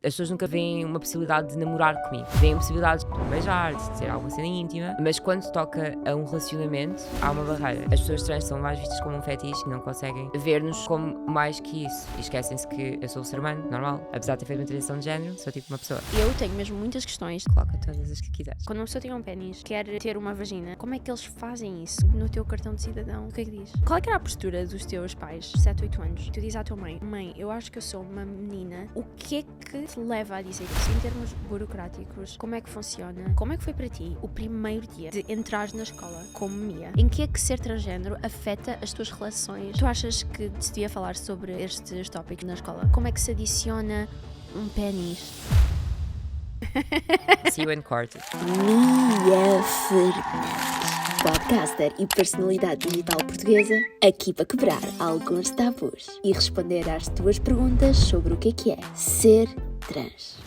As pessoas nunca veem uma possibilidade de namorar comigo. Veem a possibilidade de me beijar, de ter alguma cena íntima, mas quando toca a um relacionamento, há uma barreira. As pessoas trans são mais vistas como um fetiche e não conseguem ver-nos como mais que isso. E esquecem-se que eu sou um ser humano, normal. Apesar de ter feito uma transição de género, sou tipo uma pessoa. Eu tenho mesmo muitas questões. Coloca todas as que quiseres. Quando uma pessoa tem um pênis, quer ter uma vagina, como é que eles fazem isso no teu cartão de cidadão? O que é que diz? Qual é que era a postura dos teus pais, 7, 8 anos? Tu dizes à tua mãe, mãe, eu acho que eu sou uma menina. O que é que te leva a dizer isso? Em termos burocráticos, como é que funciona? Como é que foi para ti o primeiro dia de entrar na escola como Mia? Em que é que ser transgénero afeta as tuas relações? Tu achas que se devia falar sobre estes tópicos na escola? Como é que se adiciona um pênis? See you in court. Mia Fernandes, podcaster e personalidade digital portuguesa, aqui para quebrar alguns tabus e responder às tuas perguntas sobre o que é ser trans.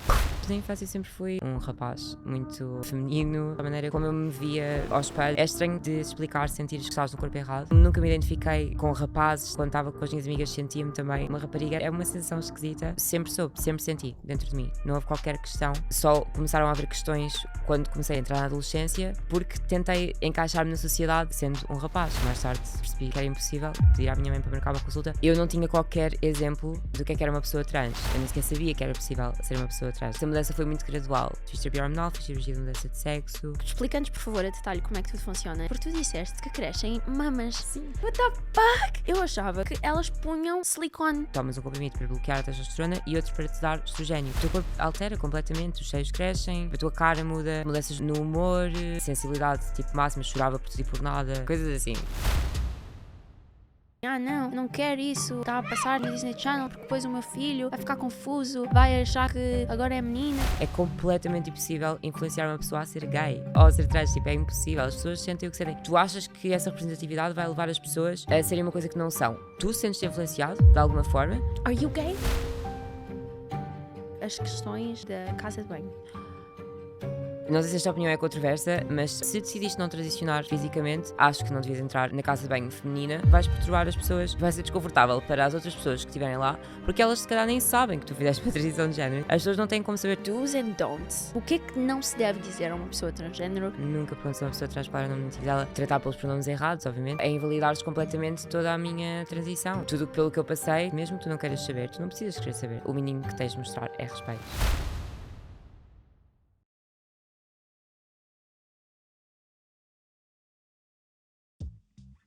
Na infância sempre fui um rapaz muito feminino, a maneira como eu me via ao espelho. É estranho de explicar sentir que estavas no corpo errado. Nunca me identifiquei com rapazes. Quando estava com as minhas amigas sentia-me também uma rapariga. É uma sensação esquisita. Sempre soube, sempre senti dentro de mim. Não houve qualquer questão. Só começaram a haver questões quando comecei a entrar na adolescência, porque tentei encaixar-me na sociedade sendo um rapaz. Mais tarde percebi que era impossível. Pedi à minha mãe para marcar uma consulta. Eu não tinha qualquer exemplo do que era uma pessoa trans. Eu nem sequer sabia que era possível ser uma pessoa trans. A mudança foi muito gradual. Fiz terapia hormonal, fiz cirurgia de mudança de sexo. Explica-nos, por favor, a detalhe como é que tudo funciona. Porque tu disseste que crescem mamas. Sim. What the fuck? Eu achava que elas punham silicone. Tomas um comprimido para bloquear a testosterona e outro para te dar estrogênio. O teu corpo altera completamente, os seios crescem, a tua cara muda, mudanças no humor, sensibilidade tipo máxima, chorava por tudo e por nada, coisas assim. Ah, não quero isso. Está a passar no Disney Channel porque depois o meu filho vai ficar confuso, vai achar que agora é menina. É completamente impossível influenciar uma pessoa a ser gay ou a ser trans, tipo, é impossível. As pessoas sentem o que sentem. Tu achas que essa representatividade vai levar as pessoas a serem uma coisa que não são? Tu sentes-te influenciado de alguma forma? Are you gay? As questões da casa de banho. Não sei se esta opinião é controversa, mas se decidiste não transicionar fisicamente, acho que não devias entrar na casa de banho feminina. Vais perturbar as pessoas, vai ser desconfortável para as outras pessoas que estiverem lá, porque elas se calhar nem sabem que tu fizeste uma transição de género. As pessoas não têm como saber. Do's and don'ts. O que é que não se deve dizer a uma pessoa transgénero? Nunca pergunto se uma pessoa trans para o nome dela, tratar pelos pronomes errados, obviamente. É invalidar-lhes completamente toda a minha transição. Tudo pelo que eu passei, mesmo que tu não queiras saber, tu não precisas querer saber. O mínimo que tens de mostrar é respeito.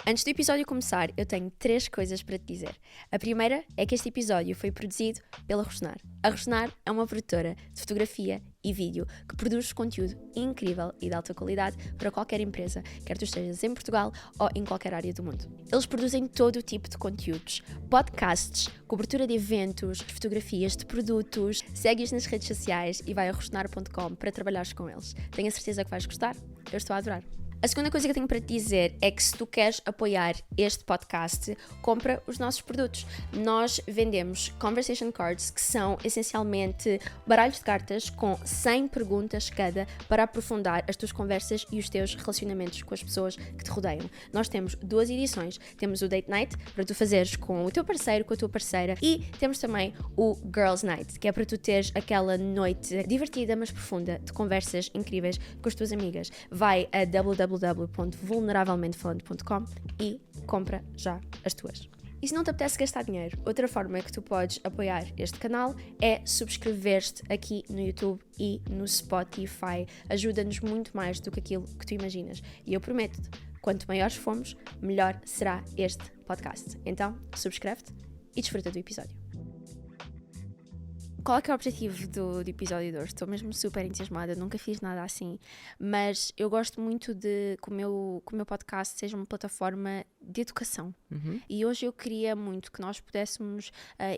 Antes do episódio começar, eu tenho 3 coisas para te dizer. A primeira é que este episódio foi produzido pela Rosnar. A Rosnar é uma produtora de fotografia e vídeo que produz conteúdo incrível e de alta qualidade para qualquer empresa, quer tu estejas em Portugal ou em qualquer área do mundo. Eles produzem todo o tipo de conteúdos, podcasts, cobertura de eventos, fotografias de produtos. Segue-os nas redes sociais e vai a rosnar.com para trabalhares com eles. Tenho a certeza que vais gostar. Eu estou a adorar. A segunda coisa que eu tenho para te dizer é que se tu queres apoiar este podcast, compra os nossos produtos. Nós vendemos conversation cards, que são essencialmente baralhos de cartas com 100 perguntas cada para aprofundar as tuas conversas e os teus relacionamentos com as pessoas que te rodeiam. Nós temos 2 edições. Temos o Date Night, para tu fazeres com o teu parceiro, com a tua parceira, e temos também o Girls Night, que é para tu teres aquela noite divertida, mas profunda, de conversas incríveis com as tuas amigas. Vai a www.vulnerablementefalando.com e compra já as tuas. E se não te apetece gastar dinheiro, outra forma que tu podes apoiar este canal é subscrever-te aqui no YouTube e no Spotify. Ajuda-nos muito mais do que aquilo que tu imaginas. E eu prometo-te, quanto maiores formos, melhor será este podcast. Então, subscreve-te e desfruta do episódio. Qual é que é o objetivo do episódio de hoje? Estou mesmo super entusiasmada, nunca fiz nada assim, mas eu gosto muito de que o meu podcast seja uma plataforma de educação. E hoje eu queria muito que nós pudéssemos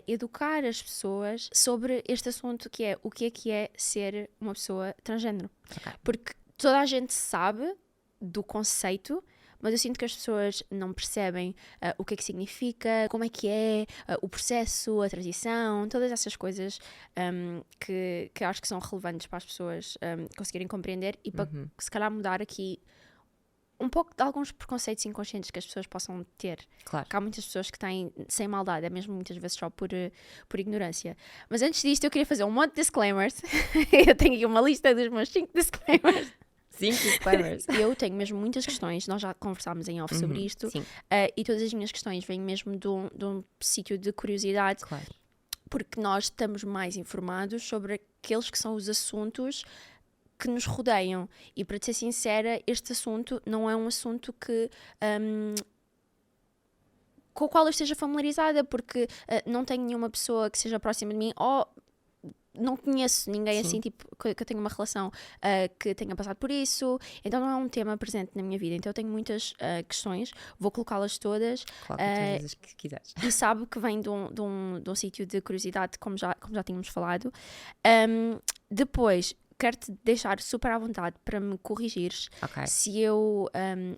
educar as pessoas sobre este assunto que é o que é ser uma pessoa transgénero. Okay. Porque toda a gente sabe do conceito, mas eu sinto que as pessoas não percebem o que é que significa, como é que é o processo, a transição, todas essas coisas que eu acho que são relevantes para as pessoas conseguirem compreender e para se calhar mudar aqui um pouco de alguns preconceitos inconscientes que as pessoas possam ter. Claro. Que há muitas pessoas que têm sem maldade, é mesmo muitas vezes só por ignorância. Mas antes disto eu queria fazer um monte de disclaimers. Eu tenho aqui uma lista dos meus 5 disclaimers. 5 disclaimers. Eu tenho mesmo muitas questões, nós já conversámos em off sobre isto, Sim, e todas as minhas questões vêm mesmo de um sítio de curiosidade, claro. porque nós estamos mais informados sobre aqueles que são os assuntos que nos rodeiam. E para te ser sincera, este assunto não é um assunto que... com o qual eu esteja familiarizada, porque não tenho nenhuma pessoa que seja próxima de mim, ou não conheço ninguém Sim. assim, tipo, que eu tenha uma relação que tenha passado por isso, então não é um tema presente na minha vida. Então eu tenho muitas questões, vou colocá-las todas, Coloca todas as que quiseres. e sabe que vem de um sítio de curiosidade, como já tínhamos falado. Depois, quero-te deixar super à vontade para me corrigires Ok. se eu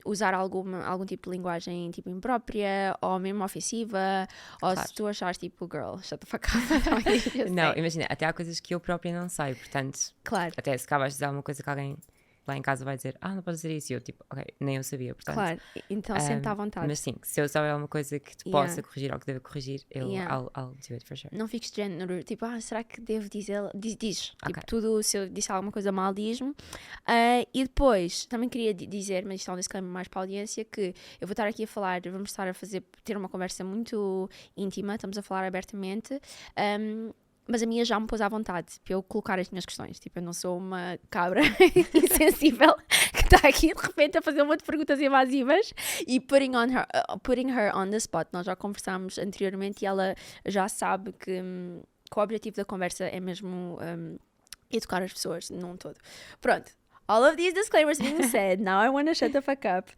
usar algum tipo de linguagem tipo imprópria ou mesmo ofensiva, ou Claro. se tu achares tipo, girl, shut the fuck up. Eu Não, sei. imagina, até há coisas que eu própria não sei, portanto, Claro, até se acabas de dizer alguma coisa que alguém lá em casa vai dizer, não podes dizer isso, e eu tipo, ok, nem eu sabia, portanto. claro. Então sente-te à vontade. Mas sim, se eu souber alguma coisa que te Yeah. possa corrigir ou que deva corrigir, Yeah. I'll do it for sure. Não fiques de género, tipo, será que devo dizer? Diz. Ok. Tipo, tudo, se eu disse alguma coisa mal, diz-me. E depois, também queria dizer, mas isto é um disclaimer mais para a audiência, que eu vou estar aqui a falar, vamos estar a ter uma conversa muito íntima, estamos a falar abertamente, mas a minha já me pôs à vontade para eu colocar as minhas questões. Tipo, eu não sou uma cabra insensível que está aqui de repente a fazer um monte de perguntas invasivas e putting her on the spot. Nós já conversámos anteriormente e ela já sabe que o objetivo da conversa é mesmo educar as pessoas num todo. Pronto. All of these disclaimers being said, now I want to shut the fuck up.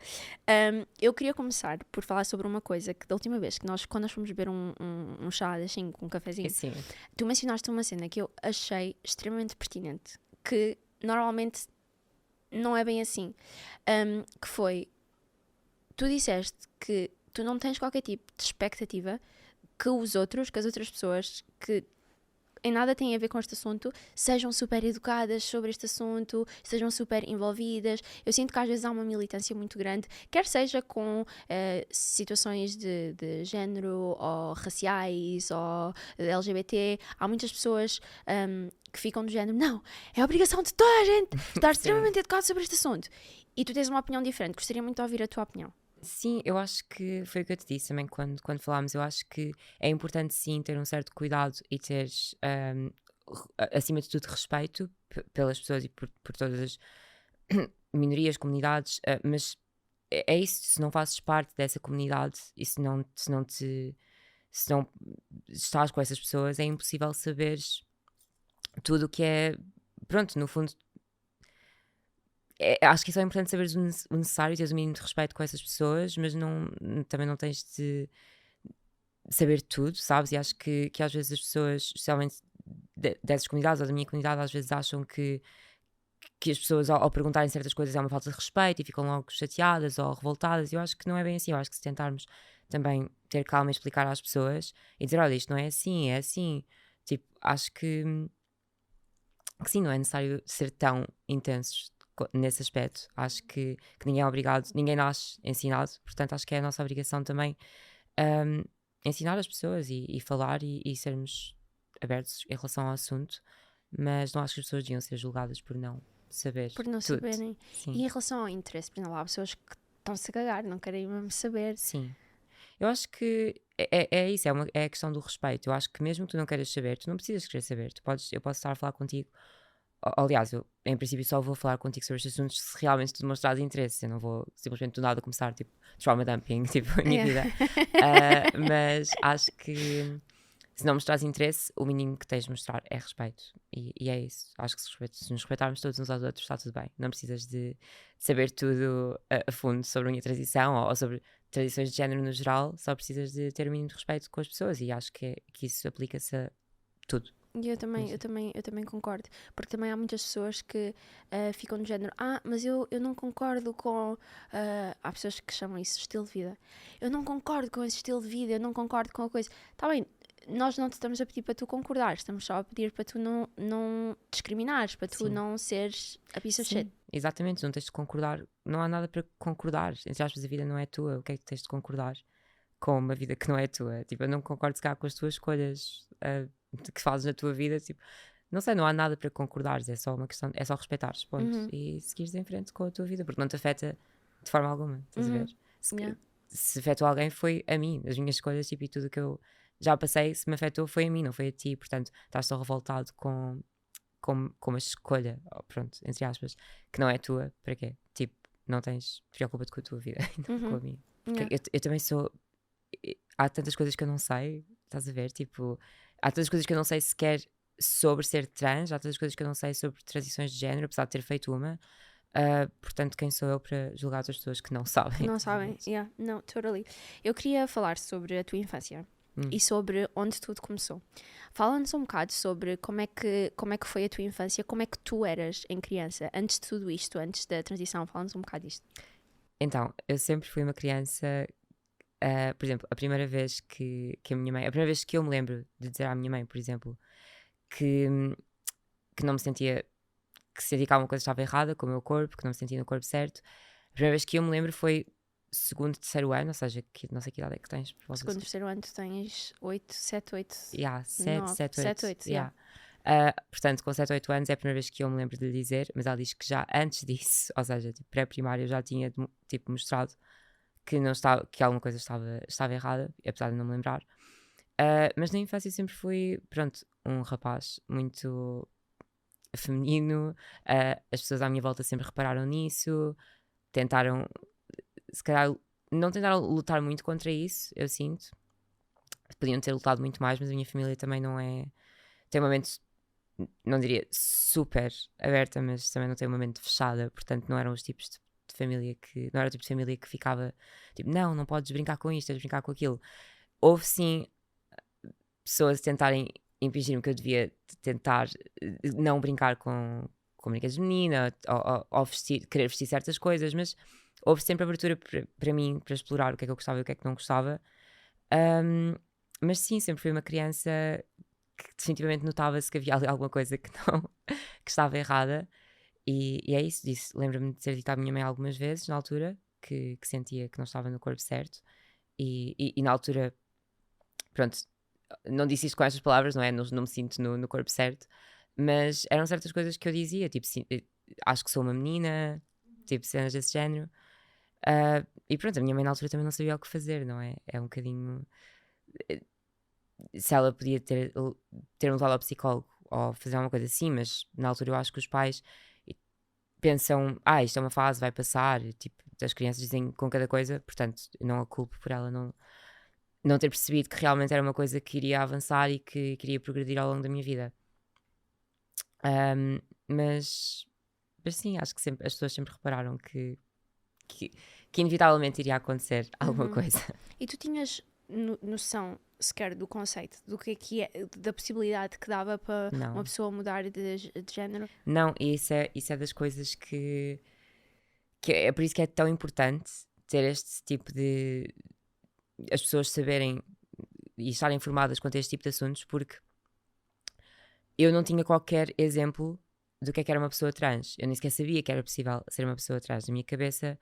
Eu queria começar por falar sobre uma coisa que da última vez, que quando nós fomos beber um chá, assim, com um cafezinho, Sim, tu mencionaste uma cena que eu achei extremamente pertinente, que normalmente não é bem assim, que foi, tu disseste que tu não tens qualquer tipo de expectativa que as outras pessoas que em nada têm a ver com este assunto, sejam super educadas sobre este assunto, sejam super envolvidas. Eu sinto que às vezes há uma militância muito grande, quer seja com situações de género, ou raciais, ou LGBT. Há muitas pessoas que ficam do género, não, é obrigação de toda a gente estar extremamente educado sobre este assunto. E tu tens uma opinião diferente, gostaria muito de ouvir a tua opinião. Sim, eu acho que foi o que eu te disse também quando falámos. Eu acho que é importante sim ter um certo cuidado e teres, acima de tudo, respeito pelas pessoas e por todas as minorias, comunidades, mas é isso, se não fazes parte dessa comunidade e se não estás com essas pessoas, é impossível saberes tudo o que é, pronto, no fundo. Acho que é só importante saberes o necessário e teres o mínimo de respeito com essas pessoas, mas também não tens de saber tudo, sabes? E acho que às vezes as pessoas, especialmente dessas comunidades ou da minha comunidade, às vezes acham que as pessoas ao perguntarem certas coisas é uma falta de respeito e ficam logo chateadas ou revoltadas. Eu acho que não é bem assim. Eu acho que se tentarmos também ter calma e explicar às pessoas e dizer, olha, isto não é assim, é assim. Tipo, acho que sim, não é necessário ser tão intensos nesse aspecto. Acho que ninguém é obrigado, ninguém nasce ensinado, portanto acho que é a nossa obrigação também ensinar as pessoas e falar e sermos abertos em relação ao assunto, mas não acho que as pessoas deviam ser julgadas por não saber Por não tudo. saberem. Sim. E em relação ao interesse, por exemplo, há pessoas que estão-se a cagar, não querem mesmo saber. Sim. Eu acho que é isso, é a questão do respeito. Eu acho que mesmo que tu não queiras saber, tu não precisas querer saber. Eu posso estar a falar contigo. Aliás, eu em princípio só vou falar contigo sobre estes assuntos se realmente tu demonstrares interesse. Eu não vou simplesmente do nada começar tipo trauma dumping, tipo, a minha vida. Mas acho que se não mostrares interesse, o mínimo que tens de mostrar é respeito. E é isso. Acho que se nos respeitarmos todos uns aos outros, está tudo bem. Não precisas de saber tudo a fundo sobre a minha transição ou sobre tradições de género no geral. Só precisas de ter o mínimo de respeito com as pessoas. E acho que isso aplica-se a tudo. E eu também concordo, porque também há muitas pessoas que ficam do género, mas eu não concordo com, há pessoas que chamam isso de estilo de vida, eu não concordo com esse estilo de vida, eu não concordo com a coisa, está bem, nós não te estamos a pedir para tu concordares, estamos só a pedir para tu não discriminares, para tu Sim. não seres a piece of shit. Exatamente, não tens de concordar, não há nada para concordar. Entre aspas, a vida não é tua, o que é que tens de concordar com uma vida que não é tua? Tipo, eu não concordo se calhar com as tuas escolhas que fazes na tua vida, tipo, não sei, não há nada para concordares, é só uma questão, é só respeitares, ponto, e seguires em frente com a tua vida, porque não te afeta de forma alguma, estás a ver? Se afetou alguém foi a mim, as minhas escolhas, tipo, e tudo que eu já passei, se me afetou foi a mim, não foi a ti, portanto, estás só revoltado com uma escolha, pronto, entre aspas, que não é tua, para quê? Tipo, não tens, preocupa-te com a tua vida, não com a minha. Porque eu também sou, há tantas coisas que eu não sei, estás a ver, tipo, há tantas coisas que eu não sei sequer sobre ser trans, há tantas coisas que eu não sei sobre transições de género, apesar de ter feito uma, portanto, quem sou eu para julgar outras pessoas que não sabem? Não sabem, não, totally. Eu queria falar sobre a tua infância e sobre onde tudo começou. Fala-nos um bocado sobre como é que foi a tua infância, como é que tu eras em criança, antes de tudo isto, antes da transição, fala-nos um bocado disto. Então, eu sempre fui uma criança, por exemplo, a primeira vez que a minha mãe, a primeira vez que eu me lembro de dizer à minha mãe, por exemplo, que não me sentia, que sentia que alguma coisa estava errada com o meu corpo, que não me sentia no corpo certo, a primeira vez que eu me lembro foi segundo, terceiro ano, ou seja, que não sei que idade é que tens. Segundo, terceiro ano tu tens 8, 7, 8... 7, 8. Yeah. Portanto, com 7, 8 anos é a primeira vez que eu me lembro de lhe dizer, mas ela diz que já antes disso, ou seja, tipo, pré-primário, eu já tinha tipo, mostrado que, não estava, que alguma coisa estava errada, apesar de não me lembrar. Mas na infância sempre fui, pronto, um rapaz muito feminino, as pessoas à minha volta sempre repararam nisso, tentaram, se calhar, não tentaram lutar muito contra isso, eu sinto. Podiam ter lutado muito mais, mas a minha família também não é... Tem uma mente, não diria super aberta, mas também não tem uma mente fechada, portanto não eram os tipos de família que... Não era o tipo de família que ficava, tipo, não podes brincar com isto, tens de brincar com aquilo. Houve sim pessoas a tentarem impingir-me que eu devia tentar não brincar com brinquedos de menina, ou querer vestir certas coisas, mas houve sempre abertura para mim, para explorar o que é que eu gostava e o que é que não gostava. Mas sim, sempre fui uma criança que definitivamente notava-se que havia ali alguma coisa que estava errada, e é isso, lembro-me de ter dito à minha mãe algumas vezes, na altura, que sentia que não estava no corpo certo, e na altura, pronto, não disse isto com estas palavras, não é? Não me sinto no corpo certo, mas eram certas coisas que eu dizia, tipo, acho que sou uma menina, tipo, cenas desse género. E pronto, a minha mãe na altura também não sabia o que fazer, não é? É um bocadinho... Se ela podia ter levado ao psicólogo ou fazer alguma coisa assim, mas na altura eu acho que os pais pensam, isto é uma fase, vai passar, tipo, as crianças dizem com cada coisa, portanto, não a culpo por ela não ter percebido que realmente era uma coisa que iria avançar e que iria progredir ao longo da minha vida. Mas sim, acho que as pessoas sempre repararam que inevitavelmente iria acontecer alguma coisa. E tu tinhas noção sequer do conceito, do que é, da possibilidade que dava para uma pessoa mudar de género? Não, e isso é das coisas que é por isso que é tão importante ter este tipo de... as pessoas saberem e estarem informadas quanto a este tipo de assuntos, porque eu não tinha qualquer exemplo do que era uma pessoa trans. Eu nem sequer sabia que era possível ser uma pessoa trans. Na minha cabeça,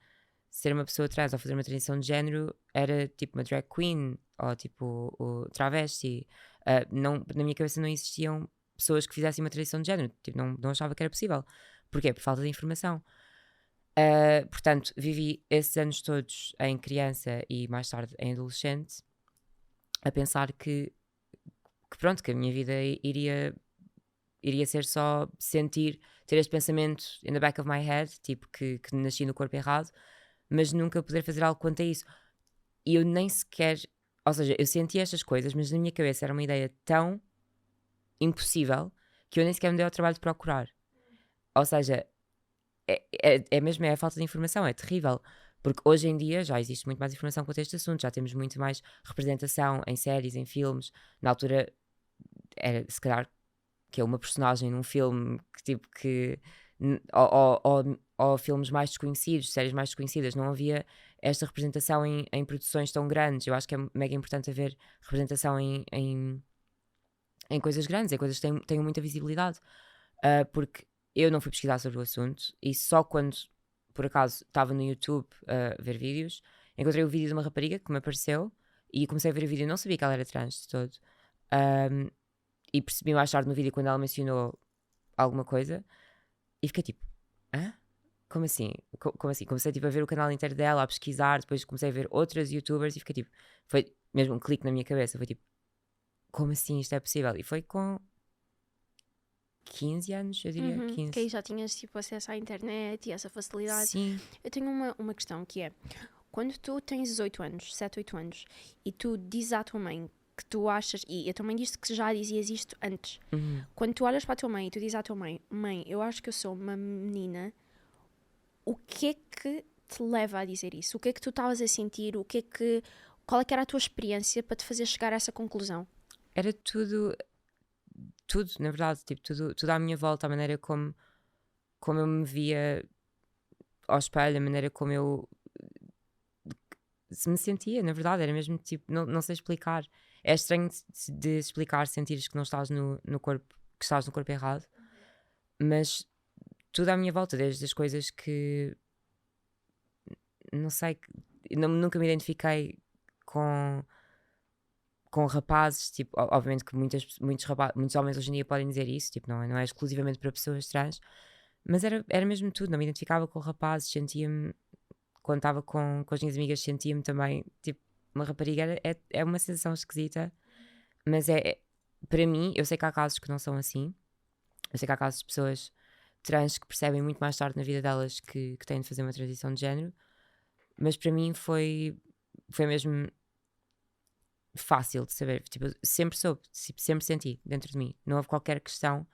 ser uma pessoa trans ou fazer uma transição de género era tipo uma drag queen ou tipo o travesti. Na minha cabeça não existiam pessoas que fizessem uma transição de género. Tipo, não achava que era possível. Porquê? Por falta de informação. Portanto, vivi esses anos todos em criança e mais tarde em adolescente a pensar que pronto, que a minha vida iria ser só ter este pensamento in the back of my head, tipo que nasci no corpo errado, mas nunca poder fazer algo quanto a isso. E eu nem sequer, ou seja, eu sentia estas coisas, mas na minha cabeça era uma ideia tão impossível que eu nem sequer me dei ao trabalho de procurar. Ou seja, é mesmo a falta de informação, é terrível, porque hoje em dia já existe muito mais informação quanto a este assunto, já temos muito mais representação em séries, em filmes. Na altura era se calhar que é uma personagem num filme ou filmes mais desconhecidos, séries mais desconhecidas, não havia esta representação em produções tão grandes. Eu acho que é mega importante haver representação em em coisas grandes, em coisas que tenham muita visibilidade. Porque eu não fui pesquisar sobre o assunto e só quando, por acaso, estava no YouTube a ver vídeos, encontrei o vídeo de uma rapariga que me apareceu e comecei a ver o vídeo e não sabia que ela era trans de todo. E percebi mais tarde no vídeo quando ela mencionou alguma coisa e fiquei tipo, hã? Como assim? Como assim? Comecei tipo, a ver o canal inteiro dela, a pesquisar, depois comecei a ver outras youtubers e fiquei tipo, foi mesmo um clique na minha cabeça, foi tipo, como assim isto é possível? E foi com 15 anos, eu diria, 15. Que aí já tinhas tipo acesso à internet e essa facilidade. Sim. Eu tenho uma questão que é, quando tu tens 18 anos, 7, 8 anos, e tu dizes à tua mãe que tu achas, e a tua mãe disse que já dizias isto antes, quando tu olhas para a tua mãe e tu dizes à tua mãe, mãe, eu acho que eu sou uma menina, o que é que te leva a dizer isso? O que é que tu estavas a sentir? Qual é que era a tua experiência para te fazer chegar a essa conclusão? Era tudo, na verdade, tipo, tudo à minha volta, a maneira como eu me via ao espelho, a maneira como eu me sentia, na verdade, era mesmo tipo, não sei explicar. É estranho de explicar, sentires que não estás no corpo, que estás no corpo errado, mas tudo à minha volta, desde as coisas que não sei, nunca me identifiquei com rapazes, tipo, obviamente que muitos homens hoje em dia podem dizer isso, tipo, não é exclusivamente para pessoas trans, mas era mesmo tudo, não me identificava com rapazes, sentia-me, quando estava com as minhas amigas, sentia-me também, tipo, uma rapariga, é uma sensação esquisita, mas para mim, eu sei que há casos que não são assim, eu sei que há casos de pessoas trans que percebem muito mais tarde na vida delas que têm de fazer uma transição de género, mas para mim foi mesmo fácil de saber, tipo, sempre soube, sempre senti dentro de mim, não houve qualquer questão,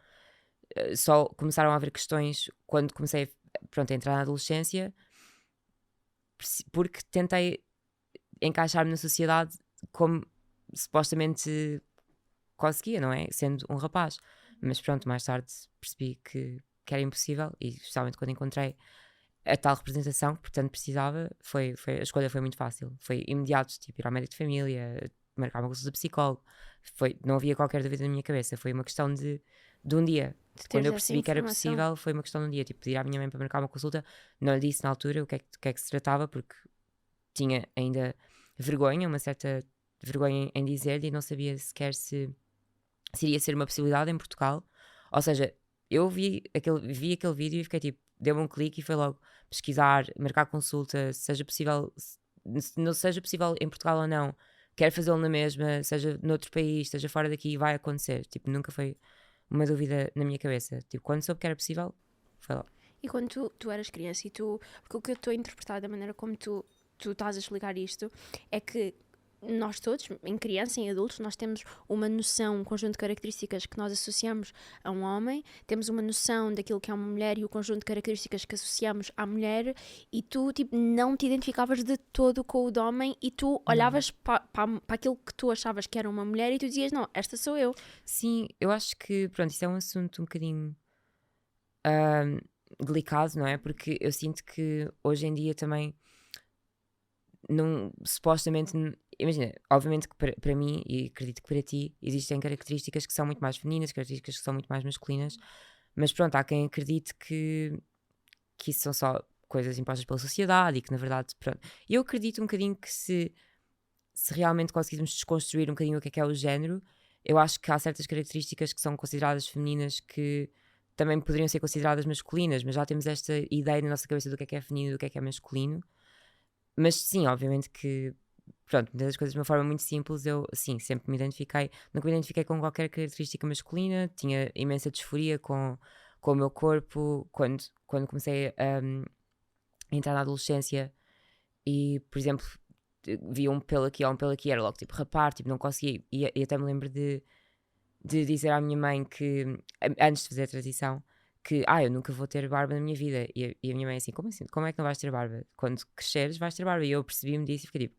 só começaram a haver questões quando comecei a entrar na adolescência, porque tentei encaixar-me na sociedade como supostamente conseguia, não é? Sendo um rapaz, mas pronto, mais tarde percebi que era impossível e especialmente quando encontrei a tal representação que portanto precisava, a escolha foi muito fácil, foi imediato, tipo ir ao médico de família, marcar uma consulta de psicólogo, não havia qualquer dúvida na minha cabeça, foi uma questão de um dia, quando eu percebi que era possível, foi uma questão de um dia, tipo pedir à minha mãe para marcar uma consulta, não lhe disse na altura o que é que se tratava, porque tinha ainda vergonha, uma certa vergonha em dizer-lhe e não sabia sequer se iria ser uma possibilidade em Portugal, ou seja, eu vi aquele vídeo e fiquei tipo, deu-me um clique e foi logo pesquisar, marcar consulta, seja possível, não seja possível em Portugal ou não, quero fazê-lo na mesma, seja noutro país, esteja fora daqui, vai acontecer. Tipo, nunca foi uma dúvida na minha cabeça. Tipo, quando soube que era possível, foi logo. E quando tu eras criança e porque o que eu estou a interpretar da maneira como tu estás a explicar isto é que nós todos, em criança, em adultos, nós temos uma noção, um conjunto de características que nós associamos a um homem, temos uma noção daquilo que é uma mulher e o conjunto de características que associamos à mulher, e tu, tipo, não te identificavas de todo com o de homem e tu olhavas para aquilo que tu achavas que era uma mulher e tu dizias, não, esta sou eu. Sim, eu acho que, pronto, isso é um assunto um bocadinho delicado, não é? Porque eu sinto que hoje em dia também não, supostamente, imagina, obviamente que para mim, e acredito que para ti, existem características que são muito mais femininas, características que são muito mais masculinas, mas pronto, há quem acredite que isso são só coisas impostas pela sociedade e que na verdade, pronto. Eu acredito um bocadinho que se realmente conseguíssemos desconstruir um bocadinho o que é o género, eu acho que há certas características que são consideradas femininas que também poderiam ser consideradas masculinas, mas já temos esta ideia na nossa cabeça do que é feminino e do que é masculino. Mas sim, obviamente que, pronto, muitas das coisas de uma forma muito simples, eu, sim, sempre me identifiquei, nunca me identifiquei com qualquer característica masculina, tinha imensa disforia com o meu corpo, quando comecei a entrar na adolescência e, por exemplo, via um pelo aqui ou um pelo aqui, era logo tipo rapar, tipo não conseguia, e até me lembro de dizer à minha mãe que, antes de fazer a transição, que eu nunca vou ter barba na minha vida, e a minha mãe assim, como é que não vais ter barba? Quando cresceres vais ter barba, e eu percebi-me disso e fiquei tipo,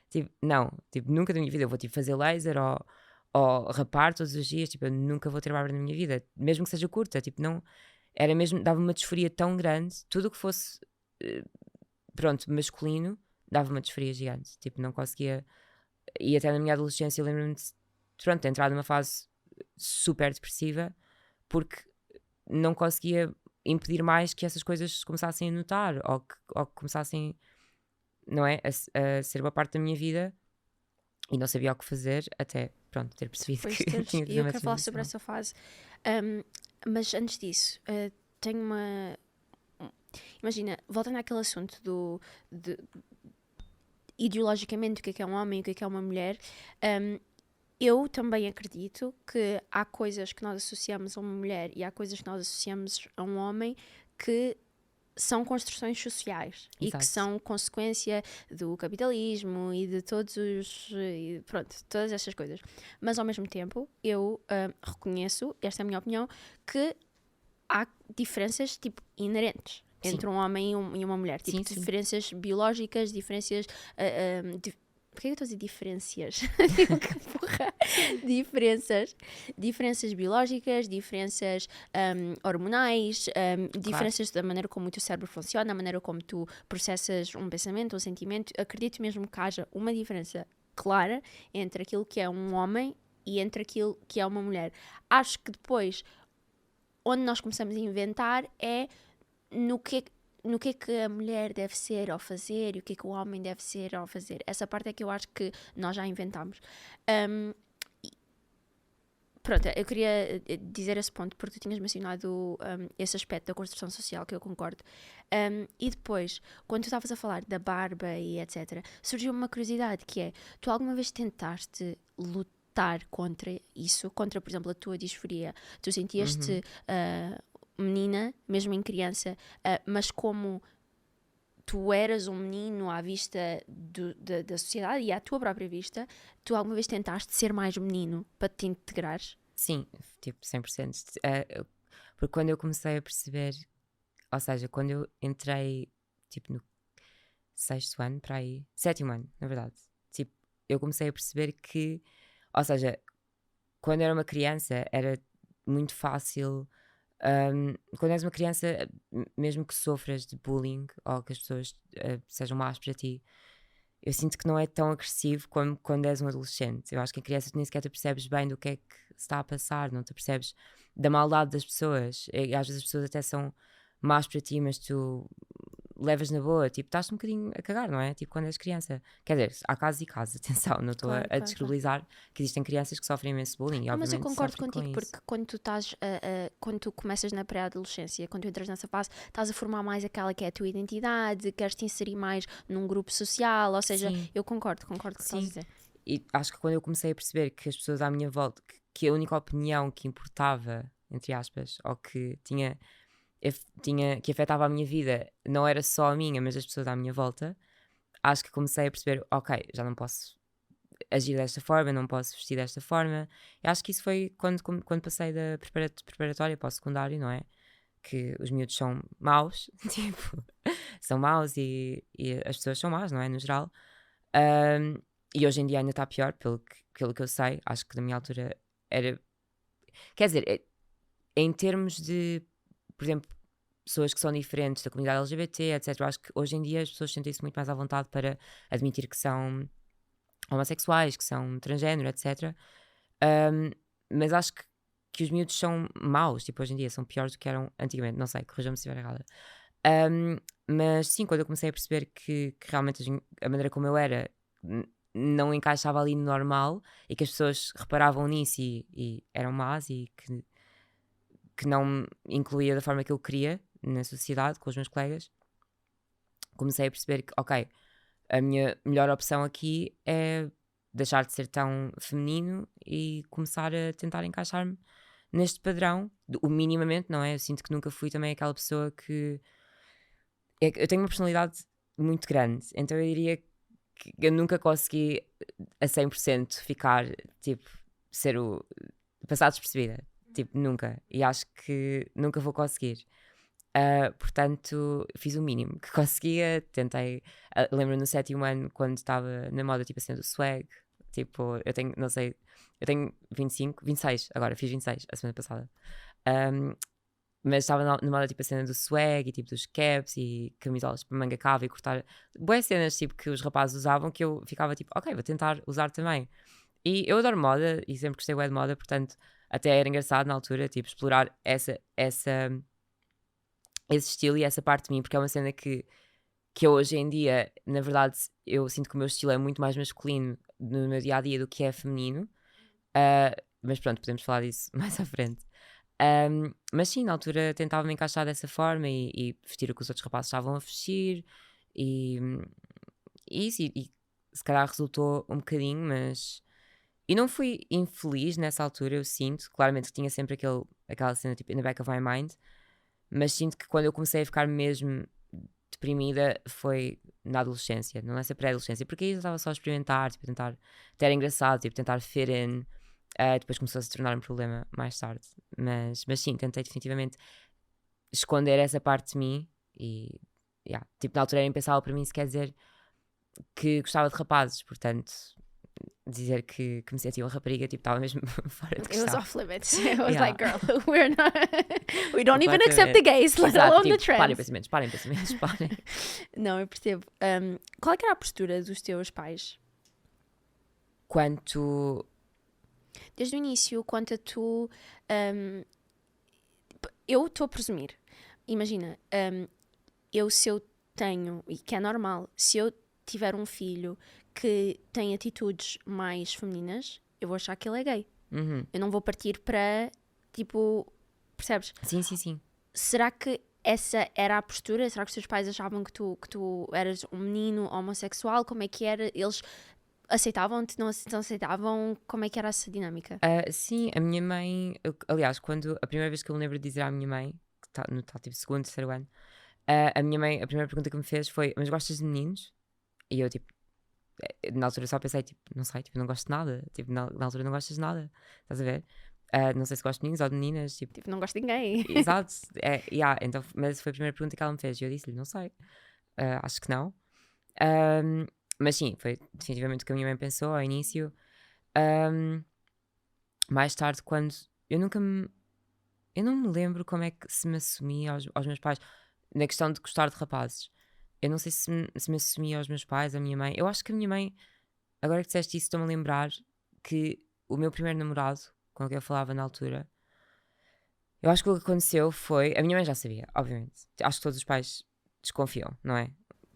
tipo, não, tipo, nunca na minha vida eu vou tipo fazer laser ou rapar todos os dias, tipo, eu nunca vou ter barba na minha vida, mesmo que seja curta, tipo, não, era mesmo, dava uma disforia tão grande, tudo o que fosse pronto, masculino, dava uma disforia gigante, tipo, não conseguia, e até na minha adolescência eu lembro-me de, pronto, entrar numa fase super depressiva, porque não conseguia impedir mais que essas coisas se começassem a notar, ou que começassem, não é, a ser uma parte da minha vida, e não sabia o que fazer até, pronto, ter percebido Pois que teres, tinha que e fazer eu uma quero falar sobre transição. essa fase. Mas antes disso, tenho uma. Imagina, voltando àquele assunto de ideologicamente o que é um homem e o que é uma mulher, eu também acredito que há coisas que nós associamos a uma mulher e há coisas que nós associamos a um homem que são construções sociais e que Exato. são consequência do capitalismo e de todas essas coisas. Mas ao mesmo tempo, eu reconheço, esta é a minha opinião, que há diferenças tipo inerentes entre um homem e uma mulher, tipo Sim. diferenças biológicas, diferenças porquê que eu estou a dizer diferenças? Porra. Diferenças biológicas, diferenças hormonais, diferenças da maneira como o teu cérebro funciona, a maneira como tu processas um pensamento, um sentimento. Acredito mesmo que haja uma diferença clara entre aquilo que é um homem e entre aquilo que é uma mulher. Acho que depois, onde nós começamos a inventar é no que é que a mulher deve ser ao fazer e o que é que o homem deve ser ao fazer. Essa parte é que eu acho que nós já inventámos. Pronto, eu queria dizer esse ponto porque tu tinhas mencionado esse aspecto da construção social que eu concordo. E depois, quando tu estavas a falar da barba e etc., surgiu uma curiosidade que é, tu alguma vez tentaste lutar contra isso? Contra, por exemplo, a tua disforia? Tu sentias-te menina, mesmo em criança, mas como tu eras um menino à vista da sociedade e à tua própria vista, tu alguma vez tentaste ser mais menino para te integrares? Sim, tipo 100%. Porque quando eu comecei a perceber, ou seja, quando eu entrei tipo no 6º ano, para aí, 7º ano, na verdade, tipo, eu comecei a perceber que, ou seja, quando eu era uma criança era muito fácil. Quando és uma criança, mesmo que sofras de bullying ou que as pessoas sejam más para ti, eu sinto que não é tão agressivo como quando és um adolescente. Eu acho que a criança tu nem sequer te percebes bem do que é que se está a passar, não te percebes da maldade das pessoas. E às vezes as pessoas até são más para ti, mas tu levas na boa, tipo, estás um bocadinho a cagar, não é? Tipo, quando és criança. Quer dizer, há casos e casos, atenção, não estou Claro, a claro, descredibilizar que existem crianças que sofrem imenso bullying. Não, mas eu obviamente concordo sofrem com contigo, isso. porque quando tu estás, quando tu começas na pré-adolescência, quando tu entras nessa fase, estás a formar mais aquela que é a tua identidade, queres te inserir mais num grupo social, ou seja, Sim. eu concordo com o que estás a dizer. E acho que quando eu comecei a perceber que as pessoas à minha volta, que a única opinião que importava, entre aspas, ou que que afetava a minha vida, não era só a minha, mas as pessoas à minha volta, acho que comecei a perceber, ok, já não posso agir desta forma, não posso vestir desta forma. E acho que isso foi quando passei da preparatória para o secundário, não é? Que os miúdos são maus, tipo, são maus e as pessoas são más, não é? No geral. E hoje em dia ainda está pior, pelo que eu sei. Acho que na minha altura era... Quer dizer, em termos de, por exemplo, pessoas que são diferentes da comunidade LGBT, etc. Eu acho que hoje em dia as pessoas sentem-se muito mais à vontade para admitir que são homossexuais, que são transgénero, etc. Mas acho que os miúdos são maus, tipo, hoje em dia são piores do que eram antigamente. Não sei, corrijam-me se estiver errada. Mas sim, quando eu comecei a perceber que realmente a maneira como eu era não encaixava ali no normal e que as pessoas reparavam nisso e eram más e que não me incluía da forma que eu queria na sociedade, com os meus colegas, comecei a perceber que, ok, a minha melhor opção aqui é deixar de ser tão feminino e começar a tentar encaixar-me neste padrão, o minimamente, não é? Eu sinto que nunca fui também aquela pessoa que... Eu tenho uma personalidade muito grande, então eu diria que eu nunca consegui a 100% ficar, tipo, passar despercebida. Tipo, nunca. E acho que nunca vou conseguir. Portanto, fiz o mínimo que conseguia. Tentei. Lembro-me no 7º ano, quando estava na moda, tipo assim, do swag. Tipo, eu tenho, não sei, eu tenho 26 agora, fiz 26 a semana passada. Mas estava na moda, tipo, a cena do swag e tipo dos caps e camisolas para manga cava e cortar. Boas cenas, tipo, que os rapazes usavam que eu ficava tipo, ok, vou tentar usar também. E eu adoro moda e sempre gostei bué de moda, portanto, até era engraçado na altura, tipo, explorar esse estilo e essa parte de mim, porque é uma cena que eu hoje em dia, na verdade, eu sinto que o meu estilo é muito mais masculino no meu dia-a-dia do que é feminino. Mas pronto, podemos falar disso mais à frente. Mas sim, na altura tentava-me encaixar dessa forma e vestir o que os outros rapazes estavam a vestir e isso, e se calhar resultou um bocadinho, mas... E não fui infeliz nessa altura, eu sinto. Claramente que tinha sempre aquela cena tipo in the back of my mind, mas sinto que quando eu comecei a ficar mesmo deprimida foi na adolescência, não é essa pré-adolescência, porque aí eu estava só a experimentar, tipo, tentar, até era engraçado, tipo, tentar fit in, depois começou a se tornar um problema mais tarde, mas sim, tentei definitivamente esconder essa parte de mim e, tipo, na altura era impensável para mim se quer dizer que gostava de rapazes, portanto, dizer que me sentia uma rapariga, tipo, estava mesmo fora de questão. It was off limits. It was like, girl, we don't even accept Completamente. the gays, let Exato, alone tipo, the trans. parem pensamentos, parem. Não, eu percebo. Qual é que era a postura dos teus pais? Quanto... Desde o início, quanto a tu... eu estou a presumir. Imagina, se eu tenho, e que é normal, se eu tiver um filho que tem atitudes mais femininas, eu vou achar que ele é gay. Uhum. Eu não vou partir para, tipo, percebes? Sim. Será que essa era a postura? Será que os teus pais achavam que tu eras um menino homossexual? Como é que era? Eles aceitavam-te? Não aceitavam? Como é que era essa dinâmica? Sim, a minha mãe... aliás, quando a primeira vez que eu me lembro de dizer à minha mãe, que está no tal tipo segundo, terceiro ano, a minha mãe, a primeira pergunta que me fez foi: mas gostas de meninos? E eu, tipo, na altura só pensei, tipo, não sei, tipo, não gosto de nada. Tipo, na altura não gostas de nada, estás a ver? Não sei se gosto de meninos ou de meninas, tipo... Tipo, não gosto de ninguém. Exato, então, mas foi a primeira pergunta que ela me fez e eu disse-lhe, não sei, acho que não. Mas sim, foi definitivamente o que a minha mãe pensou ao início. Mais tarde, quando... Eu não me lembro como é que se me assumi aos meus pais, na questão de gostar de rapazes. Eu não sei se me assumi aos meus pais, à minha mãe. Eu acho que a minha mãe, agora que disseste isso, estou-me a lembrar que o meu primeiro namorado, com quem eu falava na altura, eu acho que o que aconteceu foi... A minha mãe já sabia, obviamente. Acho que todos os pais desconfiam, não é?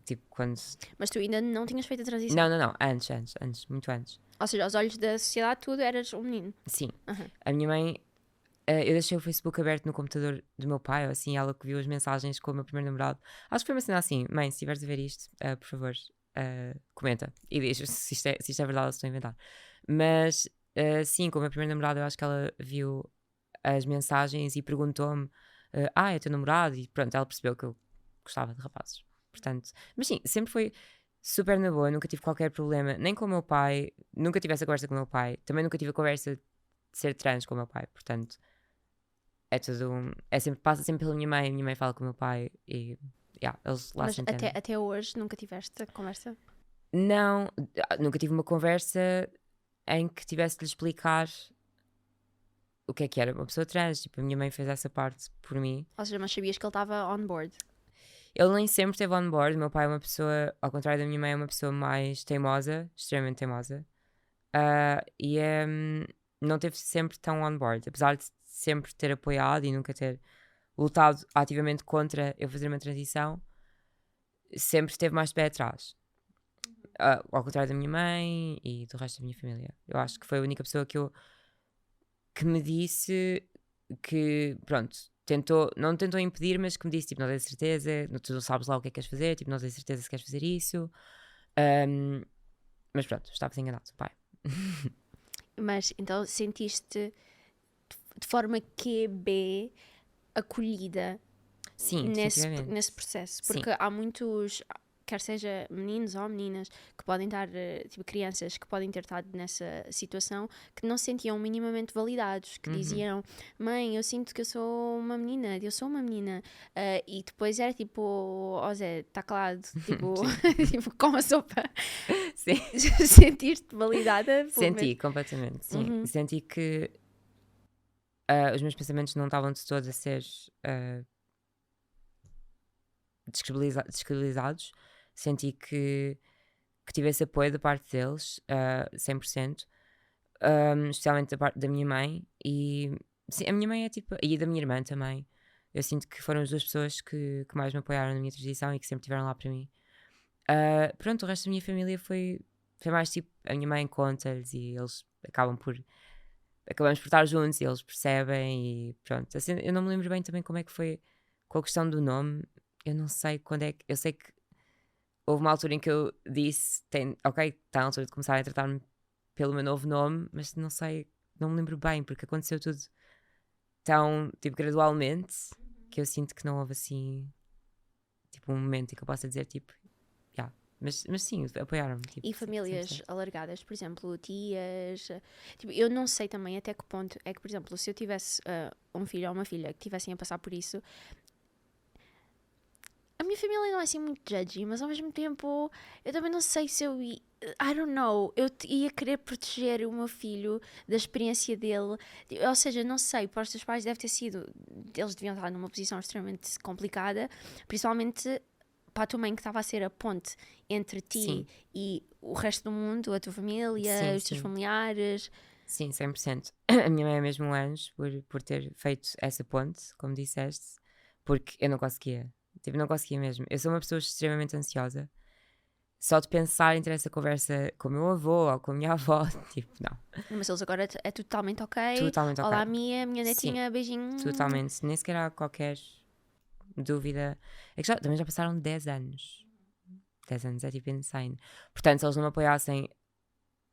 Tipo, quando... Mas tu ainda não tinhas feito a transição? Não. Antes, muito antes. Ou seja, aos olhos da sociedade, tu eras um menino. Sim. Uhum. A minha mãe... eu deixei o Facebook aberto no computador do meu pai, ou assim, ela que viu as mensagens com o meu primeiro namorado. Acho que foi uma cena assim: mãe, se estiveres a ver isto, por favor, comenta e diz se isto é verdade ou se estou a inventar. Mas sim, com o meu primeiro namorado, eu acho que ela viu as mensagens e perguntou-me: é teu namorado? E pronto, ela percebeu que eu gostava de rapazes. Portanto, mas sim, sempre foi super na boa, nunca tive qualquer problema, nem com o meu pai, nunca tive essa conversa com o meu pai, também nunca tive a conversa de ser trans com o meu pai, portanto. É tudo... passa sempre pela minha mãe fala com o meu pai e eles lá Mas se entendem. até hoje nunca tiveste a conversa? Não, nunca tive uma conversa em que tivesse de lhe explicar o que era uma pessoa trans. Tipo, a minha mãe fez essa parte por mim. Ou seja, mas sabias que ele estava on board? Ele nem sempre esteve on board. O meu pai é uma pessoa, ao contrário da minha mãe, é uma pessoa mais teimosa, extremamente teimosa. E não teve sempre tão on board, apesar de sempre ter apoiado e nunca ter lutado ativamente contra eu fazer uma transição, sempre esteve mais de pé atrás. Ao contrário da minha mãe e do resto da minha família. Eu acho que foi a única pessoa que me disse que, pronto, não tentou impedir, mas que me disse, tipo, não tens certeza, tu não sabes lá o que é que queres fazer, tipo, não tens certeza se queres fazer isso. Mas pronto, estavas enganado, pai. Mas então sentiste de forma QB acolhida. Sim, nesse processo, porque Sim. há muitos, quer seja meninos ou meninas, que podem estar, tipo crianças que podem ter estado nessa situação, que não se sentiam minimamente validados, que diziam: mãe, eu sinto que eu sou uma menina, e depois era tipo: ó Zé, está calado, tipo, tipo, come a sopa. Sim. Sentiste validada? Senti, completamente, sim. Senti que os meus pensamentos não estavam de todo a ser descredibilizados. Senti que tive esse apoio da parte deles, 100%. especialmente da parte da minha mãe. E sim, a minha mãe é tipo, e da minha irmã também. Eu sinto que foram as duas pessoas que mais me apoiaram na minha transição e que sempre estiveram lá para mim. Pronto, o resto da minha família foi mais tipo, a minha mãe conta-lhes e eles acabamos por estar juntos e eles percebem e pronto. Assim, eu não me lembro bem também como é que foi com a questão do nome. Eu não sei quando é que... Eu sei que houve uma altura em que eu disse, ok, está na altura de começar a tratar-me pelo meu novo nome, mas não sei, não me lembro bem, porque aconteceu tudo tão, tipo, gradualmente, que eu sinto que não houve assim, tipo, um momento em que eu possa dizer, tipo, yeah. Mas sim, apoiaram-me. Tipo, E famílias 100%. alargadas, por exemplo, tias. Tipo, eu não sei também até que ponto é que, por exemplo, se eu tivesse um filho ou uma filha que tivessem a passar por isso, a minha família não é assim muito judgy, mas ao mesmo tempo eu também não sei se eu I don't know, ia querer proteger o meu filho da experiência dele, ou seja, não sei, para os teus pais deve ter sido, eles deviam estar numa posição extremamente complicada, principalmente para a tua mãe que estava a ser a ponte entre ti Sim. e o resto do mundo, a tua família, Sim, os teus sim. familiares. Sim, 100%. A minha mãe é mesmo um anjo por ter feito essa ponte, como disseste, porque eu não conseguia. Tipo, não conseguia mesmo. Eu sou uma pessoa extremamente ansiosa. Só de pensar em ter essa conversa com o meu avô ou com a minha avó, tipo, não. Mas eles agora é totalmente ok. Totalmente ok. Olá, Mia, minha Sim, netinha, beijinho. totalmente. Nem sequer há qualquer dúvida. É que também já passaram 10 anos. 10 anos é tipo insane. Portanto, se eles não me apoiassem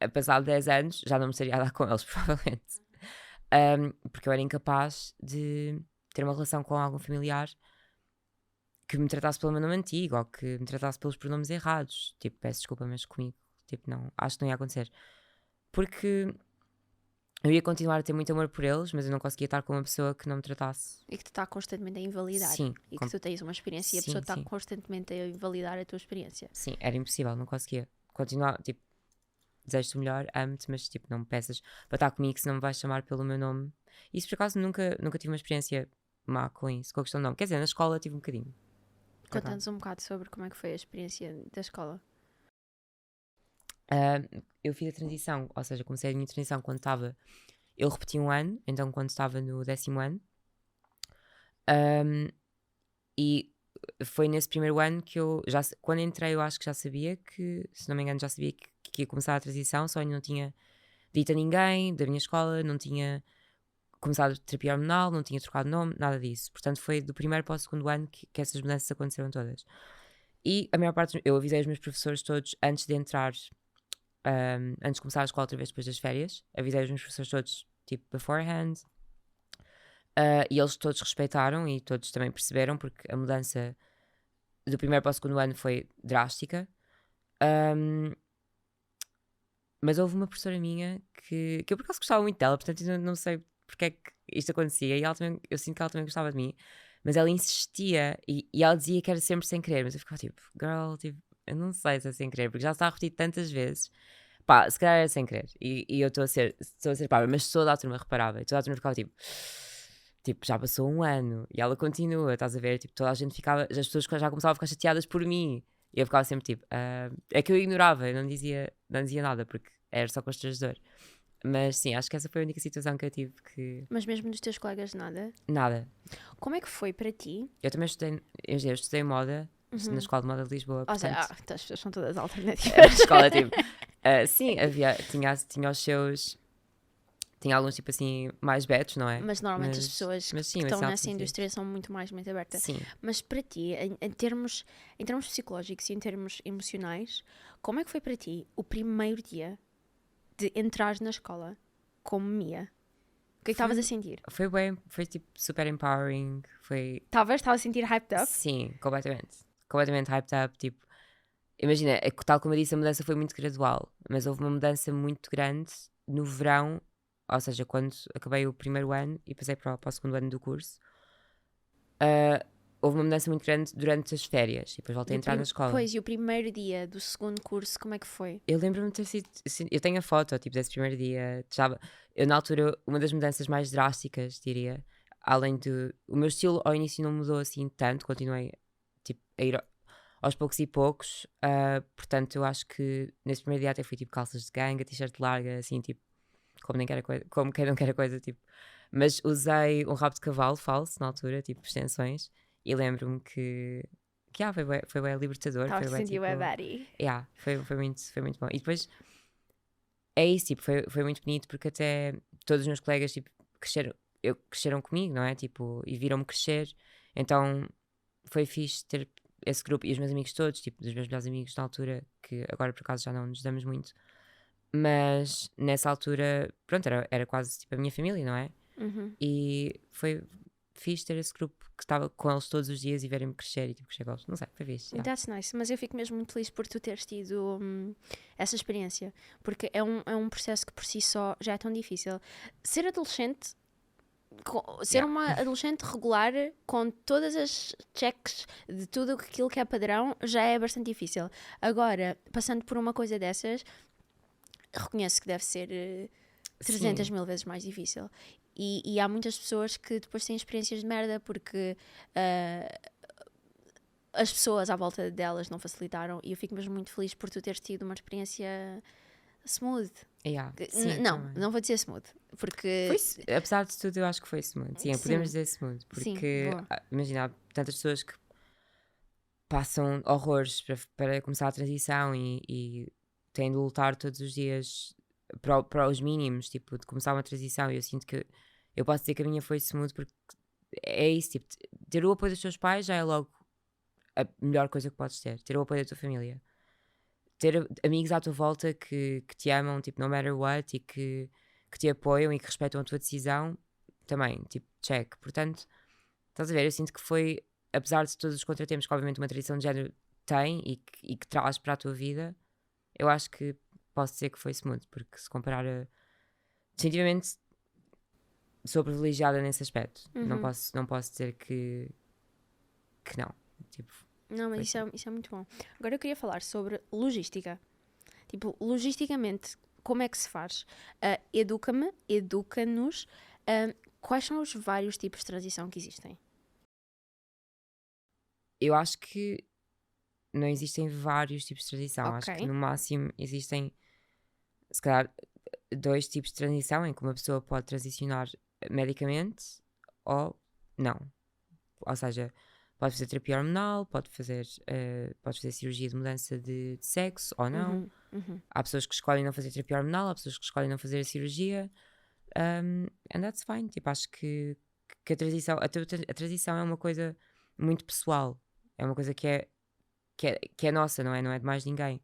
a passar de 10 anos, já não me estaria a dar com eles, provavelmente. Porque eu era incapaz de ter uma relação com algum familiar que me tratasse pelo meu nome antigo ou que me tratasse pelos pronomes errados. Tipo, peço desculpa, mas comigo, tipo, não, acho que não ia acontecer. Porque eu ia continuar a ter muito amor por eles, mas eu não conseguia estar com uma pessoa que não me tratasse. E que te está constantemente a invalidar. Sim. E que tu tens uma experiência e a Sim, pessoa está sim. constantemente a invalidar a tua experiência. Sim, era impossível, não conseguia. Continuar, tipo, desejo-te o melhor, amo-te, mas tipo, não me peças para estar comigo se não me vais chamar pelo meu nome. Isso por acaso nunca tive uma experiência má com isso, com a questão do nome. Quer dizer, na escola tive um bocadinho. Conta-nos um bocado sobre como é que foi a experiência da escola. Eu fiz a transição, ou seja, comecei a minha transição quando estava. Eu repeti um ano, então quando estava no 10º ano. E foi nesse primeiro ano que eu já, quando entrei, eu acho que já sabia que, se não me engano, já sabia que ia começar a transição, só ainda não tinha dito a ninguém da minha escola, não tinha começado a terapia hormonal, não tinha trocado nome, nada disso. Portanto, foi do primeiro para o segundo ano que essas mudanças aconteceram todas. E a maior parte, eu avisei os meus professores todos antes de entrar, antes de começar a escola outra vez depois das férias, avisei os meus professores todos, tipo, beforehand. E eles todos respeitaram e todos também perceberam, porque a mudança do primeiro para o segundo ano foi drástica. Mas houve uma professora minha que eu por acaso gostava muito dela, portanto eu não sei porque é que isto acontecia, e ela também, eu sinto que ela também gostava de mim, mas ela insistia e ela dizia que era sempre sem querer, mas eu ficava tipo, girl, tipo, eu não sei se é sem querer, porque já está a repetir tantas vezes. Pá, se calhar era sem querer, e eu estou a ser pá, mas toda a turma reparava, e toda a turma ficava tipo, já passou um ano, e ela continua, estás a ver, tipo, toda a gente ficava, as pessoas já começavam a ficar chateadas por mim, e eu ficava sempre tipo, é que eu ignorava, eu não dizia nada, porque era só constrangedor. Mas sim, acho que essa foi a única situação que eu tive que... Mas mesmo dos teus colegas, nada? Nada. Como é que foi para ti? Eu também estudei moda, na Escola de Moda de Lisboa, Ou seja, portanto... as pessoas são todas alternativas. A escola, tipo... sim, tinha os seus... Tinha alguns, tipo assim, mais betos, não é? Mas normalmente as pessoas que sim, estão mas nessa indústria são muito mais mente aberta. Sim. Mas para ti, em termos psicológicos e em termos emocionais, como é que foi para ti o primeiro dia de entrar na escola como Mia? O que é que estavas a sentir? Foi bem, foi tipo super empowering, foi... Estava a sentir hyped up? Sim, completamente hyped up, tipo... Imagina, tal como eu disse, a mudança foi muito gradual, mas houve uma mudança muito grande no verão, ou seja, quando acabei o primeiro ano e passei para o segundo ano do curso. Houve uma mudança muito grande durante as férias e depois voltei a entrar na escola. Pois, e o primeiro dia do segundo curso, como é que foi? Eu lembro-me de ter sido... Eu tenho a foto, tipo, desse primeiro dia. Eu, na altura, uma das mudanças mais drásticas, diria, além de... O meu estilo ao início não mudou assim tanto, continuei, tipo, a ir aos poucos e poucos. Portanto, eu acho que nesse primeiro dia até fui, tipo, calças de ganga, t-shirt larga, assim, tipo, como quem não quer a coisa, tipo. Mas usei um rabo de cavalo falso na altura, tipo extensões, e lembro-me que foi bem libertador. Estava a Foi bem, sentir o Daddy. foi muito bom. E depois é isso, tipo, foi muito bonito porque até todos os meus colegas tipo, cresceram comigo, não é? Tipo, e viram-me crescer, então foi fixe ter esse grupo e os meus amigos todos, tipo, dos meus melhores amigos na altura, que agora por acaso já não nos damos muito, mas nessa altura, pronto, era quase tipo a minha família, não é? E foi fixe ter esse grupo que estava com eles todos os dias e verem-me crescer e tipo, crescer com eles. Não sei, foi fixe. That's nice, mas eu fico mesmo muito feliz por tu teres tido essa experiência, porque é um processo que por si só já é tão difícil. Ser adolescente, ser uma adolescente regular com todas as checks de tudo aquilo que é padrão já é bastante difícil. Agora, passando por uma coisa dessas, reconheço que deve ser 300 mil vezes mais difícil. E há muitas pessoas que depois têm experiências de merda porque as pessoas à volta delas não facilitaram, e eu fico mesmo muito feliz por tu teres tido uma experiência smooth. Não vou dizer smooth, porque... Apesar de tudo, eu acho que foi smooth. Sim, podemos dizer smooth, porque imagina, há tantas pessoas que passam horrores para começar a transição e têm de lutar todos os dias para os mínimos, tipo, de começar uma transição, e eu sinto que eu posso dizer que a minha foi smooth porque é isso, tipo, ter o apoio dos teus pais já é logo a melhor coisa que podes ter o apoio da tua família, ter amigos à tua volta que te amam, tipo, no matter what, e que te apoiam e que respeitam a tua decisão, também, tipo, check. Portanto, estás a ver, eu sinto que foi, apesar de todos os contratempos que obviamente uma transição de género tem e que traz para a tua vida, eu acho que posso dizer que foi smooth, porque se comparar definitivamente sou privilegiada nesse aspecto. Não posso dizer que não. Tipo, não, mas isso é muito bom. Agora eu queria falar sobre logística. Tipo, logisticamente, como é que se faz? Educa-nos. Quais são os vários tipos de transição que existem? Eu acho que não existem vários tipos de transição. Okay. Acho que no máximo existem, se calhar, 2 tipos de transição em que uma pessoa pode transicionar medicamente ou não. Ou seja, pode fazer terapia hormonal, pode fazer cirurgia de mudança de sexo ou não. Há pessoas que escolhem não fazer terapia hormonal, há pessoas que escolhem não fazer a cirurgia. And that's fine. Tipo, acho que a transição é uma coisa muito pessoal. É uma coisa que é nossa, não é de mais ninguém.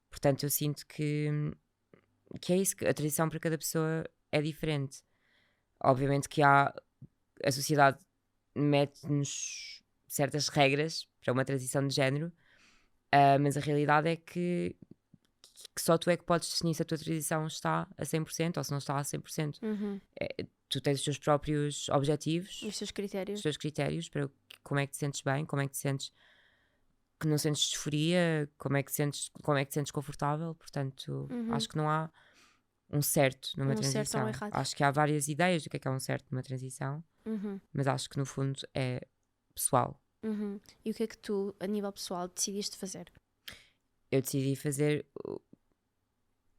Portanto, eu sinto que é isso, que a transição para cada pessoa é diferente. Obviamente que a sociedade mete-nos certas regras para uma transição de género, mas a realidade é que só tu é que podes definir se a tua transição está a 100% ou se não está a 100%. Tu tens os teus próprios objetivos, os teus critérios para como é que te sentes bem, como é que te sentes que não sentes disforia, como é que te sentes confortável. Portanto, acho que não há um certo numa transição. Certo ou errado. Acho que há várias ideias do que é um certo numa transição, mas acho que no fundo é pessoal. E o que é que tu, a nível pessoal, decidiste fazer? Eu decidi fazer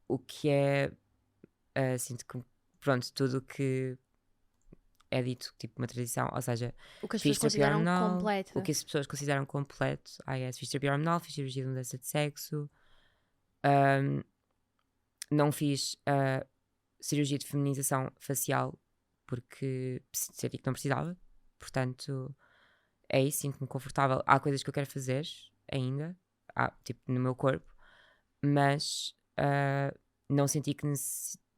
o que é, sinto que, pronto, tudo o que é dito, tipo uma transição, ou seja, o que as pessoas consideram hormonal, completo. O que as pessoas consideram completo. Fiz terapia hormonal, fiz cirurgia de mudança de sexo, não fiz cirurgia de feminização facial porque senti que não precisava, portanto é isso, sinto-me confortável. Há coisas que eu quero fazer ainda, tipo no meu corpo, mas não senti que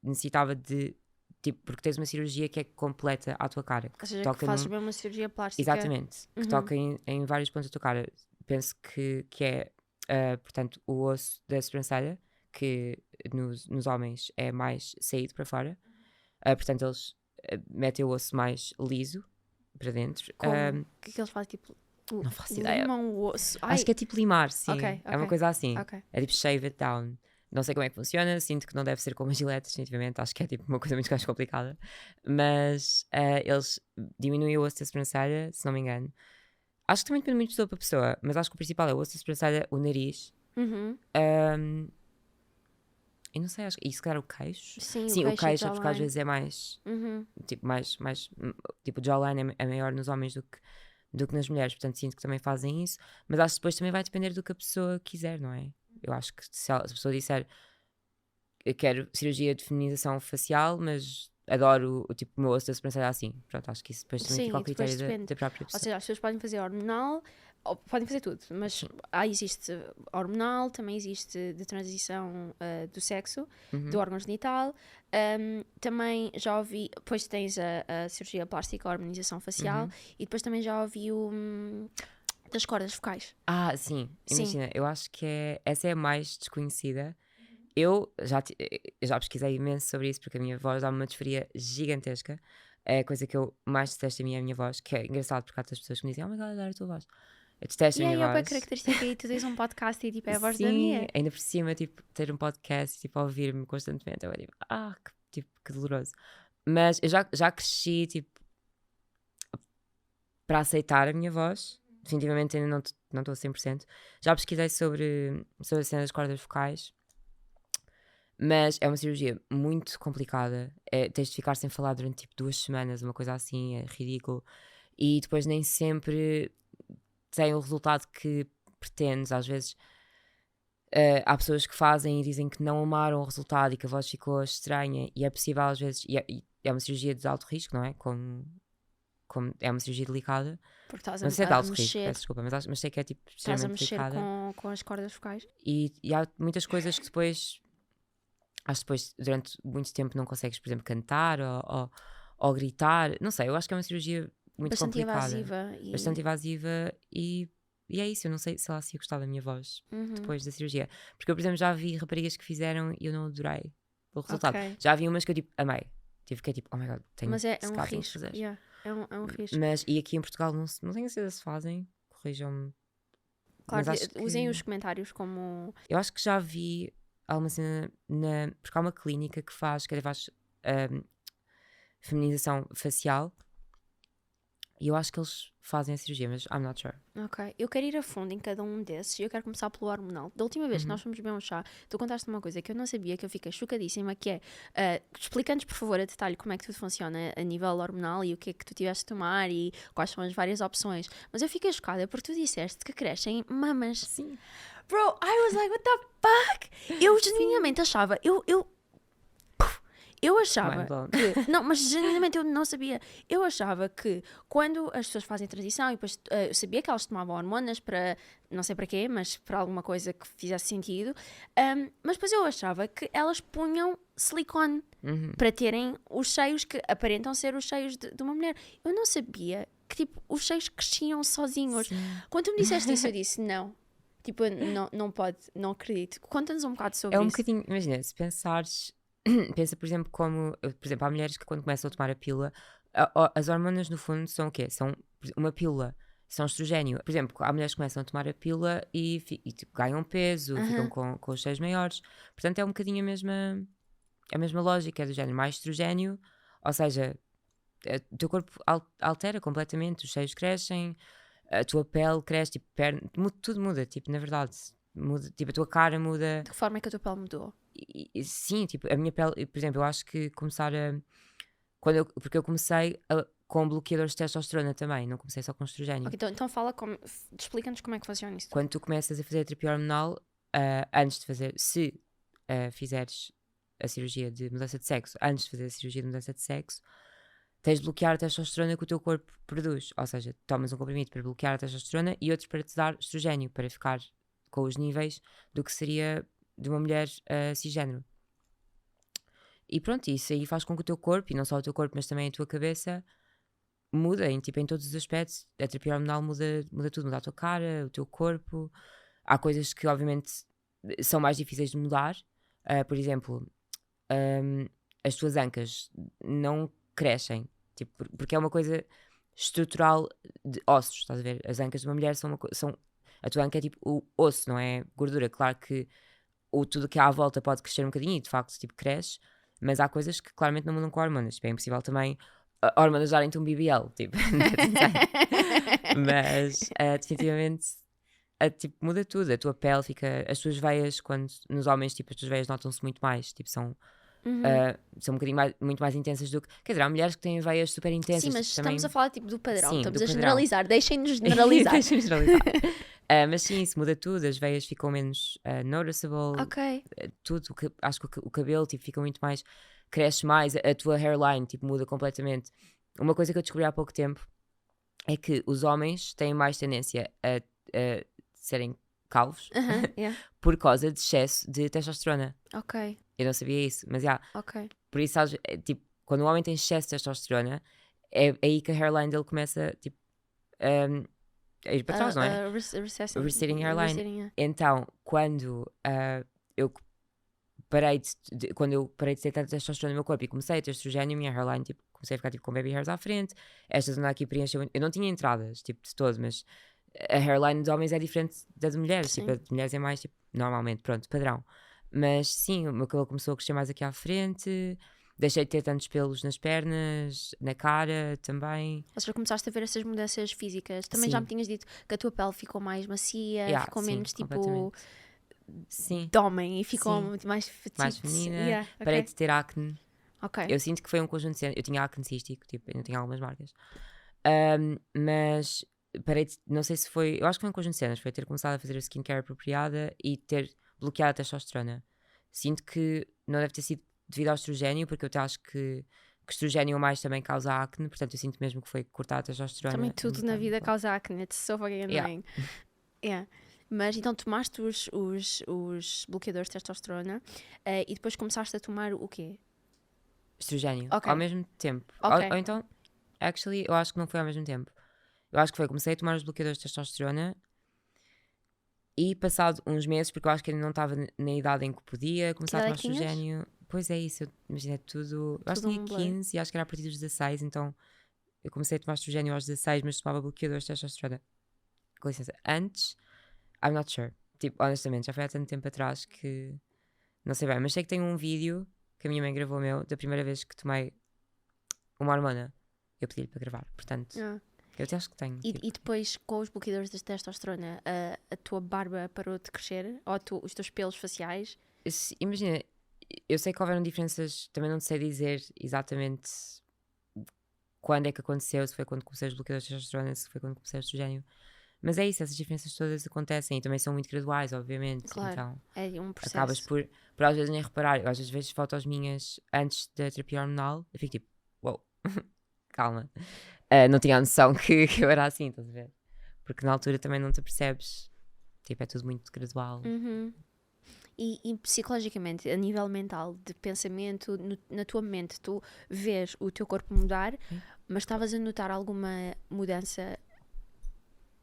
necessitava de, tipo, porque tens uma cirurgia que é completa à tua cara. Ou seja, que fazes mesmo uma cirurgia plástica. Exatamente, que toca em vários pontos da tua cara. Penso que é, portanto, o osso da sobrancelha, que nos homens é mais saído para fora. Portanto, eles metem o osso mais liso para dentro. O que é que eles fazem? Tipo, não faço ideia. Limam o osso. Acho que é tipo limar, sim. Okay. É uma coisa assim. Okay. É tipo shave it down. Não sei como é que funciona, sinto que não deve ser como a gilete, definitivamente. Acho que é tipo uma coisa muito mais complicada. Mas eles diminuem o osso da sobrancelha, se não me engano. Acho que também depende muito de pessoa para pessoa, mas acho que o principal é o osso da sobrancelha, o nariz. E não sei, acho que. E se calhar o queixo? Sim, o queixo é porque às jawline. vezes é mais. Uhum. Tipo, tipo, o jawline é maior nos homens do que nas mulheres. Portanto, sinto que também fazem isso. Mas acho que depois também vai depender do que a pessoa quiser, não é? Eu acho que se a pessoa disser eu quero cirurgia de feminização facial, mas adoro o tipo, o meu osso da sobrancelha assim. Pronto, acho que isso depois também Sim, fica ao depois critério depende. da própria Ou pessoa. seja, as pessoas podem fazer hormonal, ou podem fazer tudo, mas existe hormonal, também existe de transição do sexo, do órgão genital. Também já ouvi, depois tens a cirurgia plástica, a harmonização facial, e depois também já ouvi o das cordas vocais. Sim, Sim. imagina, eu acho que essa é a mais desconhecida. Eu já pesquisei imenso sobre isso porque a minha voz dá-me uma disforia gigantesca. É a coisa que eu mais detesto em mim é a minha voz, que é engraçado porque há outras pessoas que me dizem: oh my god, adoro a tua voz. Eu detesto E a aí minha é uma voz. característica e tu tens um podcast e tipo é a voz da Sim, minha. ainda por cima, tipo, ter um podcast e tipo, ouvir-me constantemente. Eu é tipo, que doloroso. Mas eu já cresci, tipo, para aceitar a minha voz. Definitivamente ainda não estou a 100%. Já pesquisei sobre a cena das cordas vocais. Mas é uma cirurgia muito complicada. Tens de ficar sem falar durante tipo 2 semanas, uma coisa assim, é ridículo. E depois nem sempre tem o resultado que pretendes. Às vezes há pessoas que fazem e dizem que não amaram o resultado e que a voz ficou estranha. E é possível às vezes, e é uma cirurgia de alto risco, não é? Como é uma cirurgia delicada. Porque estás Não sei de a alto risco, mexer, peço desculpa, mas sei que é tipo estás a extremamente mexer delicada. com as cordas vocais. E há muitas coisas que depois, acho que depois durante muito tempo não consegues, por exemplo, cantar ou gritar. Não sei, eu acho que é uma cirurgia muito Bastante complicada. invasiva. Bastante invasiva e é isso. Eu não sei se ela se ia gostar da minha voz Uhum. depois da cirurgia. Porque eu, por exemplo, já vi raparigas que fizeram e eu não adorei o resultado. Ok. Já vi umas que eu tipo, amei. Fiquei tipo, oh my god, tenho Mas é se um calhar tenho que risco. fazer. Yeah. É um risco. E aqui em Portugal não tenho certeza se fazem. Corrijam-me. Claro, Mas acho que usem os comentários como. eu acho que já vi alguma cena porque há uma clínica que faz feminização facial e eu acho que eles fazem a cirurgia, mas I'm not sure. Ok. Eu quero ir a fundo em cada um desses e eu quero começar pelo hormonal. Da última vez que nós fomos beber um chá, tu contaste uma coisa que eu não sabia, que eu fiquei chocadíssima, que é, explica-nos por favor a detalhe como é que tudo funciona a nível hormonal e o que é que tu tiveste de tomar e quais são as várias opções. Mas eu fiquei chocada porque tu disseste que crescem mamas. Sim. Bro, I was like, what the fuck? Eu genuinamente achava, eu achava Mind blown. que, não, mas genuinamente eu não sabia. Eu achava que quando as pessoas fazem transição e depois eu sabia que elas tomavam hormonas para, não sei para quê, mas para alguma coisa que fizesse sentido, mas depois eu achava que elas punham silicone para terem os seios que aparentam ser os seios de uma mulher. Eu não sabia que tipo, os seios cresciam sozinhos. Sim. Quando tu me disseste isso, eu disse, não. Tipo, não pode, não acredito. Conta-nos um bocado sobre É um isso. bocadinho, imagina, se pensares, pensa por exemplo há mulheres que quando começam a tomar a pílula, as hormonas no fundo são o quê? São uma pílula, são estrogénio. Por exemplo, há mulheres que começam a tomar a pílula e tipo, ganham peso, ficam com os seios maiores. Portanto é um bocadinho a mesma lógica, é do género mais estrogénio, ou seja, o teu corpo altera completamente, os seios crescem, a tua pele cresce, tipo, tudo muda, tipo, na verdade, muda, tipo, a tua cara muda. De que forma é que a tua pele mudou? Sim, tipo, a minha pele, por exemplo, eu acho que porque eu comecei com bloqueadores de testosterona também, não comecei só com estrogénio. Okay, então fala explica-nos como é que funciona isso. Quando tu começas a fazer a terapia hormonal, antes de fazer, se fizeres a cirurgia de mudança de sexo, antes de fazer a cirurgia de mudança de sexo, tens de bloquear a testosterona que o teu corpo produz. Ou seja, tomas um comprimido para bloquear a testosterona e outros para te dar estrogénio, para ficar com os níveis do que seria de uma mulher cisgénero. E pronto, isso aí faz com que o teu corpo, e não só o teu corpo, mas também a tua cabeça, muda em todos os aspectos. A terapia hormonal muda tudo, muda a tua cara, o teu corpo. Há coisas que obviamente são mais difíceis de mudar. Por exemplo, as tuas ancas não crescem, tipo, porque é uma coisa estrutural de ossos, estás a ver? As ancas de uma mulher são a tua anca é tipo o osso, não é gordura. Claro que tudo que há à volta pode crescer um bocadinho e de facto tipo cresce, mas há coisas que claramente não mudam com hormonas. Tipo, é impossível também hormonas darem-te um BBL, tipo, mas definitivamente tipo, muda tudo. A tua pele fica. As tuas veias, quando nos homens, tipo, as tuas veias notam-se muito mais. Tipo, são um bocadinho muito mais intensas do que. Quer dizer, há mulheres que têm veias super intensas. Sim, mas tipo, estamos também... a falar tipo do padrão. Sim, Estamos do a padrão. generalizar. Deixem-nos generalizar. Deixa-me generalizar. Mas sim, isso muda tudo. As veias ficam menos noticeable. Ok. Tudo. Acho que o cabelo tipo, fica muito mais. Cresce mais. A tua hairline tipo, muda completamente. Uma coisa que eu descobri há pouco tempo é que os homens têm mais tendência a serem calvos Yeah. por causa de excesso de testosterona. Ok. Eu não sabia isso, mas já. Ok. Por isso, tipo, quando o homem tem excesso de testosterona, é aí que a hairline dele começa tipo, a ir para trás, não é? Receding hairline. Receding, Então, quando eu quando eu parei de ter tanta testosterona no meu corpo e comecei a ter estrogênio, a minha hairline, tipo, comecei a ficar tipo, com baby hairs à frente. Esta zona aqui preencheu. Eu não tinha entradas, tipo, de todo, mas a hairline de homens é diferente da de mulheres. Sim. Tipo, a de mulheres é mais, tipo, normalmente, pronto, padrão. Mas sim, o meu cabelo começou a crescer mais aqui à frente. Deixei de ter tantos pelos nas pernas, na cara também. Ou seja, começaste a ver essas mudanças físicas. Também já Sim. me tinhas dito que a tua pele ficou mais macia, Yeah, ficou sim, menos tipo completamente. Sim, de homem e ficou Sim. muito mais petite. mais feminina. Yeah, Parei ok. de ter acne. Ok. Eu sinto que foi um conjunto de cenas. Eu tinha acne cístico, tipo, ainda tinha algumas marcas. Mas parei de, não sei se foi, eu acho que foi um conjunto de cenas. Foi ter começado a fazer a skincare apropriada e ter bloqueado a testosterona. Sinto que não deve ter sido devido ao estrogênio, porque eu até acho que estrogênio mais também causa acne, portanto eu sinto mesmo que foi cortar a testosterona. Também tudo na vida causa acne. It's so fucking Yeah. annoying. Yeah. Mas então tomaste os bloqueadores de testosterona e depois começaste a tomar o quê? Estrogênio, Ok. ao mesmo tempo. Ok. Ou então, actually, eu acho que não foi ao mesmo tempo. Eu acho que foi, comecei a tomar os bloqueadores de testosterona e passado uns meses, porque eu acho que ainda não estava na idade em que podia começar a tomar idade é que tinhas? estrogênio. Pois é isso, eu imaginei tudo. Eu acho que Tudo tinha um blur. 15 e acho que era a partir dos 16, então eu comecei a tomar estrogênio aos 16, mas tomava bloqueadores de testosterona. Com licença, antes, I'm not sure. Tipo, honestamente, já foi há tanto tempo atrás que não sei bem, mas sei que tenho um vídeo que a minha mãe gravou meu da primeira vez que tomei uma hormona. Eu pedi-lhe para gravar, portanto, Ah. eu até acho que tenho. E, tipo, e depois com os bloqueadores de testosterona a tua barba parou de crescer? Ou os teus pelos faciais? Imagina, eu sei que houveram diferenças, também não sei dizer exatamente quando é que aconteceu, se foi quando comecei os bloqueadores de testosterona, se foi quando comecei o estrogênio. Mas é isso, essas diferenças todas acontecem e também são muito graduais, obviamente. Claro, Então, é um processo. acabas por às vezes nem reparar. Eu às vezes vejo fotos minhas antes da terapia hormonal, eu fico tipo, uou, calma. Não tinha a noção que eu era assim, estás a ver? Porque na altura também não te percebes. Tipo, é tudo muito gradual. Uhum. E psicologicamente, a nível mental, de pensamento, na tua mente, tu vês o teu corpo mudar, mas estavas a notar alguma mudança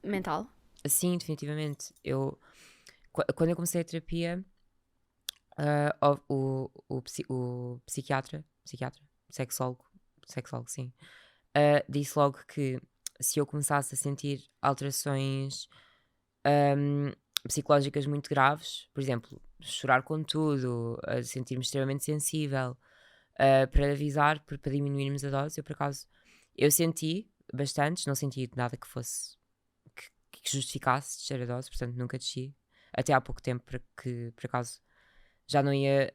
mental? Sim, definitivamente. Quando eu comecei a terapia, o psiquiatra, sexólogo, sim, disse logo que se eu começasse a sentir alterações psicológicas muito graves, por exemplo, chorar com tudo, sentir-me extremamente sensível, para avisar, para diminuirmos a dose. Eu, por acaso, eu senti bastantes, não senti nada que fosse que justificasse descer a dose, portanto nunca desci, até há pouco tempo, porque por acaso já não ia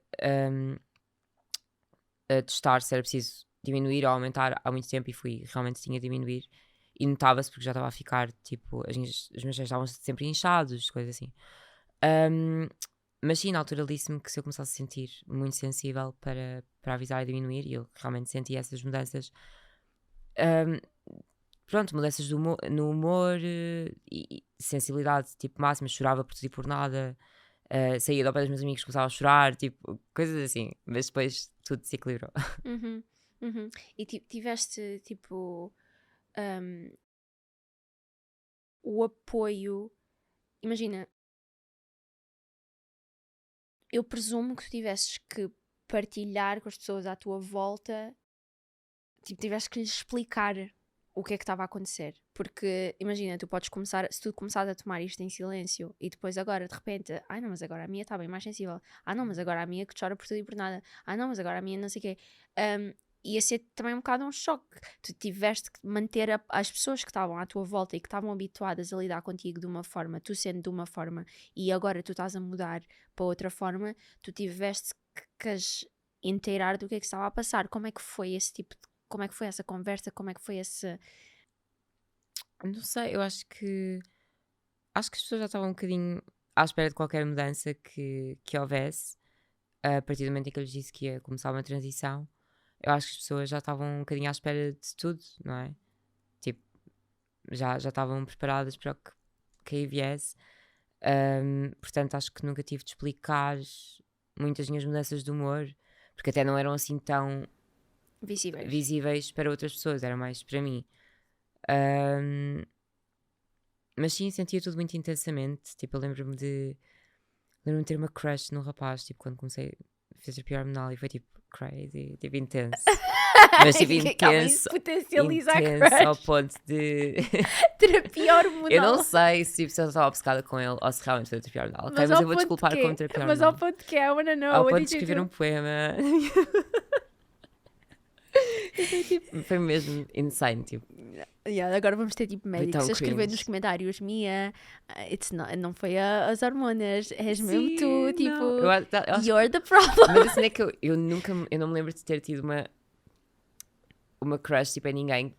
a testar se era preciso diminuir ou aumentar há muito tempo, e realmente tinha de diminuir, e notava-se porque já estava a ficar, tipo, os meus seios estavam sempre inchados, coisas assim. Mas sim, na altura ele disse-me que se eu começasse a sentir muito sensível para avisar e diminuir, e eu realmente senti essas mudanças. Pronto, mudanças no humor e sensibilidade tipo máxima, chorava por tudo e por nada, saía do pé dos meus amigos, começava a chorar, tipo, coisas assim, mas depois tudo se equilibrou. Uhum, uhum. E tiveste tipo o apoio, imagina, eu presumo que tu tivesses que partilhar com as pessoas à tua volta, tipo, tiveste que lhes explicar o que é que estava a acontecer. Porque, imagina, se tu começares a tomar isto em silêncio e depois agora, de repente, ai não, mas agora a minha está bem mais sensível. Ah não, mas agora a minha que chora por tudo e por nada. Ah não, mas agora a minha não sei o quê. ia ser também um bocado um choque. Tu tiveste que manter as pessoas que estavam à tua volta e que estavam habituadas a lidar contigo de uma forma, tu sendo de uma forma, e agora tu estás a mudar para outra forma, tu tiveste que as inteirar do que é que estava a passar. Como é que foi esse tipo de, como é que foi essa conversa, como é que foi esse... Não sei, eu acho que as pessoas já estavam um bocadinho à espera de qualquer mudança que houvesse, a partir do momento em que eu lhes disse que ia começar uma transição. Eu acho que as pessoas já estavam um bocadinho à espera de tudo, não é? Tipo, já estavam preparadas para o que aí viesse. Portanto, acho que nunca tive de explicar muitas minhas mudanças de humor, porque até não eram assim tão visíveis para outras pessoas, era mais para mim. Mas sim, sentia tudo muito intensamente. Tipo, eu lembro-me de ter uma crush num rapaz, tipo, quando comecei a fazer terapia hormonal, e foi tipo crazy, tipo intenso. Mas tipo intenso, potencializar intenso ao crush. ponto de... Terapia hormonal. Eu não sei se eu estava obcecada com ele ou se realmente foi terapia hormonal, ok? Mas ao eu vou ponto desculpar que- como terapia Mas hormonal. ao ponto que I wanna know. Ao what ponto did de you escrever do? um poema. Foi mesmo insane, tipo. Yeah, agora vamos ter tipo Foi médicos tão a escrever cringe. nos comentários: Mia, não foi as hormonas, és mesmo tu, tipo, não. Eu acho you're the problem. Mas assim é que eu não me lembro de ter tido uma crush tipo em ninguém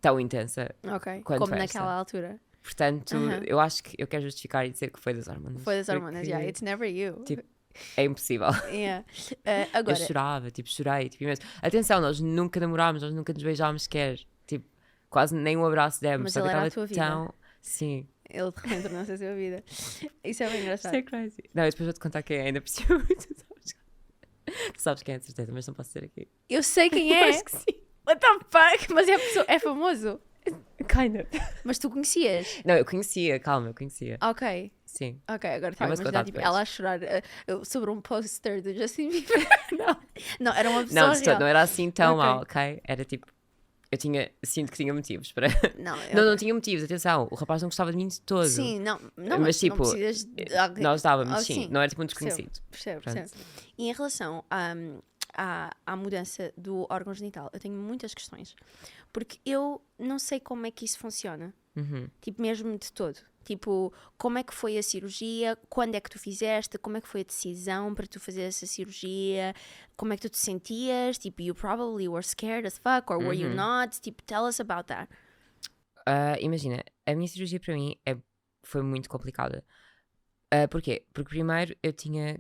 tão intensa. Ok, Quanto como esta. naquela altura. Portanto, eu acho que eu quero justificar e dizer que foi das hormonas. Foi das hormonas, porque, yeah, it's never you. tipo, é impossível. Yeah. Eu Agora, chorava, tipo, chorei, tipo, imenso. Atenção, nós nunca namorámos, nós nunca nos beijámos sequer. Tipo, quase nem um abraço demos. Mas Só que ele era eu a estava tua vida. tão... Sim. ele de repente tornou-se a sua vida. Isso é bem engraçado. Isto é crazy. Não, eu depois vou-te contar quem é ainda por cima. Tu sabes quem é, de certeza, mas não posso dizer aqui. Eu sei quem Eu é. acho que sim. What the fuck? Mas é famoso. Kind of. Mas tu conhecias? Não, eu conhecia, calma, eu conhecia. Ok. Sim. Ok, agora está a vou-te imaginar contar tipo, depois. ela a chorar sobre um poster do Justin Bieber. Não, era uma pessoa Não, de todo, real. não era assim tão Ok. mal, ok? Era tipo... Sinto que tinha motivos para... Não, Não tinha motivos, atenção. O rapaz não gostava de mim de todo. Sim, não, Mas, mas tipo, não precisas de alguém. Nós estávamos, Ah, sim. Não era tipo um desconhecido. Percebo. Pronto. E em relação à mudança do órgão genital, eu tenho muitas questões. Porque eu não sei como é que isso funciona. Uhum. Tipo, mesmo de todo. Tipo, como é que foi a cirurgia? Quando é que tu fizeste? Como é que foi a decisão para tu fazer essa cirurgia? Como é que tu te sentias? Tipo, you probably were scared as fuck, or were you not? Tipo, tell us about that. Imagina, a minha cirurgia para mim foi muito complicada. Porquê? Porque primeiro eu tinha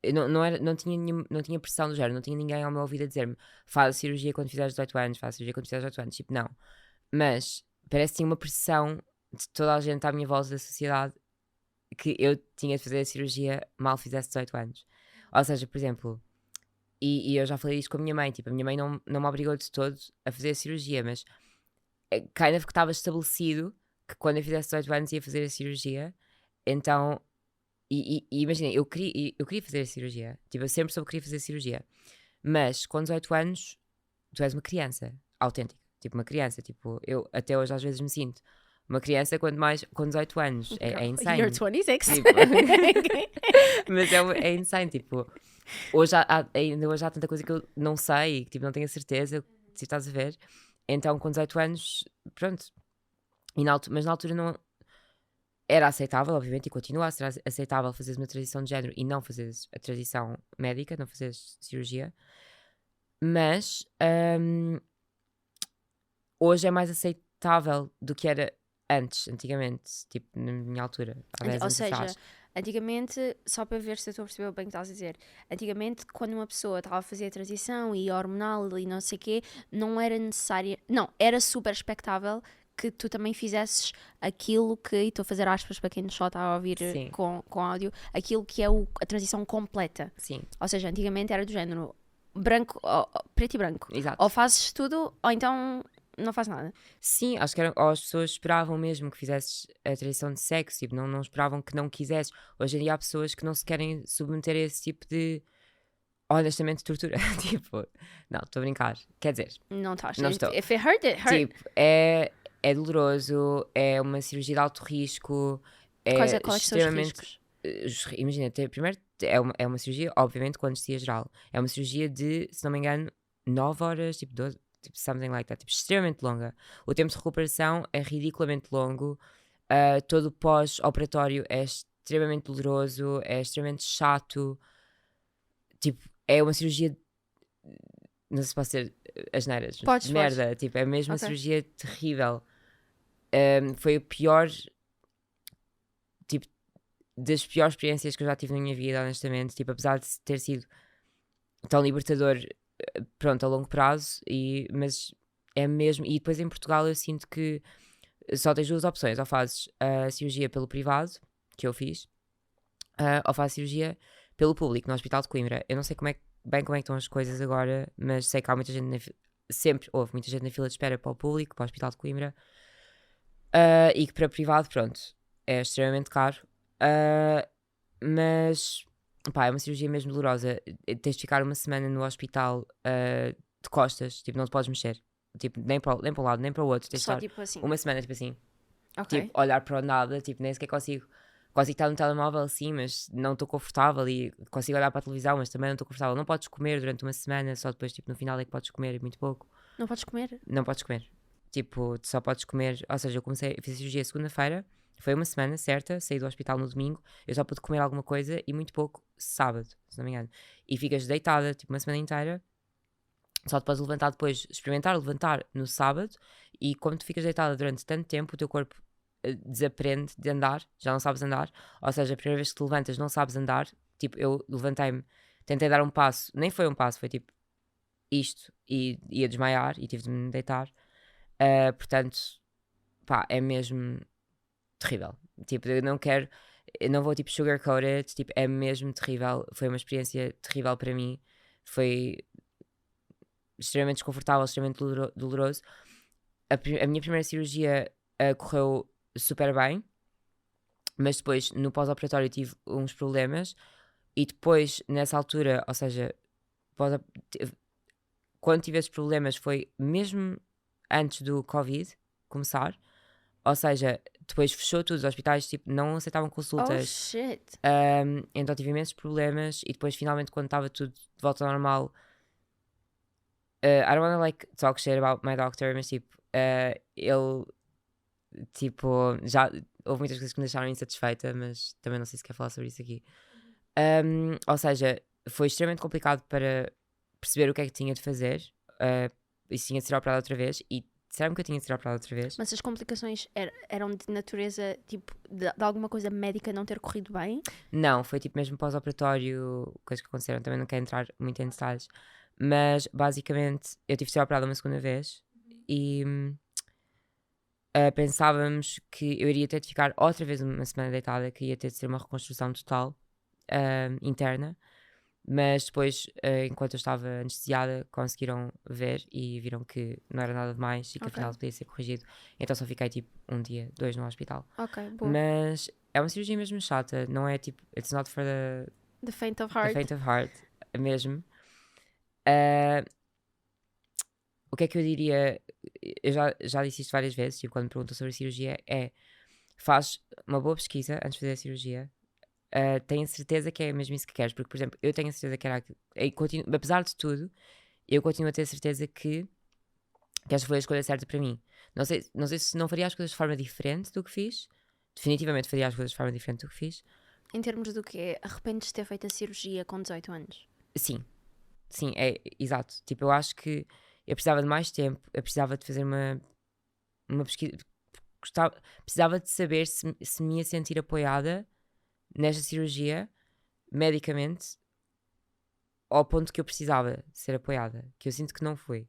eu não tinha pressão do género, não tinha ninguém ao meu ouvido a dizer-me faz a cirurgia quando fizeres 18 anos, faz a cirurgia quando fizeres 18 anos, tipo, não. Mas parece que tinha uma pressão de toda a gente à minha volta da sociedade que eu tinha de fazer a cirurgia mal fizesse 18 anos. Ou seja, por exemplo, e eu já falei isto com a minha mãe, tipo, a minha mãe não me obrigou de todo a fazer a cirurgia, mas kind of que estava estabelecido que quando eu fizesse 18 anos ia fazer a cirurgia, então, e imagina, eu queria fazer a cirurgia, tipo, eu sempre soube que queria fazer a cirurgia, mas com 18 anos tu és uma criança autêntica, tipo uma criança, tipo, eu até hoje às vezes me sinto uma criança, quanto mais com 18 anos, é insane. You're 26. Tipo, mas é insane, tipo, ainda hoje há tanta coisa que eu não sei, que tipo, não tenho a certeza, se estás a ver. Então, com 18 anos, pronto. Mas na altura não era aceitável, obviamente, e continua a ser aceitável fazeres uma transição de género e não fazeres a transição médica, não fazeres cirurgia. Mas hoje é mais aceitável do que era antigamente, tipo, na minha altura, há 10 Ou anos seja, atrás. antigamente, só para ver se eu estou a perceber bem o que estás a dizer, antigamente, quando uma pessoa estava a fazer a transição e hormonal e não sei o quê, não era necessário, não, era super expectável que tu também fizesses aquilo que, e estou a fazer aspas para quem só está a ouvir Sim. com áudio, aquilo que é a transição completa. Sim, Ou seja, antigamente era do género branco, preto e branco. exato. Ou fazes tudo, ou então não fazes nada. Sim, acho que ou as pessoas esperavam mesmo que fizesses a transição de sexo, tipo, não esperavam que não quisesses. Hoje em dia há pessoas que não se querem submeter a esse tipo de, honestamente, tortura. Tipo, não, estou a brincar. Quer dizer, Não estás. Não estou. If it hurt, it hurt. tipo, é doloroso, é uma cirurgia de alto risco, é Quais são os extremamente... riscos? Imagina, primeiro é uma cirurgia, obviamente, com anestesia geral. É uma cirurgia de, se não me engano, 9 horas, tipo 12, tipo something like that, tipo extremamente longa. O tempo de recuperação é ridiculamente longo, todo o pós-operatório é extremamente doloroso, é extremamente chato, tipo, é uma cirurgia, não sei se posso ser asneiras, Podes. merda, tipo, é mesmo uma Ok. cirurgia terrível. Foi o pior, tipo, das piores experiências que eu já tive na minha vida, honestamente, tipo, apesar de ter sido tão libertador, pronto, a longo prazo, mas é mesmo, e depois em Portugal eu sinto que só tens duas opções, ou fazes a cirurgia pelo privado, que eu fiz, ou fazes cirurgia pelo público, no Hospital de Coimbra. Eu não sei bem como é que estão as coisas agora, mas sei que há muita gente, sempre houve muita gente na fila de espera para o público, para o Hospital de Coimbra, e que para privado, pronto, é extremamente caro, mas pá, é uma cirurgia mesmo dolorosa. Tens de ficar uma semana no hospital de costas, tipo, não te podes mexer, tipo, nem para um lado, nem para o outro. Tens de Só estar tipo assim. uma semana, tipo assim, Ok. tipo, olhar para o nada, tipo, nem sequer consigo estar no telemóvel assim, mas não estou confortável, e consigo olhar para a televisão, mas também não estou confortável. Não podes comer durante uma semana, só depois, tipo, no final é que podes comer, e muito pouco. Não podes comer? Não podes comer. Tipo, tu só podes comer, ou seja, eu fiz a cirurgia segunda-feira, foi uma semana certa, saí do hospital no domingo, eu só pude comer alguma coisa e muito pouco sábado, se não me engano. E ficas deitada, tipo, uma semana inteira, só te podes levantar depois, experimentar levantar no sábado, e como tu ficas deitada durante tanto tempo, o teu corpo desaprende de andar, já não sabes andar, ou seja, a primeira vez que te levantas não sabes andar, tipo, eu levantei-me, tentei dar um passo, nem foi um passo, foi tipo isto, e ia desmaiar, e tive de me deitar. Portanto, pá, é mesmo terrível. Tipo, eu não vou tipo sugarcoat it, tipo, é mesmo terrível. Foi uma experiência terrível para mim. Foi extremamente desconfortável, extremamente doloroso. A minha primeira cirurgia correu super bem, mas depois no pós-operatório tive uns problemas, e depois nessa altura, ou seja, quando tive esses problemas foi mesmo antes do Covid começar, ou seja, depois fechou tudo, os hospitais tipo, não aceitavam Oh consultas, shit. então tive imensos problemas, e depois finalmente quando estava tudo de volta ao normal, I don't wanna like talk shit about my doctor, mas tipo, ele tipo, já houve muitas coisas que me deixaram insatisfeita, mas também não sei se quer falar sobre isso aqui. Ou seja, foi extremamente complicado para perceber o que é que tinha de fazer, e se tinha de ser operado outra vez, e disseram-me que eu tinha de ser operado outra vez. Mas as complicações eram de natureza, tipo, de alguma coisa médica não ter corrido bem? Não, foi tipo mesmo pós-operatório, coisas que aconteceram, também não quero entrar muito em detalhes, mas basicamente eu tive de ser operada uma segunda vez, e pensávamos que eu iria ter de ficar outra vez uma semana deitada, que ia ter de ser uma reconstrução total, interna, mas depois, enquanto eu estava anestesiada, conseguiram ver e viram que não era nada demais e que Ok. afinal podia ser corrigido, então só fiquei tipo um dia, 2 no hospital. Ok, boa. Mas é uma cirurgia mesmo chata, não é tipo, it's not for The faint of the heart. faint of heart, mesmo. O que é que eu diria, eu já disse isto várias vezes, tipo, quando me perguntam sobre a cirurgia, faz uma boa pesquisa antes de fazer a cirurgia, tenho certeza que é mesmo isso que queres, porque, por exemplo, eu tenho a certeza que era aquilo, apesar de tudo, eu continuo a ter certeza que esta foi a escolha certa para mim. Não sei se não faria as coisas de forma diferente do que fiz, definitivamente faria as coisas de forma diferente do que fiz. Em termos do quê? Arrependes de ter feito a cirurgia com 18 anos? Sim, é exato. Tipo, eu acho que eu precisava de mais tempo, eu precisava de fazer uma pesquisa, precisava de saber se me ia sentir apoiada nesta cirurgia, medicamente, ao ponto que eu precisava ser apoiada, que eu sinto que não fui.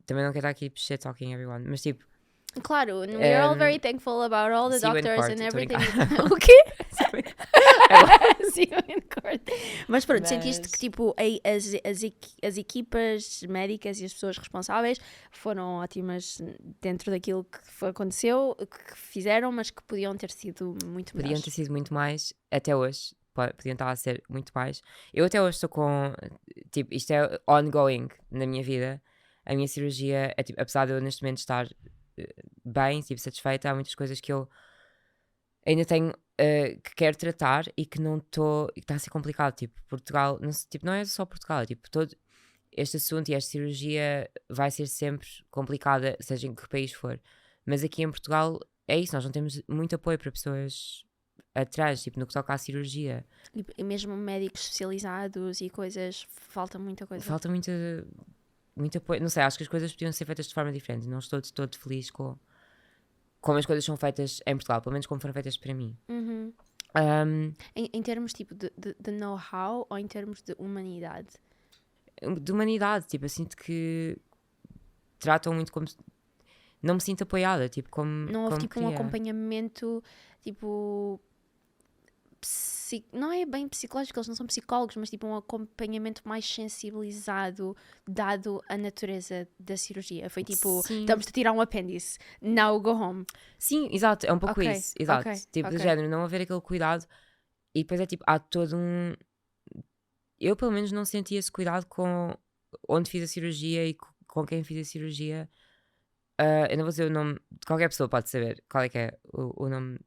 Também não quero estar aqui shit talking everyone, mas tipo, Claro, we're all very thankful about all the see you in doctors court, and tô a everything. brincar. O quê? See you in court. Mas pronto, Mas- sentiste que tipo as equipas médicas e as pessoas responsáveis foram ótimas dentro daquilo que aconteceu, que fizeram, mas que podiam ter sido muito Podiam melhores. ter sido muito mais, até hoje, podiam estar a ser muito mais. Eu até hoje estou com, tipo, isto é ongoing na minha vida. A minha cirurgia, é, tipo, apesar de eu neste momento estar bem, tipo, satisfeita, há muitas coisas que eu ainda tenho, que quero tratar e que não estou, que está a ser complicado. Tipo, Portugal, não, tipo, não é só Portugal, é tipo, este assunto e esta cirurgia vai ser sempre complicada, seja em que país for. Mas aqui em Portugal é isso, nós não temos muito apoio para pessoas atrás, tipo, no que toca à cirurgia. E mesmo médicos especializados e coisas, falta muita coisa. Falta muito apoio. Não sei, acho que as coisas podiam ser feitas de forma diferente. Não estou de todo feliz com como as coisas são feitas em Portugal, pelo menos como foram feitas para mim. Em termos tipo de know-how ou em termos de humanidade? De humanidade, tipo, eu sinto que tratam muito como... Não me sinto apoiada, tipo, como Não houve como tipo um queria. acompanhamento, tipo... Não é bem psicológico, eles não são psicólogos, mas tipo um acompanhamento mais sensibilizado dado a natureza da cirurgia. Foi tipo, Sim. estamos a tirar um apêndice, now go home. Sim, exato, é um pouco Ok, isso, exato. ok, Tipo, do ok. género, não haver aquele cuidado e depois é tipo, há todo um... Eu pelo menos não senti esse cuidado com onde fiz a cirurgia e com quem fiz a cirurgia. Eu não vou dizer o nome, qualquer pessoa pode saber qual é que é o nome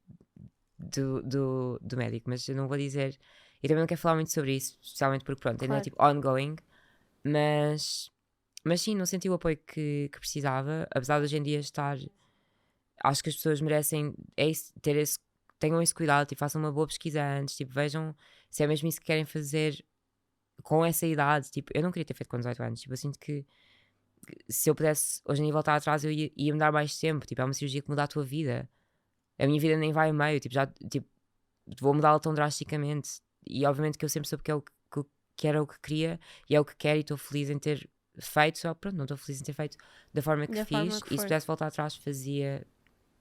do médico, mas eu não vou dizer, e também não quero falar muito sobre isso, especialmente porque pronto, ainda é Claro. tipo ongoing, mas sim, não senti o apoio que precisava, apesar de hoje em dia estar, acho que as pessoas merecem tenham esse cuidado, tipo, façam uma boa pesquisa antes, tipo, vejam se é mesmo isso que querem fazer com essa idade, tipo, eu não queria ter feito com 18 anos, tipo, eu sinto que se eu pudesse hoje em dia voltar atrás eu ia me dar mais tempo, tipo, é uma cirurgia que muda a tua vida. A minha vida nem vai a meio, tipo, já tipo, vou mudá-la tão drasticamente. E obviamente que eu sempre soube que era o que queria e é o que quero e estou feliz em ter feito. Só pronto, não estou feliz em ter feito da forma que Da fiz. forma que E se foi. pudesse voltar atrás, fazia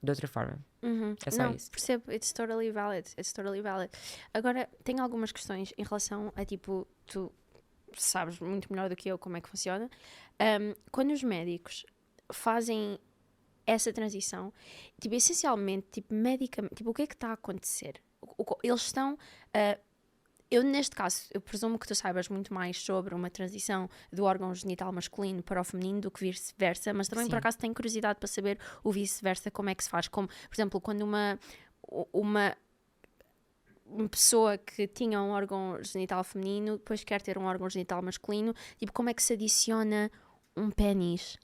de outra forma. É só Não, isso. percebo, it's totally valid. Agora, tenho algumas questões em relação a tipo, tu sabes muito melhor do que eu como é que funciona. Quando os médicos fazem essa transição, tipo, essencialmente, tipo, medicamente, tipo, o que é que está a acontecer? Eles estão, eu neste caso, eu presumo que tu saibas muito mais sobre uma transição do órgão genital masculino para o feminino do que vice-versa, mas também Sim. por acaso tenho curiosidade para saber o vice-versa, como é que se faz, como, por exemplo, quando uma pessoa que tinha um órgão genital feminino depois quer ter um órgão genital masculino, tipo, como é que se adiciona um pénis?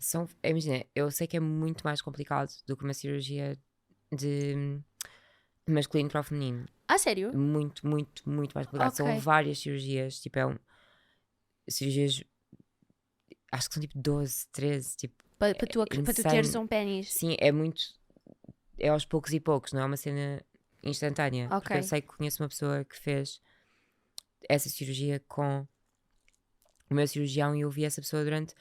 Imagina, eu sei que é muito mais complicado do que uma cirurgia de masculino para o feminino. Ah, sério? Muito, muito, muito mais complicado. Ok. São várias cirurgias, tipo, cirurgias, acho que são tipo 12, 13, tipo, Para tu teres insane. um pénis. Sim, é aos poucos e poucos, não é uma cena instantânea. Ok. Porque eu sei que conheço uma pessoa que fez essa cirurgia com o meu cirurgião e eu vi essa pessoa durante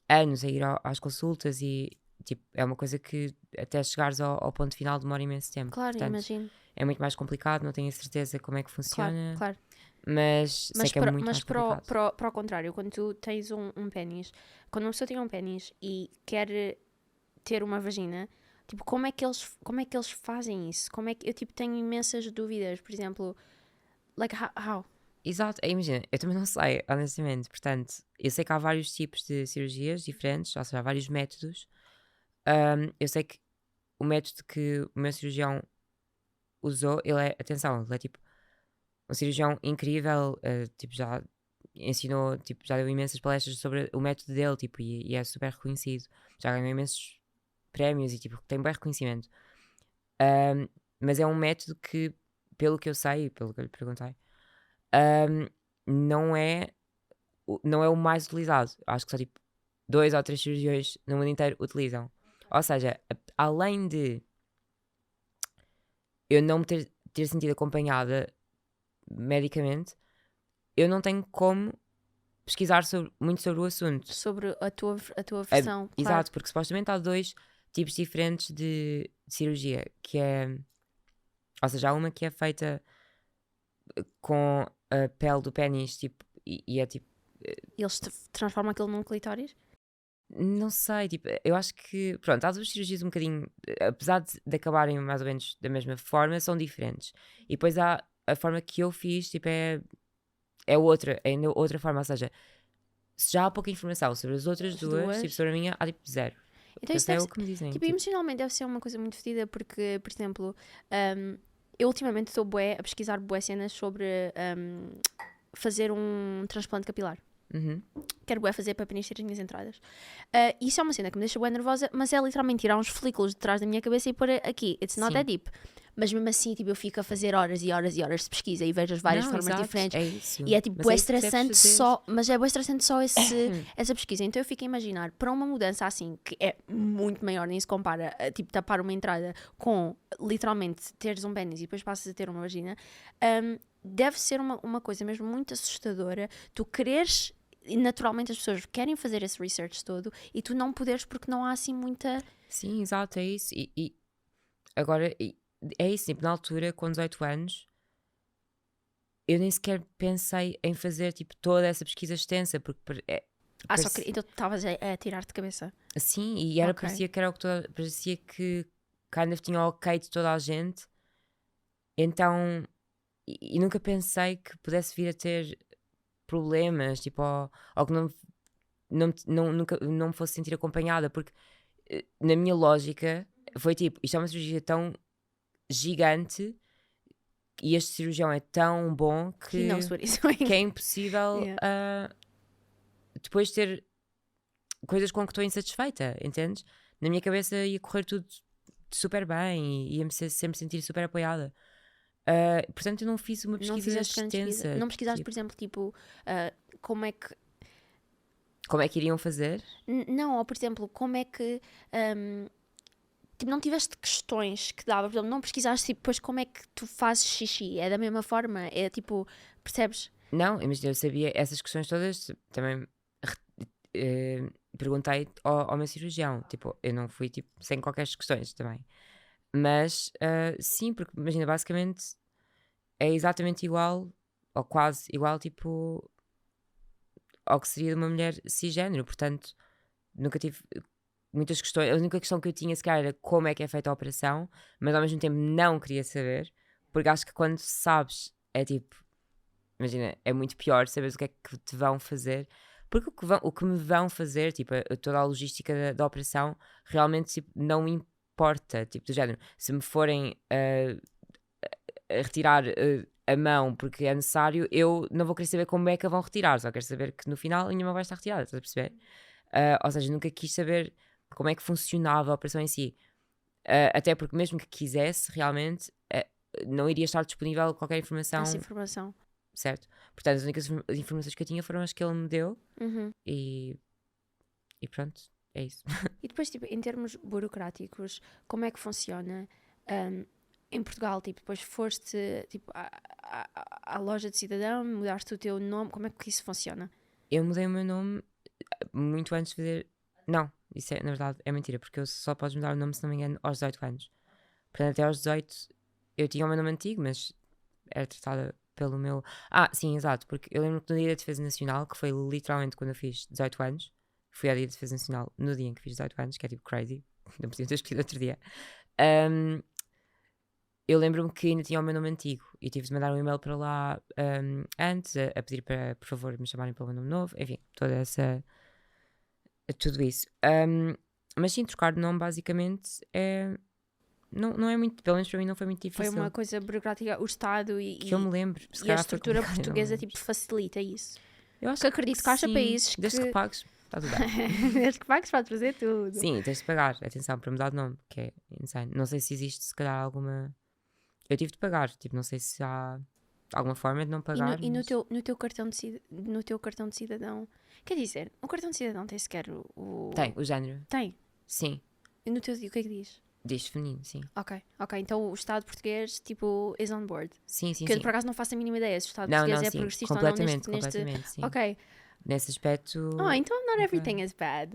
anos a ir às consultas e tipo, é uma coisa que até chegares ao ponto final demora imenso tempo. Claro, Portanto, imagino. é muito mais complicado, não tenho a certeza como é que funciona, Claro. mas sei que é muito Mas mais complicado. para o contrário, quando tu tens um pénis, quando uma pessoa tem um pénis e quer ter uma vagina, tipo, como é que eles fazem isso? Como é que eu tipo tenho imensas dúvidas, por exemplo, like how? Exato, imagina, eu também não sei, honestamente, portanto, eu sei que há vários tipos de cirurgias diferentes, ou seja, há vários métodos. Eu sei que o método que o meu cirurgião usou, atenção, ele é tipo um cirurgião incrível, tipo, já ensinou, tipo, já deu imensas palestras sobre o método dele, tipo, e é super reconhecido, já ganhou imensos prémios e tipo, tem bem reconhecimento. Mas é um método que, pelo que eu sei, pelo que eu lhe perguntei, não é o mais utilizado. Acho que só tipo 2 ou 3 cirurgiões no mundo inteiro utilizam. Ou seja, além de eu não me ter sentido acompanhada medicamente, eu não tenho como pesquisar muito sobre o assunto. Sobre a tua versão, claro. Exato, porque supostamente há 2 tipos diferentes de cirurgia, que é, ou seja, há uma que é feita com a pele do pénis, tipo, e é tipo, Eles transformam aquilo num clitóris? não sei, tipo, eu acho que, pronto, há 2 cirurgias um bocadinho, apesar de acabarem mais ou menos da mesma forma, são diferentes. E depois há a forma que eu fiz, tipo, é ainda outra forma, ou seja, se já há pouca informação sobre as outras duas, tipo, sobre a minha, há tipo 0. Então isso é deve o que me dizem. tipo, emocionalmente deve ser uma coisa muito fedida, porque, por exemplo, eu ultimamente estou a pesquisar bué cenas sobre fazer um transplante capilar. Quero bué fazer para preencher as minhas entradas. Isso é uma cena que me deixa bué nervosa, mas é literalmente tirar uns folículos de trás da minha cabeça e pôr aqui. It's not that deep. Mas mesmo assim, tipo, eu fico a fazer horas e horas e horas de pesquisa e vejo as várias formas diferentes. É isso. E é tipo, Mas bué é isso que deves estressante fazer. só, mas é bué estressante só essa pesquisa. Então eu fico a imaginar, para uma mudança assim, que é muito maior, nem se compara a, tipo, tapar uma entrada com, literalmente, teres um pênis e depois passas a ter uma vagina, deve ser uma coisa mesmo muito assustadora. Tu quereres, e naturalmente as pessoas querem fazer esse research todo e tu não poderes porque não há assim muita... Sim, exato, é isso. E agora, é isso, tipo, na altura, com 18 anos, eu nem sequer pensei em fazer, tipo, toda essa pesquisa extensa, porque só que então estavas a tirar-te de cabeça. Sim, e era, Ok. parecia que era o que parecia que kind of tinha o ok de toda a gente, então, e nunca pensei que pudesse vir a ter problemas, tipo, ou que nunca não me fosse sentir acompanhada, porque na minha lógica foi tipo, isto é uma cirurgia tão gigante e este cirurgião é tão bom He knows what he's doing. que é impossível depois ter coisas com que estou insatisfeita, entendes? Na minha cabeça ia correr tudo super bem e ia-me sempre sentir super apoiada. Portanto, eu não fiz uma pesquisa Não fizeste grande extensa. pesquisa. Não pesquisaste, tipo, por exemplo, tipo, como é que... como é que iriam fazer? Não, ou por exemplo, como é que... tipo, não tiveste questões que dava, por exemplo, não pesquisaste, tipo, depois como é que tu fazes xixi? É da mesma forma? É tipo, percebes? Não, imagina, eu sabia essas questões todas, também perguntei ao meu cirurgião, tipo, eu não fui tipo, sem qualquer questões também, mas sim, porque imagina, basicamente é exatamente igual, ou quase igual, tipo, ao que seria de uma mulher cisgénero, portanto, nunca tive muitas questões, a única questão que eu tinha sequer era como é que é feita a operação, mas ao mesmo tempo não queria saber, porque acho que quando sabes, é tipo, imagina, é muito pior saberes o que é que te vão fazer, porque o que me vão fazer, tipo, toda a logística da operação, realmente tipo, não importa, tipo, do género, se me forem a retirar a mão porque é necessário, eu não vou querer saber como é que a vão retirar, só quero saber que no final a minha mão vai estar retirada, estás a perceber? Ou seja, nunca quis saber como é que funcionava a operação em si, até porque mesmo que quisesse, realmente, não iria estar disponível qualquer informação. Essa informação. Certo? Portanto, as únicas informações que eu tinha foram as que ele me deu e pronto, é isso. E depois, tipo, em termos burocráticos, como é que funciona? Em Portugal, tipo, depois foste tipo, à loja de cidadão, mudaste o teu nome, como é que isso funciona? Eu mudei o meu nome muito antes de fazer. Não, isso é, na verdade, é mentira, porque eu só podes mudar o nome, se não me engano, aos 18 anos. Portanto, até aos 18 eu tinha o meu nome antigo, mas era tratada pelo meu. Sim, exato, porque eu lembro que no dia da Defesa Nacional, que foi literalmente quando eu fiz 18 anos, fui ao dia da Defesa Nacional no dia em que fiz 18 anos, que é tipo crazy, não podia ter escolhido outro dia. Eu lembro-me que ainda tinha o meu nome antigo e tive de mandar um e-mail para lá antes a pedir para, por favor, me chamarem pelo meu nome novo, enfim, tudo isso. Mas sim, trocar de nome basicamente não é muito, pelo menos para mim não foi muito difícil. Foi uma coisa burocrática, o Estado que eu me lembro. e a estrutura portuguesa tipo, facilita isso. Eu acho que acredito que haja países desde que pagues, está tudo bem. Desde que pagues pode fazer tudo. Sim, tens de pagar, atenção, para mudar de nome, que é insane. Não sei se existe, se calhar, alguma. Eu tive de pagar, tipo, não sei se há alguma forma de não pagar. E no teu cartão de cidadão, quer dizer, o cartão de cidadão tem sequer o. Tem, o género. Tem. Sim. E no teu o que é que diz? Diz feminino, sim. Ok, então o Estado português, tipo, is on board. Sim, sim, Que eu sim. por acaso não faço a mínima ideia se o Estado Não, português não, é sim. progressista Completamente, ou não completamente, sim. Ok. Nesse aspecto. Então not everything is bad.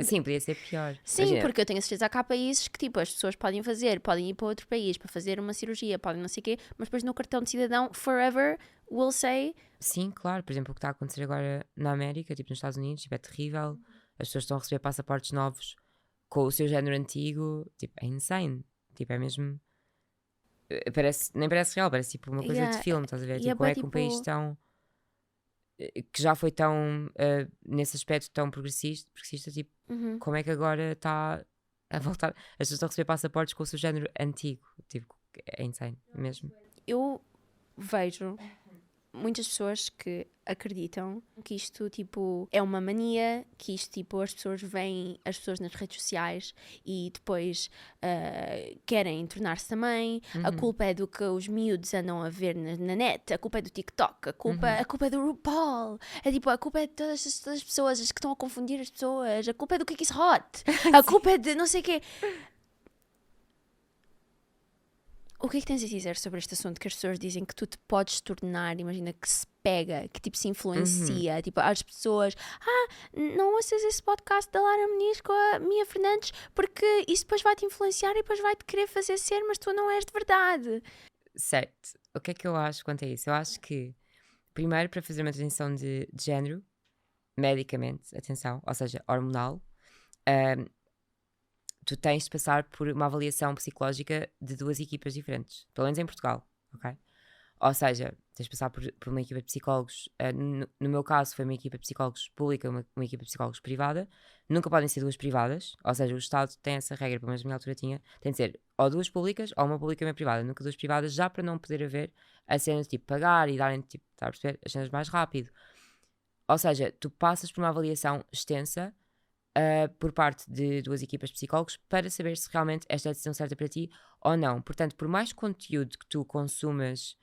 Sim, podia ser pior. Sim, Imagina, porque eu tenho a certeza que há países que tipo, as pessoas podem ir para outro país para fazer uma cirurgia, podem não sei o quê, mas depois no cartão de cidadão, forever, will say... Sim, claro. Por exemplo, o que está a acontecer agora na América, tipo nos Estados Unidos, tipo, é terrível. As pessoas estão a receber passaportes novos com o seu género antigo. Tipo, é insane. Tipo, é mesmo... nem parece real, parece tipo uma coisa de filme, estás a ver? Tipo, como é que um país tão... que já foi tão... nesse aspecto tão progressista tipo, como é que agora está a voltar... As pessoas estão a receber passaportes com o seu género antigo. Tipo, é insane mesmo. Eu vejo muitas pessoas que acreditam que isto, tipo, é uma mania, que isto, tipo, as pessoas veem as pessoas nas redes sociais e depois querem tornar-se também. A culpa é do que os miúdos andam a ver na net, a culpa é do TikTok, a culpa é do RuPaul, é tipo, a culpa é de todas as pessoas as que estão a confundir as pessoas, a culpa é do Kiki's Hot, a culpa é de não sei o quê. O que é que tens a dizer sobre este assunto que as pessoas dizem que tu te podes tornar, imagina, que se pega, que tipo se influencia, tipo as pessoas, não ouças esse podcast da Lara Muniz com a Mia Fernandes porque isso depois vai-te influenciar e depois vai-te querer fazer ser, mas tu não és de verdade. Certo. O que é que eu acho quanto a isso? Eu acho que, primeiro, para fazer uma transição de género, medicamente, atenção, ou seja, hormonal, tu tens de passar por uma avaliação psicológica de 2 equipas diferentes, pelo menos em Portugal, ok? Ou seja, tens de passar por uma equipa de psicólogos, no meu caso foi uma equipa de psicólogos pública, uma equipa de psicólogos privada, nunca podem ser 2 privadas, ou seja, o Estado tem essa regra, pelo menos na minha altura tinha, tem de ser ou 2 públicas ou uma pública e uma privada, nunca 2 privadas, já para não poder haver a cena de tipo pagar e darem, tipo, está a perceber, as cenas mais rápido. Ou seja, tu passas por uma avaliação extensa por parte de 2 equipas de psicólogos para saber se realmente esta é a decisão certa para ti ou não. Portanto, por mais conteúdo que tu consumas,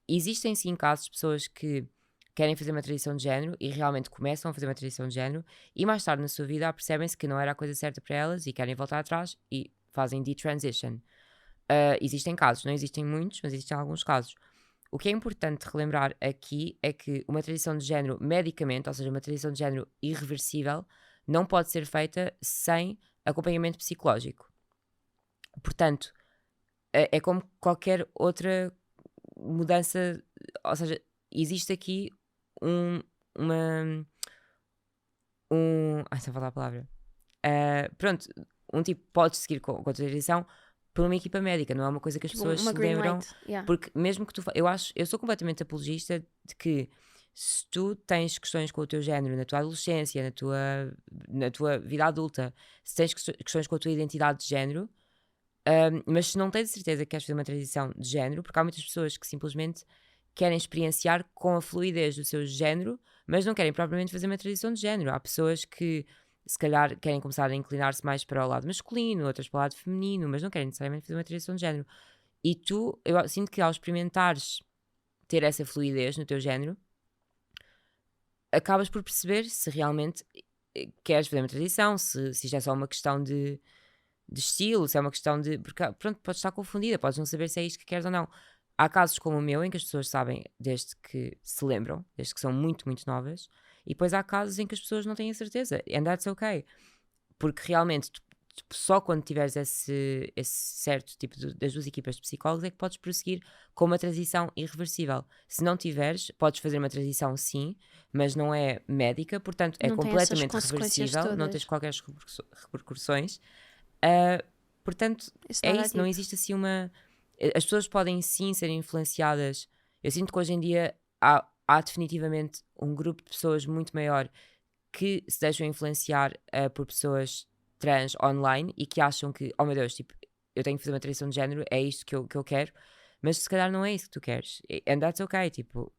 existem sim casos de pessoas que querem fazer uma transição de género e realmente começam a fazer uma transição de género e mais tarde na sua vida apercebem-se que não era a coisa certa para elas e querem voltar atrás e fazem detransition. Existem casos, não existem muitos, mas existem alguns casos. O que é importante relembrar aqui é que uma transição de género medicamente, ou seja, uma transição de género irreversível, não pode ser feita sem acompanhamento psicológico. Portanto, é como qualquer outra mudança, ou seja, existe aqui estou a falar a palavra. Pronto, um tipo pode seguir com a transição por uma equipa médica, não é uma coisa que as Tipo, pessoas uma se green lembram, light, yeah. porque mesmo que eu sou completamente apologista de que se tu tens questões com o teu género na tua adolescência, na tua vida adulta, se tens questões com a tua identidade de género, mas se não tens certeza que queres fazer uma transição de género, porque há muitas pessoas que simplesmente querem experienciar com a fluidez do seu género, mas não querem propriamente fazer uma transição de género. Há pessoas que se calhar querem começar a inclinar-se mais para o lado masculino, outras para o lado feminino, mas não querem necessariamente fazer uma transição de género. E eu sinto que ao experimentares ter essa fluidez no teu género, acabas por perceber se realmente queres fazer uma transição, se isto é só uma questão de estilo, se é uma questão de... Porque, pronto, podes estar confundida, podes não saber se é isto que queres ou não. Há casos como o meu em que as pessoas sabem desde que se lembram, desde que são muito, muito novas, e depois há casos em que as pessoas não têm a certeza, and that's okay. Porque realmente, só quando tiveres esse certo tipo das 2 equipas de psicólogos é que podes prosseguir com uma transição irreversível. Se não tiveres, podes fazer uma transição sim, mas não é médica, portanto é Não tem completamente essas consequências reversível, não todas. tens qualquer repercussões. Portanto, It's é not isso, that não deep. existe assim uma... As pessoas podem sim ser influenciadas. Eu sinto que hoje em dia há definitivamente um grupo de pessoas muito maior que se deixam influenciar por pessoas trans online e que acham que, oh meu Deus, tipo, eu tenho que fazer uma transição de género, é isto que eu quero, mas se calhar não é isso que tu queres. And that's okay, tipo...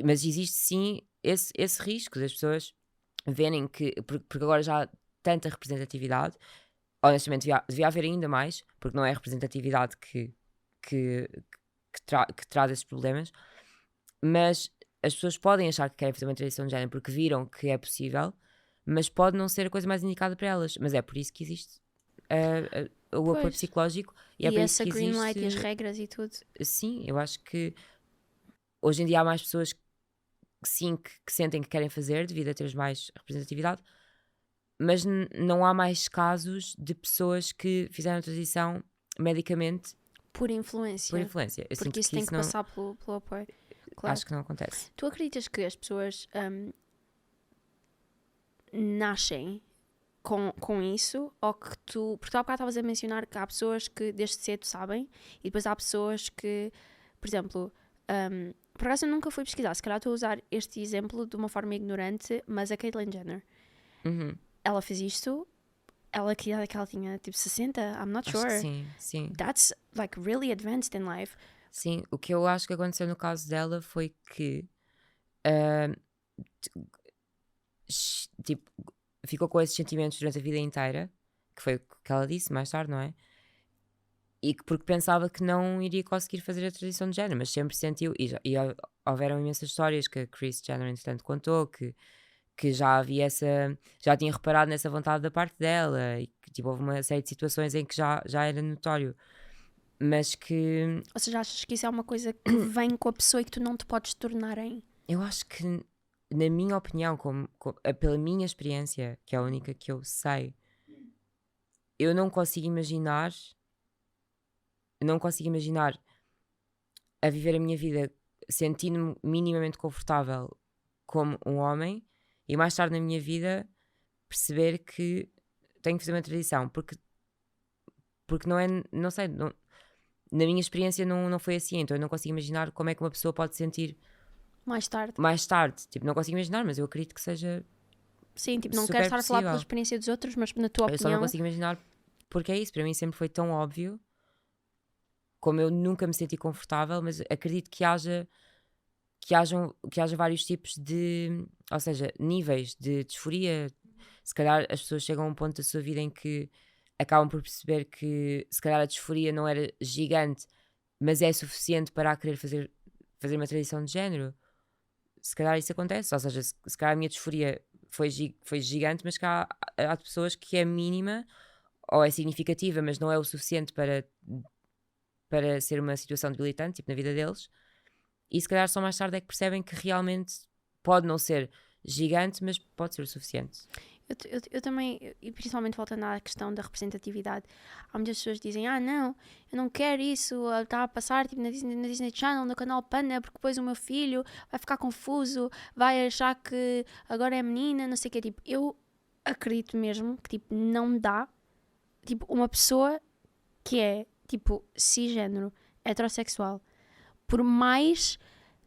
Mas existe sim esse risco das pessoas verem que... Porque agora já há tanta representatividade, honestamente devia haver ainda mais, porque não é a representatividade que traz esses problemas, mas as pessoas podem achar que querem fazer uma transição de género porque viram que é possível, mas pode não ser a coisa mais indicada para elas. Mas é por isso que existe o apoio Pois. psicológico e E é por isso essa que green existe... light e as regras e tudo. Sim, eu acho que hoje em dia há mais pessoas que sim, que sentem que querem fazer devido a teres mais representatividade, mas não há mais casos de pessoas que fizeram a transição medicamente Por influência. por influência. Eu sinto Porque isso que tem isso que não... passar pelo apoio. Claro. Acho que não acontece. Tu acreditas que as pessoas nascem com isso? Ou que tu... Porque tu há bocado estavas a mencionar que há pessoas que desde cedo sabem e depois há pessoas que, por exemplo... por acaso eu nunca fui pesquisar, se calhar estou a usar este exemplo de uma forma ignorante, mas a Caitlyn Jenner, ela fez isto, ela que ela tinha tipo 60, I'm not Acho sure. que sim. That's like really advanced in life. Sim, o que eu acho que aconteceu no caso dela foi que ah, tipo, ficou com esses sentimentos durante a vida inteira, que foi o que ela disse mais tarde, não é? E que porque pensava que não iria conseguir fazer a transição de género, mas sempre sentiu, houveram imensas histórias que a Kris Jenner entretanto contou, que já havia já tinha reparado nessa vontade da parte dela, e que tipo, houve uma série de situações em que já era notório, mas que Ou seja, achas que isso é uma coisa que vem com a pessoa e que tu não te podes tornar em? eu acho que, na minha opinião, pela minha experiência, que é a única que eu sei, eu não consigo imaginar a viver a minha vida sentindo-me minimamente confortável como um homem e mais tarde na minha vida perceber que tenho que fazer uma transição, porque não é, não sei, na minha experiência não foi assim, então eu não consigo imaginar como é que uma pessoa pode sentir Mais tarde. tipo, não consigo imaginar, mas eu acredito que seja Sim, tipo, não super quero estar a falar pela possível. experiência dos outros, mas na tua Eu só não opinião. consigo imaginar porque é isso, para mim sempre foi tão óbvio, como eu nunca me senti confortável, mas acredito que haja vários tipos ou seja, níveis de disforia. Se calhar as pessoas chegam a um ponto da sua vida em que acabam por perceber que se calhar a disforia não era gigante, mas é suficiente para a querer fazer uma transição de género. Se calhar isso acontece, ou seja, se calhar a minha disforia foi gigante, mas que há pessoas que é mínima ou é significativa, mas não é o suficiente para ser uma situação debilitante, tipo na vida deles, e se calhar só mais tarde é que percebem que realmente pode não ser gigante, mas pode ser o suficiente. Eu também, e principalmente voltando à questão da representatividade, há muitas pessoas que dizem, não, eu não quero isso, está a passar tipo, na Disney Channel, no canal Panda, porque depois o meu filho vai ficar confuso, vai achar que agora é menina, não sei o quê. Tipo, eu acredito mesmo que tipo, não dá, tipo, uma pessoa que é, tipo, cisgênero, heterossexual, por mais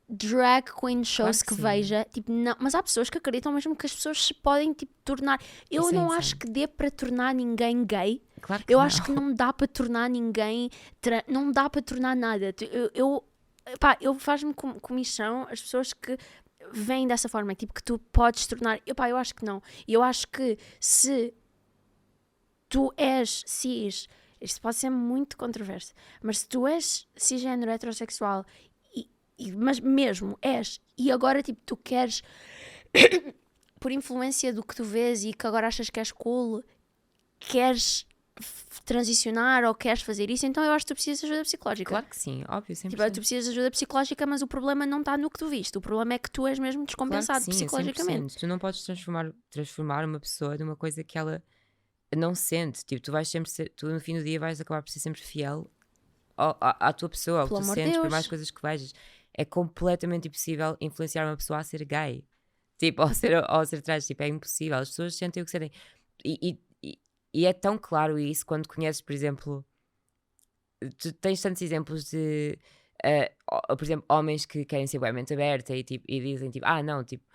drag queen shows Claro que sim. veja, tipo, não, mas há pessoas que acreditam mesmo que as pessoas se podem tipo, tornar. Eu Isso é não insano. acho que dê para tornar ninguém gay. Claro que Eu não. acho que não dá para tornar ninguém. Não dá para tornar nada. Eu faz-me comissão as pessoas que vêm dessa forma, tipo, que tu podes tornar. Eu acho que não. E eu acho que se tu és cis, isto pode ser muito controverso, mas se tu és cisgênero heterossexual mas mesmo és, e agora tipo tu queres por influência do que tu vês e que agora achas que és cool, queres transicionar ou queres fazer isso, então eu acho que tu precisas de ajuda psicológica. Claro que sim, óbvio, 100%. Tipo, tu precisas de ajuda psicológica, mas o problema não está no que tu viste, o problema é que tu és mesmo descompensado claro que sim, psicologicamente. 100%. Tu não podes transformar uma pessoa numa coisa que ela não sente. Tipo, tu vais sempre tu no fim do dia vais acabar por ser sempre fiel à tua pessoa, ao que Pelo tu amor de sentes, por Deus. mais coisas que vejas. É completamente impossível influenciar uma pessoa a ser gay, tipo, ou a ser trans, tipo, é impossível. As pessoas sentem o que sentem. E é tão claro isso quando conheces, por exemplo, tu tens tantos exemplos de, por exemplo, homens que querem ser bem mente aberta e dizem, tipo, não, tipo,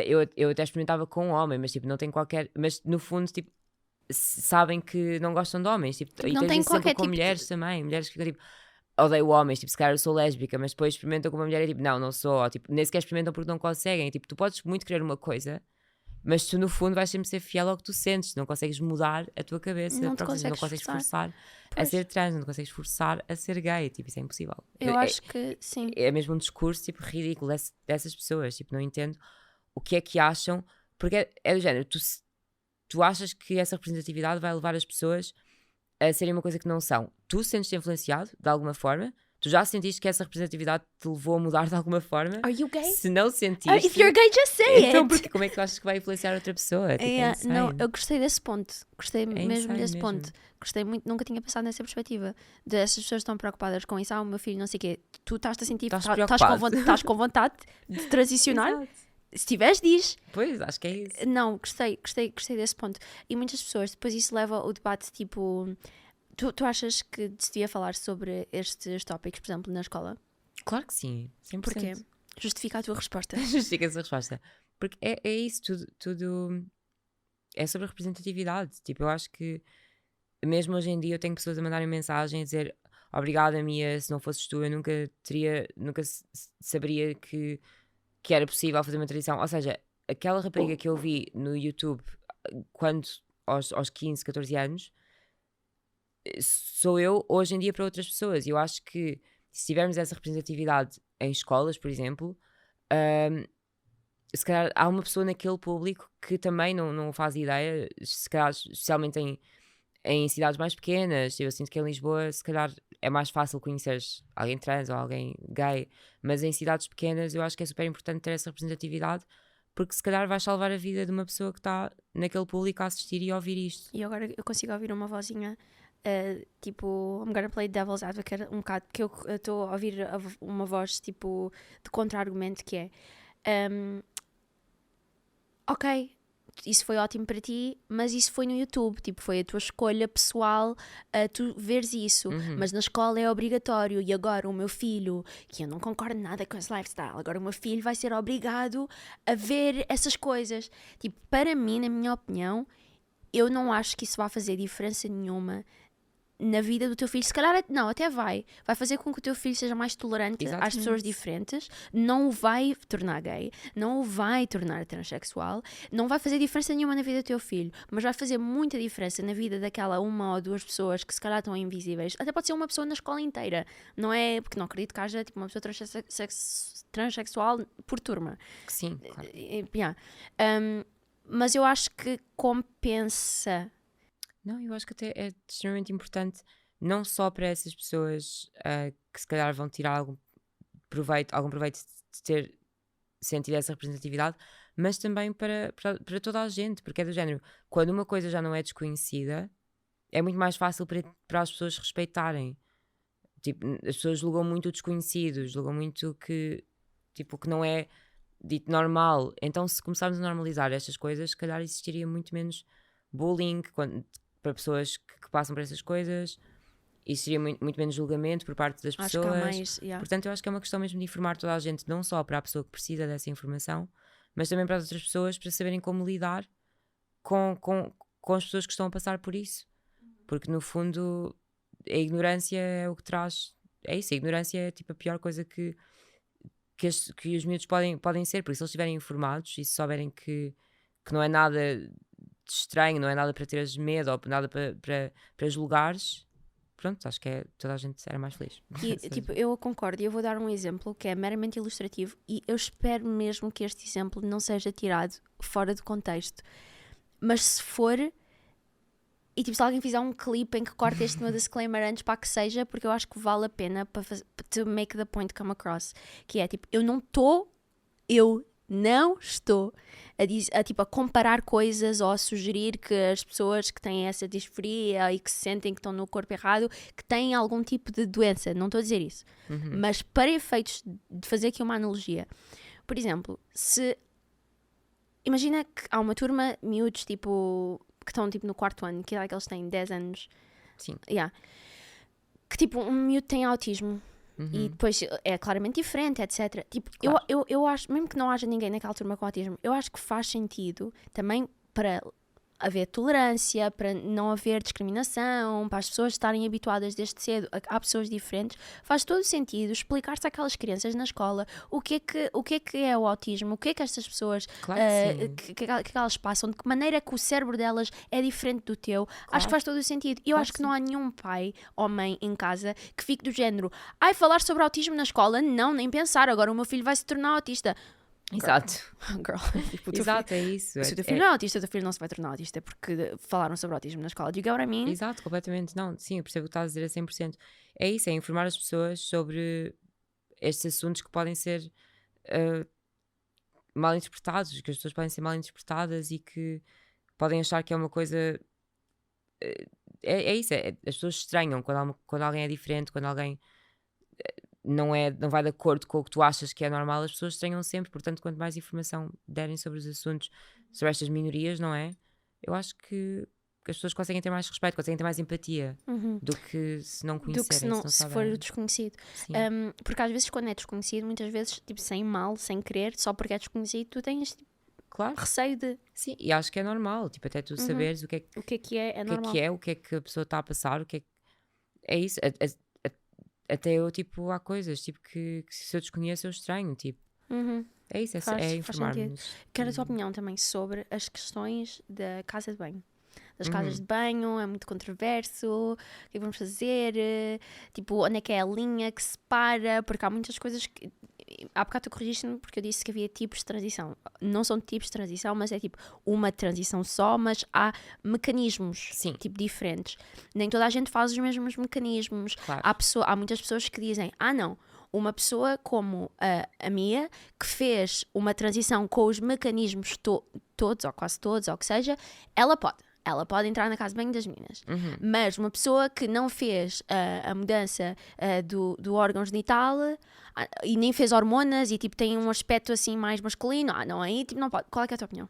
eu até experimentava com um homem, mas tipo, não tem qualquer. Mas no fundo, tipo, sabem que não gostam de homens, tipo, e Não tens tem esse exemplo qualquer com tipo mulheres também, mulheres que ficam tipo, odeio homens, tipo, se calhar eu sou lésbica, mas depois experimentam com uma mulher e tipo, não sou, ou, tipo, nem sequer experimentam porque não conseguem, tipo, tu podes muito querer uma coisa, mas tu no fundo vais sempre ser fiel ao que tu sentes, não consegues mudar a tua cabeça, Não te não consegues forçar a Pois. ser trans, não consegues forçar a ser gay, tipo, isso é impossível. Eu acho que sim. É mesmo um discurso, tipo, ridículo dessas pessoas, tipo, não entendo o que é que acham, porque é do género, tu achas que essa representatividade vai levar as pessoas a serem uma coisa que não são. Tu sentes-te influenciado de alguma forma? Tu já sentiste que essa representatividade te levou a mudar de alguma forma? Are you gay? Se não sentiste... If you're gay, just say então it! como é que tu achas que vai influenciar outra pessoa? Tipo, é insane. Não, eu gostei desse ponto. Gostei mesmo insane desse mesmo. ponto. Gostei muito, nunca tinha pensado nessa perspectiva. Essas pessoas estão preocupadas com isso. O meu filho, não sei o quê. Tu estás-te a sentir, estás com vontade de transicionar? Exato. Se tiveres, diz. Pois, acho que é isso. Não, gostei desse ponto. E muitas pessoas, depois isso leva o debate, tipo... Tu achas que se devia falar sobre estes tópicos, por exemplo, na escola? Claro que sim, 100%. Porquê? Justifica a tua resposta. Justifica essa resposta. Porque é isso, tudo é sobre a representatividade. Tipo, eu acho que mesmo hoje em dia eu tenho pessoas a mandarem mensagem a dizer: obrigada, Mia, se não fosses tu, eu nunca saberia que era possível fazer uma tradição. Ou seja, aquela rapariga que eu vi no YouTube quando aos 15, 14 anos, sou eu hoje em dia para outras pessoas. E eu acho que se tivermos essa representatividade em escolas, por exemplo, se calhar há uma pessoa naquele público que também não faz ideia, se calhar especialmente em cidades mais pequenas. Eu sinto que em Lisboa se calhar é mais fácil conheceres alguém trans ou alguém gay, mas em cidades pequenas eu acho que é super importante ter essa representatividade, porque se calhar vais salvar a vida de uma pessoa que está naquele público a assistir e a ouvir isto. E agora eu consigo ouvir uma vozinha tipo, I'm gonna play devil's advocate um bocado, porque eu estou a ouvir uma voz tipo de contra-argumento que é ok, isso foi ótimo para ti, mas isso foi no YouTube, tipo, foi a tua escolha pessoal tu veres isso, mas na escola é obrigatório. E agora o meu filho, que eu não concordo nada com esse lifestyle, agora o meu filho vai ser obrigado a ver essas coisas. Tipo, para mim, na minha opinião, eu não acho que isso vá fazer diferença nenhuma na vida do teu filho. Se calhar, não, até vai fazer com que o teu filho seja mais tolerante às pessoas diferentes, não o vai tornar gay, não o vai tornar transexual, não vai fazer diferença nenhuma na vida do teu filho, mas vai fazer muita diferença na vida daquela uma ou duas pessoas que se calhar estão invisíveis. Até pode ser uma pessoa na escola inteira, não é? Porque não acredito que haja tipo, uma pessoa transexual por turma. Sim, claro. Mas eu acho que compensa. Não, eu acho que até é extremamente importante, não só para essas pessoas que se calhar vão tirar algum proveito de ter sentido essa representatividade, mas também para toda a gente, porque é do género, quando uma coisa já não é desconhecida, é muito mais fácil para as pessoas respeitarem. Tipo, as pessoas julgam muito o desconhecido, julgam muito que não é dito normal. Então, se começarmos a normalizar estas coisas, se calhar existiria muito menos bullying para pessoas que passam por essas coisas, existiria muito menos julgamento por parte das pessoas. Acho que há mais, Portanto, eu acho que é uma questão mesmo de informar toda a gente, não só para a pessoa que precisa dessa informação, mas também para as outras pessoas, para saberem como lidar com as pessoas que estão a passar por isso. Porque, no fundo, a ignorância é o que traz... É isso, a ignorância é tipo a pior coisa que os miúdos podem ser, porque se eles estiverem informados e se souberem que não é nada estranho, não é nada para teres medo ou nada para julgares, pronto, acho que toda a gente era mais feliz. E, tipo, eu concordo, e eu vou dar um exemplo que é meramente ilustrativo, e eu espero mesmo que este exemplo não seja tirado fora do contexto, mas se for, e tipo, se alguém fizer um clipe em que corte este meu disclaimer antes para que seja, porque eu acho que vale a pena para to make the point come across, que é tipo, eu não estou a comparar coisas ou a sugerir que as pessoas que têm essa disforia e que se sentem que estão no corpo errado, que têm algum tipo de doença. Não estou a dizer isso. Mas para efeitos de fazer aqui uma analogia, por exemplo, imagina que há uma turma, miúdos, tipo, que estão tipo no quarto ano, que é que eles têm 10 anos. Sim. Que tipo, um miúdo tem autismo. E depois é claramente diferente, etc. Tipo, claro. eu acho, mesmo que não haja ninguém naquela turma com autismo, eu acho que faz sentido também para haver tolerância, para não haver discriminação, para as pessoas estarem habituadas desde cedo a pessoas diferentes. Faz todo sentido explicar-se àquelas crianças na escola o que é o autismo, o que é que estas pessoas claro que elas passam, de que maneira que o cérebro delas é diferente do teu. Claro. Acho que faz todo o sentido. E eu acho que não há nenhum pai ou mãe em casa que fique do género, falar sobre autismo na escola? Não, nem pensar, agora o meu filho vai se tornar autista. Exato. Girl. Tipo, exato, é isso. Se o teu filho não é autista, o teu filho não se vai tornar autista porque falaram sobre autismo na escola. Do you get what I mean? Exato, completamente. Não, sim, eu percebo o que estás a dizer a 100%. É isso, é informar as pessoas sobre estes assuntos que podem ser mal interpretados, que as pessoas podem ser mal interpretadas e que podem achar que é uma coisa... É isso, as pessoas estranham quando alguém é diferente, quando alguém... não vai de acordo com o que tu achas que é normal, as pessoas estranham sempre. Portanto, quanto mais informação derem sobre os assuntos, sobre estas minorias, não é? Eu acho que as pessoas conseguem ter mais respeito, conseguem ter mais empatia do que se não conhecerem. Do que se for desconhecido. Porque às vezes quando é desconhecido, muitas vezes, tipo, sem mal, sem querer, só porque é desconhecido, tu tens receio de... Sim, e acho que é normal, tipo, até tu saberes o que é normal. o que é que a pessoa está a passar, o que é isso. até eu, tipo, há coisas, tipo, que se eu desconheço eu estranho, tipo, é isso, é informar-nos. Quero a tua opinião também sobre as questões da casa de banho. Das casas de banho, é muito controverso, o que é que vamos fazer, tipo, onde é que é a linha que separa, porque há muitas coisas que... Há bocado tu corrigiste-me porque eu disse que havia tipos de transição. Não são tipos de transição, mas é tipo uma transição só, mas há mecanismos tipo diferentes. Nem toda a gente faz os mesmos mecanismos. Claro. Há muitas pessoas que dizem, não, uma pessoa como a Mia, que fez uma transição com os mecanismos todos, ou quase todos, ou o que seja, ela pode entrar na casa de banho das meninas. Mas uma pessoa que não fez a mudança do órgão genital e nem fez hormonas e tipo tem um aspecto assim mais masculino, não, aí tipo não pode. Qual é que é a tua opinião?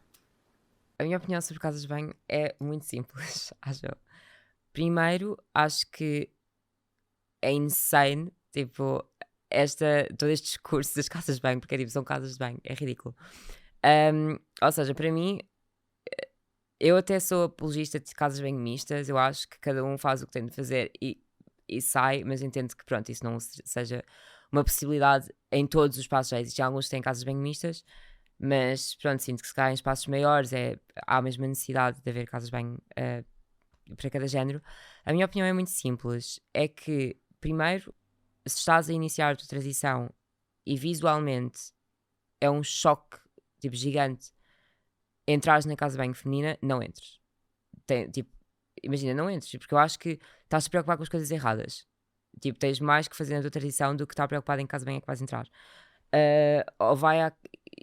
A minha opinião sobre casas de banho é muito simples, acho eu. Primeiro, acho que é insane, tipo, todo este discurso das casas de banho, porque tipo, são casas de banho, é ridículo. Ou seja, para mim, eu até sou apologista de casas bem mistas, eu acho que cada um faz o que tem de fazer e sai, mas entendo que pronto, isso não seja uma possibilidade em todos os espaços. Já existem alguns que têm casas bem mistas, mas pronto, sinto que se calhar em espaços maiores há a mesma necessidade de haver casas bem para cada género. A minha opinião é muito simples, é que primeiro, se estás a iniciar a tua transição e visualmente é um choque tipo gigante entrares na casa de banho feminina, não entres. Tipo, imagina, não entres, porque eu acho que estás a preocupar com as coisas erradas. Tipo, tens mais que fazer na tua transição do que estar preocupado em que casa de banho é que vais entrar.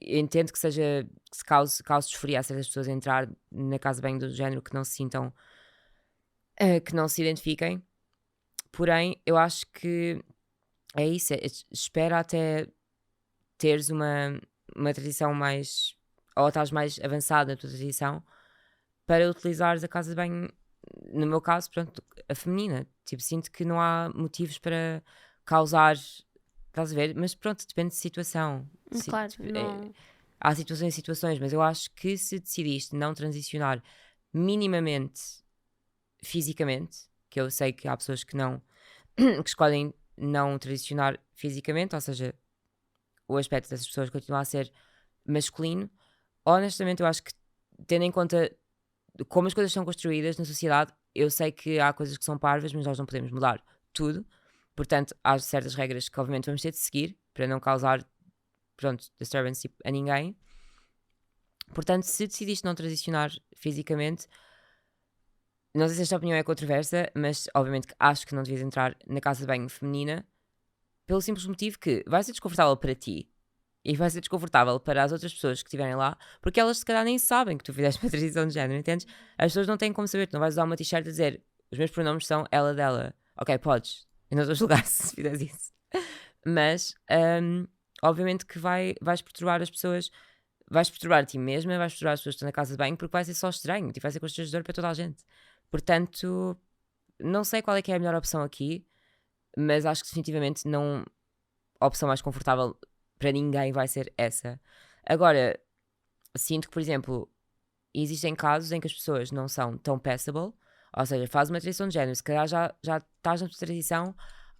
Entendo que se cause disforia a certas pessoas entrar na casa de banho do género que não se sintam, que não se identifiquem. Porém, eu acho que é isso, espera até teres uma transição mais, ou estás mais avançado na tua transição, para utilizares a casa de banho, no meu caso, pronto, a feminina. Tipo, sinto que não há motivos para causar, estás a ver? Mas pronto, depende de situação. Claro, não... Há situações e situações, mas eu acho que se decidiste não transicionar minimamente fisicamente, que eu sei que há pessoas que não, que escolhem não transicionar fisicamente, ou seja, o aspecto dessas pessoas continua a ser masculino. Honestamente, eu acho que, tendo em conta como as coisas são construídas na sociedade, eu sei que há coisas que são parvas, mas nós não podemos mudar tudo. Portanto, há certas regras que obviamente vamos ter de seguir para não causar, pronto, disturbance a ninguém. Portanto, se decidiste não transicionar fisicamente, não sei se esta opinião é controversa, mas obviamente que acho que não devias entrar na casa de banho feminina, pelo simples motivo que vai ser desconfortável para ti e vai ser desconfortável para as outras pessoas que estiverem lá, porque elas se calhar nem sabem que tu fizeste uma transição de género, entendes? As pessoas não têm como saber, tu não vais usar uma t-shirt a dizer os meus pronomes são ela, dela. Ok, podes, eu não estou a julgar se fizeres isso. Mas, obviamente que vais perturbar as pessoas, vais perturbar a ti mesma, vais perturbar as pessoas que estão na casa de banho, porque vai ser só estranho, tipo, vai ser constrangedor para toda a gente. Portanto, não sei qual é que é a melhor opção aqui, mas acho que definitivamente não, a opção mais confortável para ninguém vai ser essa. Agora, sinto que, por exemplo, existem casos em que as pessoas não são tão passable, ou seja, faz uma transição de género, se calhar já estás na tua transição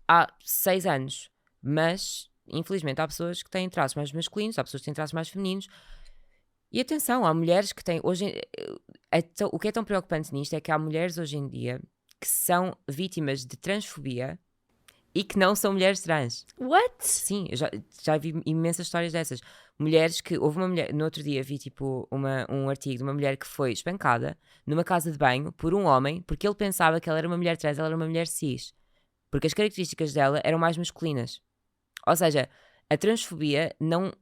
há 6 anos, mas infelizmente há pessoas que têm traços mais masculinos, há pessoas que têm traços mais femininos. E atenção, há mulheres que têm o que é tão preocupante nisto é que há mulheres hoje em dia que são vítimas de transfobia e que não são mulheres trans. What? Sim, eu já vi imensas histórias dessas. Mulheres que... Houve uma mulher... No outro dia vi tipo um artigo de uma mulher que foi espancada numa casa de banho por um homem porque ele pensava que ela era uma mulher trans, ela era uma mulher cis. Porque as características dela eram mais masculinas. Ou seja, a transfobia não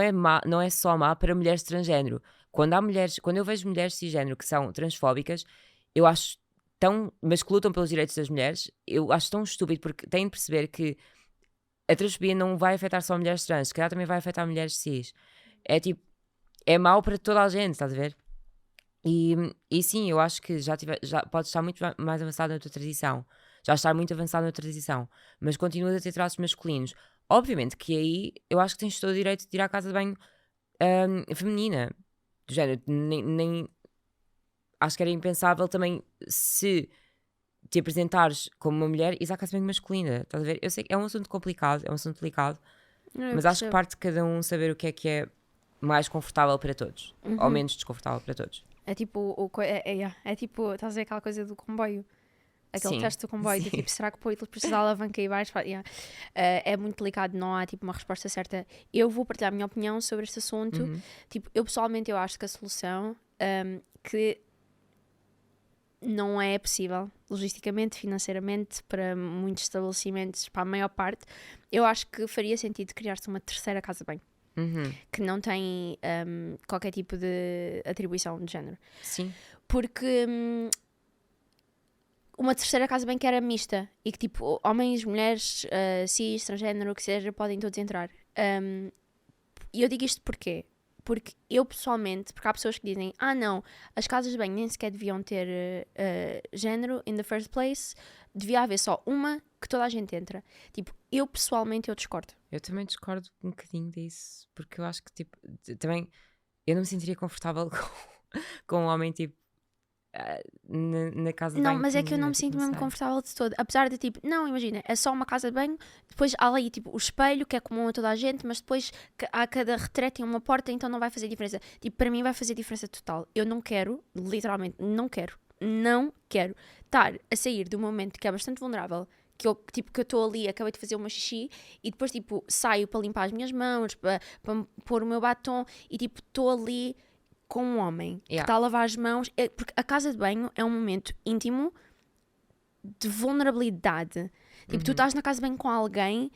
é só má para mulheres transgénero. Quando eu vejo mulheres cisgénero que são transfóbicas, eu acho mas que lutam pelos direitos das mulheres, eu acho tão estúpido, porque têm de perceber que a transfobia não vai afetar só mulheres trans, se calhar também vai afetar mulheres cis. É tipo, é mau para toda a gente, estás a ver? E sim, eu acho que já podes estar muito mais avançado na tua transição, já estar muito avançado na tua transição, mas continuas a ter traços masculinos. Obviamente que aí eu acho que tens todo o direito de ir à casa de banho feminina, do género, nem acho que era impensável também, se te apresentares como uma mulher e usar casamento masculina. Estás a ver? Eu sei que é um assunto complicado, é um assunto delicado, mas acho que parte de cada um saber o que é mais confortável para todos, ou menos desconfortável para todos. É tipo, é tipo, estás a ver aquela coisa do comboio? Aquele Sim, teste do comboio, de, sim. tipo, será que precisa de alavanca e baixo? É muito delicado, não há tipo uma resposta certa. Eu vou partilhar a minha opinião sobre este assunto. Tipo, eu pessoalmente eu acho que a solução que não é possível, logisticamente, financeiramente, para muitos estabelecimentos, para a maior parte, eu acho que faria sentido criar-se uma terceira casa de banho, que não tem qualquer tipo de atribuição de género. Sim. Porque uma terceira casa bem que era mista e que tipo homens, mulheres, cis, transgénero, o que seja, podem todos entrar. E eu digo isto porquê? Porque eu pessoalmente, porque há pessoas que dizem não, as casas de banho nem sequer deviam ter género in the first place, devia haver só uma que toda a gente entra. Tipo, eu pessoalmente eu discordo. Eu também discordo um bocadinho disso, porque eu acho que tipo, também eu não me sentiria confortável com um homem tipo na casa de banho. Não, mas é que eu não me feminina, sinto tipo, mesmo sei. confortável de todo. Apesar de tipo, não, imagina, é só uma casa de banho, depois há ali tipo o espelho, que é comum a toda a gente, mas depois há cada retrete tem uma porta, então não vai fazer diferença. Tipo, para mim vai fazer diferença total. Eu não quero, literalmente, não quero estar a sair de um momento que é bastante vulnerável, que eu estou ali, acabei de fazer uma xixi e depois tipo saio para limpar as minhas mãos, para pôr o meu batom e tipo estou ali com um homem que está a lavar as mãos, porque a casa de banho é um momento íntimo de vulnerabilidade. Tipo, tu estás na casa de banho com alguém,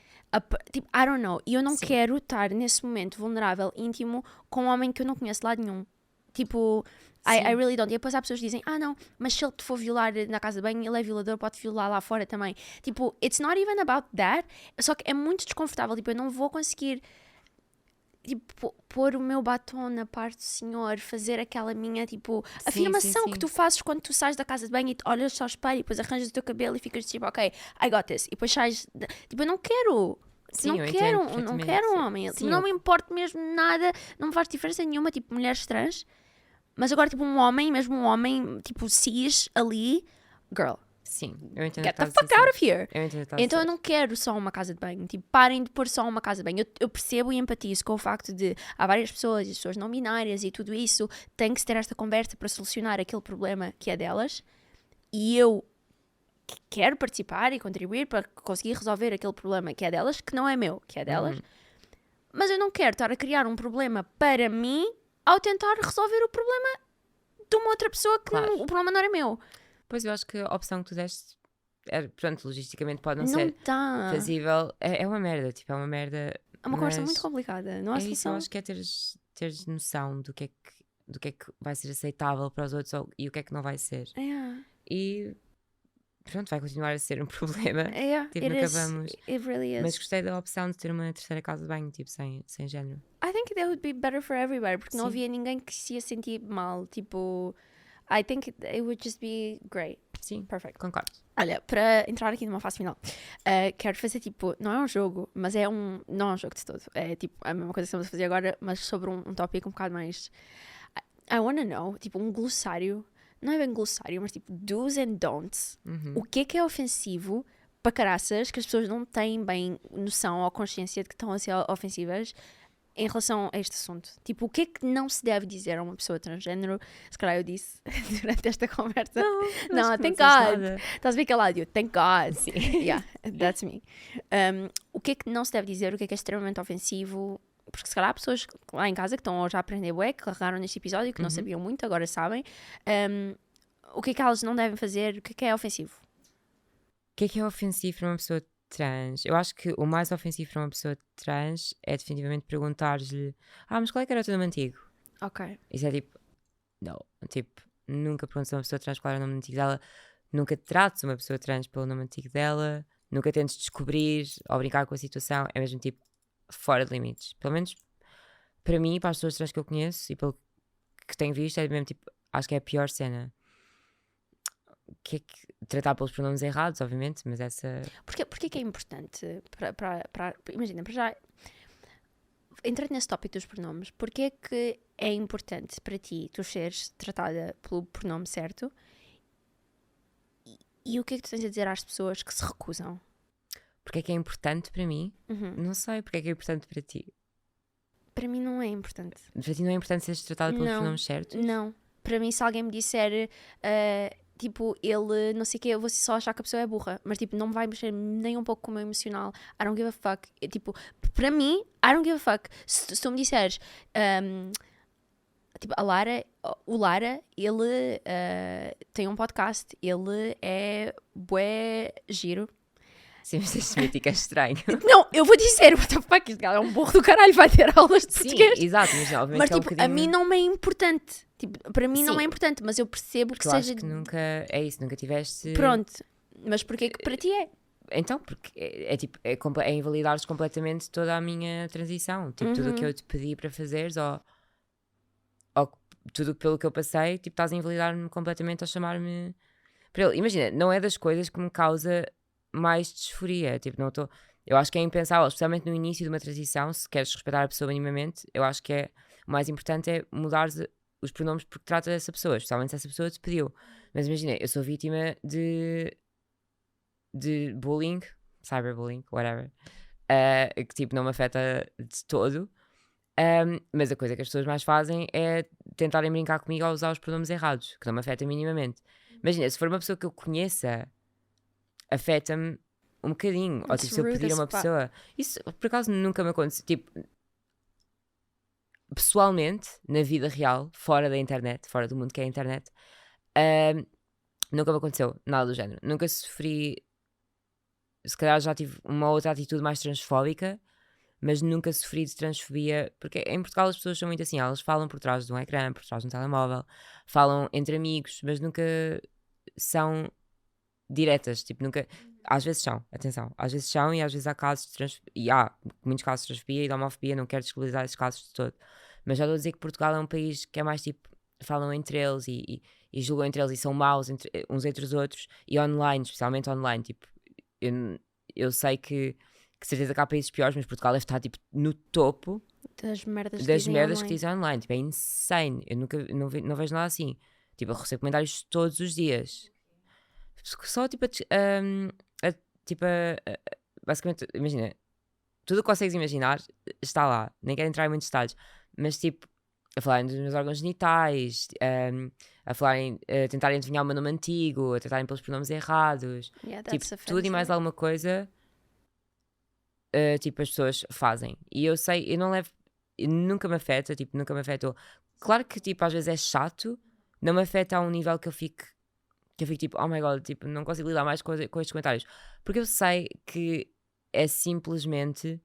tipo, I don't know, e eu não quero estar nesse momento vulnerável, íntimo, com um homem que eu não conheço de lado nenhum. Tipo, I really don't. E depois há pessoas que dizem, não, mas se ele te for violar na casa de banho, ele é violador, pode violar lá fora também. Tipo, it's not even about that, só que é muito desconfortável, tipo, eu não vou conseguir tipo, pôr o meu batom na parte do senhor, fazer aquela minha, tipo, afirmação que tu fazes quando tu sais da casa de banho e te olhas ao espelho e depois arranjas o teu cabelo e ficas tipo, ok, I got this. E depois sais, tipo, eu não quero. Não quero um homem. Tipo, não me importa mesmo nada, não me faz diferença nenhuma, tipo, mulheres trans. Mas agora, tipo, um homem, tipo, cis ali, girl. Sim, eu entendo. Get the fuck out of here. Então eu não não quero só uma casa de banho. Tipo, parem de pôr só uma casa de banho. Eu percebo e empatizo com o facto de há várias pessoas, as pessoas não binárias e tudo isso, tem que se ter esta conversa para solucionar aquele problema que é delas. E eu quero participar e contribuir para conseguir resolver aquele problema que é delas, que não é meu, que é delas. Mas eu não quero estar a criar um problema para mim ao tentar resolver o problema de uma outra pessoa que o problema não era meu. Pois eu acho que a opção que tu deste, pronto, logisticamente pode não Não ser tá. fazível. É uma merda, tipo, é uma merda. É uma conversa muito complicada. Não há isso, eu solução. acho que é teres noção do que é que vai ser aceitável para os outros e o que é que não vai ser. E pronto, vai continuar a ser um problema. Tipo, nunca vamos. It really is. Mas gostei da opção de ter uma terceira casa de banho, tipo, sem género. I think that would be better for everybody, porque não havia ninguém que se ia sentir mal. Tipo, I think it would just be great. Sim, Perfect. concordo. Olha, para entrar aqui numa fase final, quero fazer tipo, não é um jogo, mas não é um jogo de todo. É tipo a mesma coisa que estamos a fazer agora, mas sobre um tópico um bocado mais. I wanna know, tipo, um glossário, não é bem glossário, mas tipo, do's and don'ts. O que é ofensivo para caraças, que as pessoas não têm bem noção ou consciência de que estão a ser ofensivas em relação a este assunto. Tipo, o que é que não se deve dizer a uma pessoa transgénero? Se calhar eu disse durante esta conversa. Não, thank God. Estás a ver aquele áudio? Thank God. Sim. Yeah, that's me. O que é que não se deve dizer? O que é extremamente ofensivo? Porque se calhar há pessoas lá em casa que estão já a aprender bué, que carregaram neste episódio, que não sabiam muito, agora sabem. O que é que elas não devem fazer? O que é ofensivo? O que é ofensivo para uma pessoa trans? Eu acho que o mais ofensivo para uma pessoa trans é definitivamente perguntar-lhe mas qual é que era o teu nome antigo? Ok. Isso é tipo, não, tipo, nunca perguntes a uma pessoa trans qual era o nome antigo dela, nunca trates uma pessoa trans pelo nome antigo dela, nunca tentes descobrir ou brincar com a situação, é mesmo tipo, fora de limites. Pelo menos para mim, para as pessoas trans que eu conheço e pelo que tenho visto, é mesmo tipo, acho que é a pior cena. Que é que tratar pelos pronomes errados, obviamente, mas essa... Porquê que é importante imagina, para já entrando nesse tópico dos pronomes, porquê que é importante para ti tu seres tratada pelo pronome certo E o que é que tu tens a dizer às pessoas que se recusam? Porque é que é importante para mim? Uhum. Não sei porque é que é importante para ti. Para mim não é importante. Para ti não é importante seres tratada pelos Não. pronomes certos? Não. Para mim, se alguém me disser, tipo, ele, não sei o quê, eu vou só achar que a pessoa é burra. Mas, tipo, não me vai mexer nem um pouco com o meu emocional. I don't give a fuck. Tipo, para mim, I don't give a fuck. Se tu me disseres, tipo, o Lara, ele tem um podcast. Ele é bué giro. Sim, mas este mítico é estranho. Não, eu vou dizer, what the fuck, este gajo é um burro do caralho, vai ter aulas de Sim, português. exato, mas obviamente Mas, que é um tipo, a bocadinho... mim não me é importante. Tipo, para mim não Sim. é importante, mas eu percebo que eu seja... acho que nunca... É isso, nunca tiveste... Pronto. Mas porquê que para ti é? Então, porque é tipo, é invalidares completamente toda a minha transição. Tipo, tudo o que eu te pedi para fazeres ou tudo pelo que eu passei, tipo, estás a invalidar-me completamente ao chamar-me para ele. Imagina, não é das coisas que me causa mais disforia. Tipo, não estou... Eu acho que é impensável, especialmente no início de uma transição, se queres respeitar a pessoa minimamente, eu acho que o mais importante é mudar os pronomes porque trata dessa pessoa, especialmente se essa pessoa te pediu. Mas imagina, eu sou vítima de bullying, cyberbullying, whatever, que tipo não me afeta de todo, mas a coisa que as pessoas mais fazem é tentarem brincar comigo ao usar os pronomes errados, que não me afeta minimamente. Imagina, se for uma pessoa que eu conheça, afeta-me um bocadinho, ou It's tipo, se eu rude pedir a as uma fuck. pessoa, isso por acaso nunca me aconteceu, tipo, pessoalmente, na vida real, fora da internet, fora do mundo que é a internet, nunca me aconteceu nada do género, nunca sofri. Se calhar já tive uma outra atitude mais transfóbica, mas nunca sofri de transfobia, porque em Portugal as pessoas são muito assim, elas falam por trás de um ecrã, por trás de um telemóvel, falam entre amigos, mas nunca são diretas, tipo, nunca... Às vezes são, atenção, às vezes são e às vezes há casos de transfobia, e há muitos casos de transfobia e de homofobia, não quero descredibilizar esses casos de todo, mas já estou a dizer que Portugal é um país que é mais tipo, falam entre eles e julgam entre eles e são maus uns entre os outros, e online, especialmente online, tipo, eu sei que certeza que há países piores, mas Portugal deve estar tipo no topo Das merdas que das dizem merdas online. que dizem online. Tipo, é insane. Eu nunca não vejo nada assim. Tipo, eu recebo comentários todos os dias. Só tipo basicamente, imagina, tudo o que consegues imaginar está lá. Nem quero entrar em muitos detalhes, mas tipo, a falarem dos meus órgãos genitais, a falarem, a tentarem adivinhar o meu nome antigo, a tratarem pelos pronomes errados, Yeah, tipo, that's tudo e mais offensive. alguma coisa, tipo, as pessoas fazem. E eu sei, nunca me afeta, tipo, nunca me afetou. Claro que, tipo, às vezes é chato, não me afeta a um nível que eu fico tipo, oh my god, tipo, não consigo lidar mais com estes comentários. Porque eu sei que é simplesmente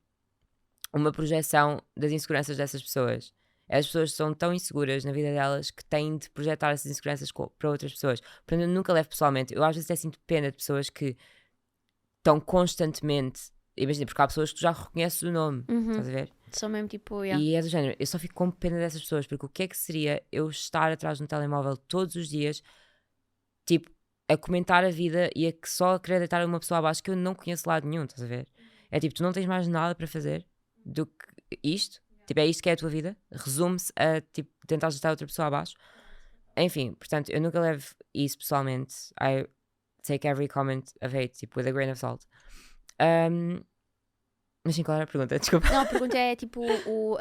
uma projeção das inseguranças dessas pessoas. As pessoas são tão inseguras na vida delas que têm de projetar essas inseguranças para outras pessoas. Portanto, eu nunca levo pessoalmente. Eu às vezes até sinto pena de pessoas que estão constantemente... Imagina, porque há pessoas que tu já reconheces o nome, estás a ver? Só mesmo tipo, yeah. E é do género, eu só fico com pena dessas pessoas, porque o que é que seria eu estar atrás de um telemóvel todos os dias, tipo, a comentar a vida e a que só acreditar uma pessoa abaixo que eu não conheço de lado nenhum, estás a ver? É tipo, tu não tens mais nada para fazer do que isto, tipo, é isto que é a tua vida, resume-se a, tipo, tentar ajudar outra pessoa abaixo. Enfim, portanto, eu nunca levo isso pessoalmente. I take every comment of hate, tipo, with a grain of salt. Mas sim, qual era a pergunta? Desculpa. Não, a pergunta é tipo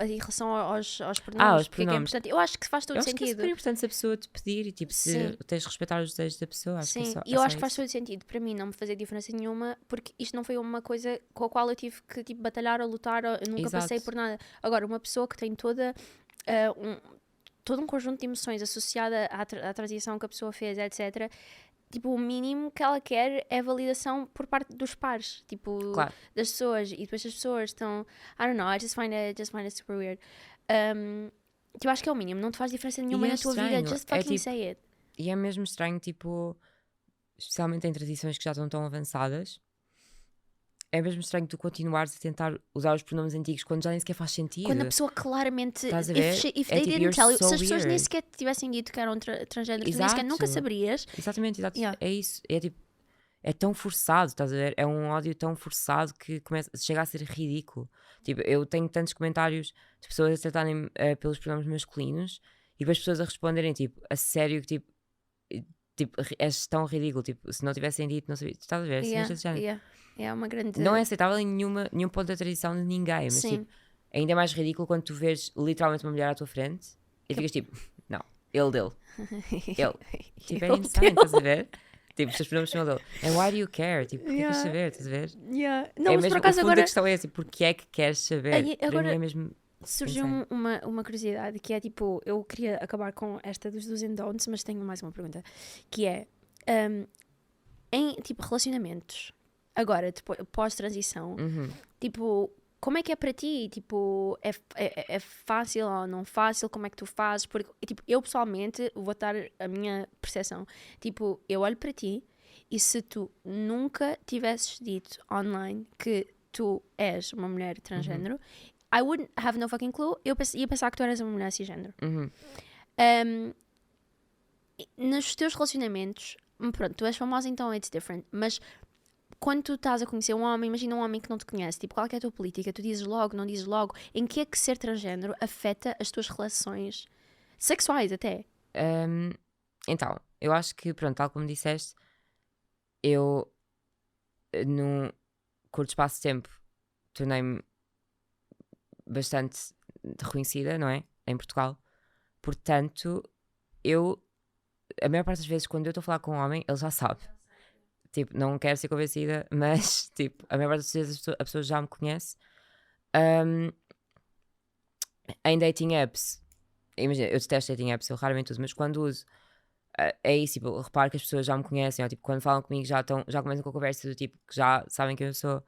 em relação aos pronomes. Aos porque é que é pronomes. importante. Eu acho que faz todo Eu acho que é sentido. super importante se a pessoa te pedir e tipo, se Sim. tens de respeitar os desejos da pessoa. Acho que Sim, é só, e eu é acho só que faz isso. todo sentido. Para mim não me fazia diferença nenhuma, porque isto não foi uma coisa com a qual eu tive que tipo, batalhar ou lutar, eu nunca Exato. passei por nada. Agora, uma pessoa que tem todo um conjunto de emoções associada à transição que a pessoa fez, etc., tipo, o mínimo que ela quer é validação por parte dos pares, tipo, Claro. das pessoas, e depois as pessoas estão, I don't know, I just find it super weird. Eu acho que é o mínimo, não te faz diferença nenhuma é na tua vida, estranho, just é fucking tipo- say it. E é mesmo estranho, tipo, especialmente em transições que já estão tão avançadas, é mesmo estranho tu continuares a tentar usar os pronomes antigos quando já nem sequer faz sentido. Quando a pessoa claramente, Estás a ver? if É they tipo, didn't you're tell you, so se as pessoas nem weird. sequer tivessem dito que eram transgêneros, tu nem sequer nunca Exato. saberias. Exatamente, exato. Yeah. É isso. É tipo, é tão forçado, estás a ver? É um ódio tão forçado que chega a ser ridículo. Tipo, eu tenho tantos comentários de pessoas a tratarem pelos pronomes masculinos e depois pessoas a responderem, tipo, a sério, que tipo, tipo, és tão ridículo, tipo, se não tivessem dito, não sabia, estás a ver? É uma grande... Não é aceitável em nenhum ponto da tradição de ninguém, mas Sim. tipo, ainda é mais ridículo quando tu vês literalmente uma mulher à tua frente e ficas tipo, não, ele dele. Tipo, é insane, estás a ver? Tipo, os teus pronomes são dele. And why do you care? Tipo, porquê queres saber? Estás a ver? Não, É mas mesmo, por acaso o fundo agora da questão é assim, porquê é que queres saber? Para agora mim é mesmo surgiu insane. uma curiosidade que é tipo, eu queria acabar com esta dos do's and don'ts, mas tenho mais uma pergunta, que é em tipo relacionamentos, agora, depois, pós-transição, tipo, como é que é para ti? Tipo, é fácil ou não fácil? Como é que tu fazes? Porque, tipo, eu pessoalmente vou dar a minha percepção. Tipo, eu olho para ti e se tu nunca tivesses dito online que tu és uma mulher transgênero, I wouldn't have no fucking clue. Eu ia pensar que tu eras uma mulher cisgênero. Nos teus relacionamentos, pronto, tu és famosa, então it's different, mas quando tu estás a conhecer um homem, imagina um homem que não te conhece, tipo, qual é que é a tua política? Tu dizes logo, não dizes logo? Em que é que ser transgénero afeta as tuas relações sexuais até? Então, eu acho que, pronto, tal como disseste, eu, num curto espaço de tempo, tornei-me bastante reconhecida, não é? Em Portugal. Portanto, a maior parte das vezes, quando eu estou a falar com um homem, ele já sabe. Tipo, não quero ser convencida, mas, tipo, a maior parte das vezes a pessoa já me conhece. Em dating apps, imagina, eu detesto dating apps, eu raramente uso, mas quando uso, é isso, tipo, eu reparo que as pessoas já me conhecem, ou, tipo, quando falam comigo já começam com a conversa do tipo, que já sabem quem eu sou.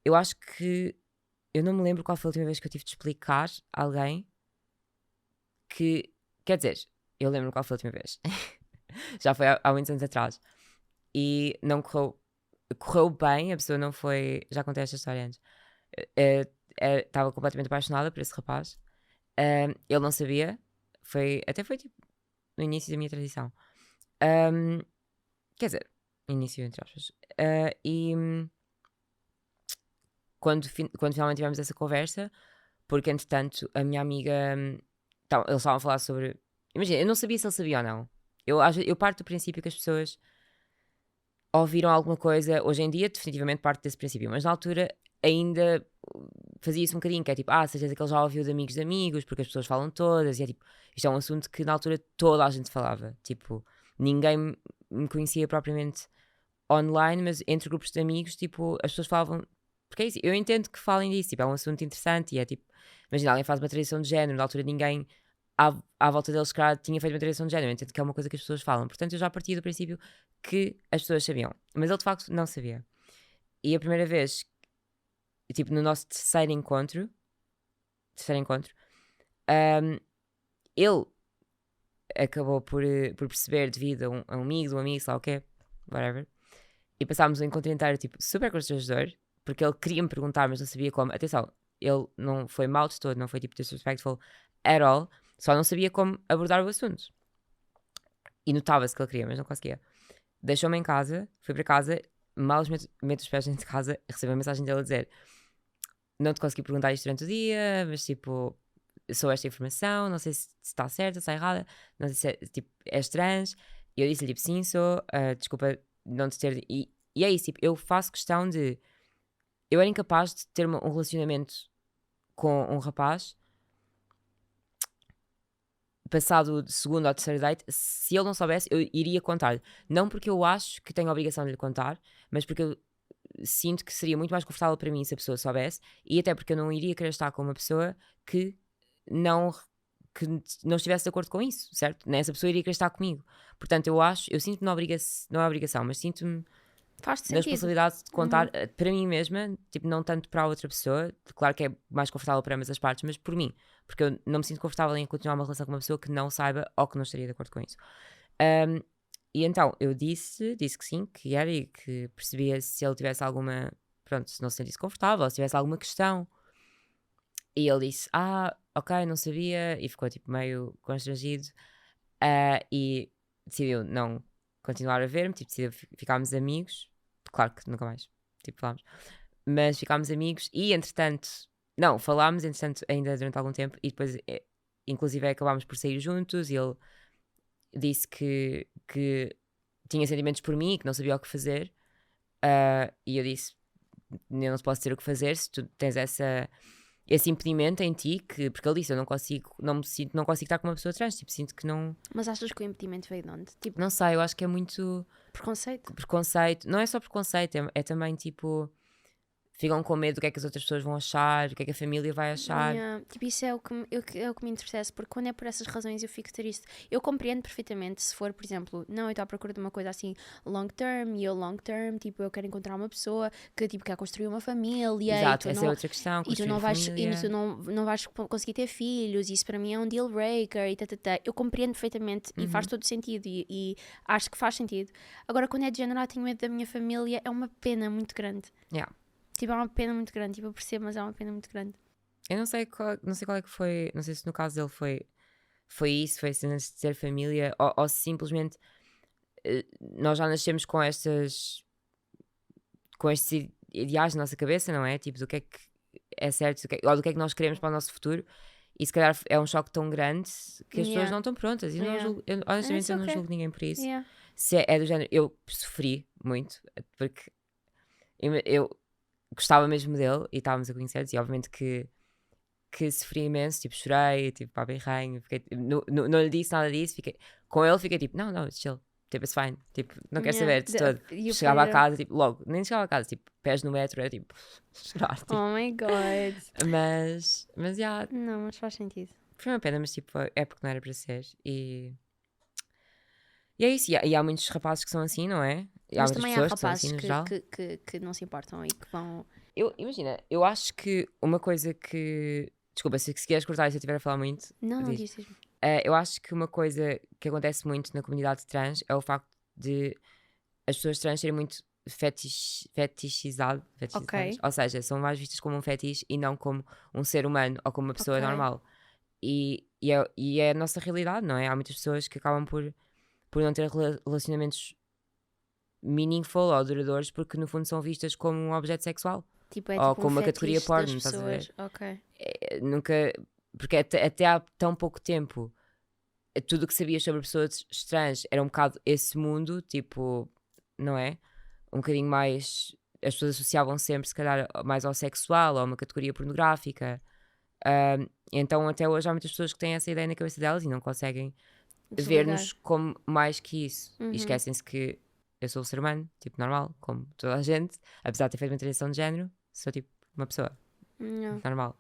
Eu acho que, eu não me lembro qual foi a última vez que eu tive de explicar a alguém que, quer dizer, eu lembro qual foi a última vez. Já foi há muitos anos atrás. E não correu bem, a pessoa não foi, já contei esta história antes, estava completamente apaixonada por esse rapaz, ele não sabia, até foi tipo no início da minha transição, quer dizer, início entre aspas, e quando finalmente tivemos essa conversa, porque entretanto a minha amiga, então, eles estavam a falar sobre, imagina, eu não sabia se ele sabia ou não, eu parto do princípio que as pessoas ouviram alguma coisa, hoje em dia definitivamente parte desse princípio, mas na altura ainda fazia-se um bocadinho, que é tipo, certeza que ele já ouviu de amigos, porque as pessoas falam todas, e é tipo, isto é um assunto que na altura toda a gente falava, tipo, ninguém me conhecia propriamente online, mas entre grupos de amigos, tipo, as pessoas falavam, porque é isso, eu entendo que falem disso, tipo, é um assunto interessante, e é tipo, imagina, alguém faz uma transição de género, na altura ninguém à volta deles, claro, tinha feito uma transição de género, eu entendo que é uma coisa que as pessoas falam, portanto eu já parti do princípio que as pessoas sabiam, mas ele de facto não sabia. E a primeira vez, tipo no nosso terceiro encontro, ele acabou por perceber devido a um amigo, sei lá o quê, whatever, e passámos o encontro inteiro tipo super constrangedor, porque ele queria me perguntar, mas não sabia como. Atenção, ele não foi mal de todo, não foi tipo disrespectful at all, só não sabia como abordar o assunto. E notava-se que ele queria, mas não conseguia. Deixou-me em casa, fui para casa, mal meto os pés dentro de casa, recebi uma mensagem dele a dizer: não te consegui perguntar isto durante o dia, mas tipo, sou esta informação, não sei se está certa, se está errada, não sei se é, tipo, és trans. E eu disse-lhe, tipo, sim, sou, desculpa não te ter... E é isso, tipo, eu faço questão de... Eu era incapaz de ter um relacionamento com um rapaz passado o segundo ou terceiro date, se ele não soubesse, eu iria contar-lhe. Não porque eu acho que tenho a obrigação de lhe contar, mas porque eu sinto que seria muito mais confortável para mim se a pessoa soubesse, e até porque eu não iria querer estar com uma pessoa que não estivesse de acordo com isso, certo? Essa pessoa iria querer estar comigo. Portanto, eu sinto-me não é obrigação, mas sinto-me na responsabilidade de contar para mim mesma, tipo, não tanto para a outra pessoa, claro que é mais confortável para ambas as partes, mas por mim, porque eu não me sinto confortável em continuar uma relação com uma pessoa que não saiba ou que não estaria de acordo com isso. E então, eu disse que sim, que era, e que percebia se ele tivesse alguma, pronto, se não se sentisse confortável, se tivesse alguma questão. E ele disse, ok, não sabia, e ficou tipo meio constrangido, e decidiu não continuar a ver-me, tipo, decidiu ficarmos amigos, claro que nunca mais, tipo, falámos, mas ficámos amigos, e entretanto, não, falámos, entretanto, ainda durante algum tempo, e depois, inclusive, acabámos por sair juntos, e ele disse que que tinha sentimentos por mim e que não sabia o que fazer. E eu disse, eu não te posso dizer o que fazer se tu tens esse impedimento em ti, porque ele disse, eu não consigo estar com uma pessoa trans, tipo, sinto que não... Mas achas que o impedimento veio de onde? Tipo, Não sei, eu acho que é muito preconceito? não é só preconceito, é também tipo, ficam com medo do que é que as outras pessoas vão achar, do que é que a família vai achar. Yeah. Tipo, isso é o que me entristece, porque quando é por essas razões eu fico triste. Eu compreendo perfeitamente se for, por exemplo, não, eu estou à procura de uma coisa assim long term, e eu long term, tipo, eu quero encontrar uma pessoa que tipo, quer construir uma família. Exato, e essa é outra questão. E tu não vais conseguir ter filhos, isso para mim é um deal breaker e tatatá. Eu compreendo perfeitamente e faz todo sentido e acho que faz sentido. Agora, quando é de género, tenho medo da minha família, é uma pena muito grande. Yeah. Tipo, é uma pena muito grande, tipo, eu percebo, mas é uma pena muito grande. Eu não sei qual é que foi, não sei se no caso dele foi isso, foi a cena de ter família, ou se simplesmente nós já nascemos com estes ideais na nossa cabeça, não é? Tipo, do que é que é certo, ou do que é que nós queremos para o nosso futuro, e se calhar é um choque tão grande que as pessoas não estão prontas. E honestamente eu não julgo ninguém por isso. Se é do género, eu sofri muito, porque eu gostava mesmo dele e estávamos a conhecer-nos, e obviamente que sofri imenso, tipo, chorei, tipo, pá, berranho, não lhe disse nada disso, com ele fiquei tipo, não, it's chill, tipo, it's fine, tipo, não quero saber de todo. Chegava a casa, tipo, logo, nem chegava a casa, tipo, pés no metro, era tipo, chorar, tipo. Oh my god. Mas já. Não, mas faz sentido. Foi uma pena, mas tipo, é porque não era para ser, e é isso, e há muitos rapazes que são assim, não é? Mas também há rapazes assim, que não se importam e que vão... Imagina, eu acho que uma coisa que... Desculpa, se queres cortar isso, eu estiver a falar muito. Não diz. Eu acho que uma coisa que acontece muito na comunidade trans é o facto de as pessoas trans serem muito fetichizadas. Ok. Ou seja, são mais vistas como um fetiche e não como um ser humano ou como uma pessoa normal. E é a nossa realidade, não é? Há muitas pessoas que acabam por não ter relacionamentos meaningful ou duradouros porque no fundo são vistas como um objeto sexual. Tipo, ou como uma categoria porno, estás a ver? Ok. Nunca... Porque até há tão pouco tempo tudo o que sabias sobre pessoas trans era um bocado esse mundo, tipo, não é? Um bocadinho mais... As pessoas associavam sempre, se calhar, mais ao sexual ou a uma categoria pornográfica. Então até hoje há muitas pessoas que têm essa ideia na cabeça delas e não conseguem ver-nos como mais que isso. E esquecem-se que eu sou um ser humano, tipo, normal, como toda a gente, apesar de ter feito uma transição de género, sou tipo uma pessoa normal.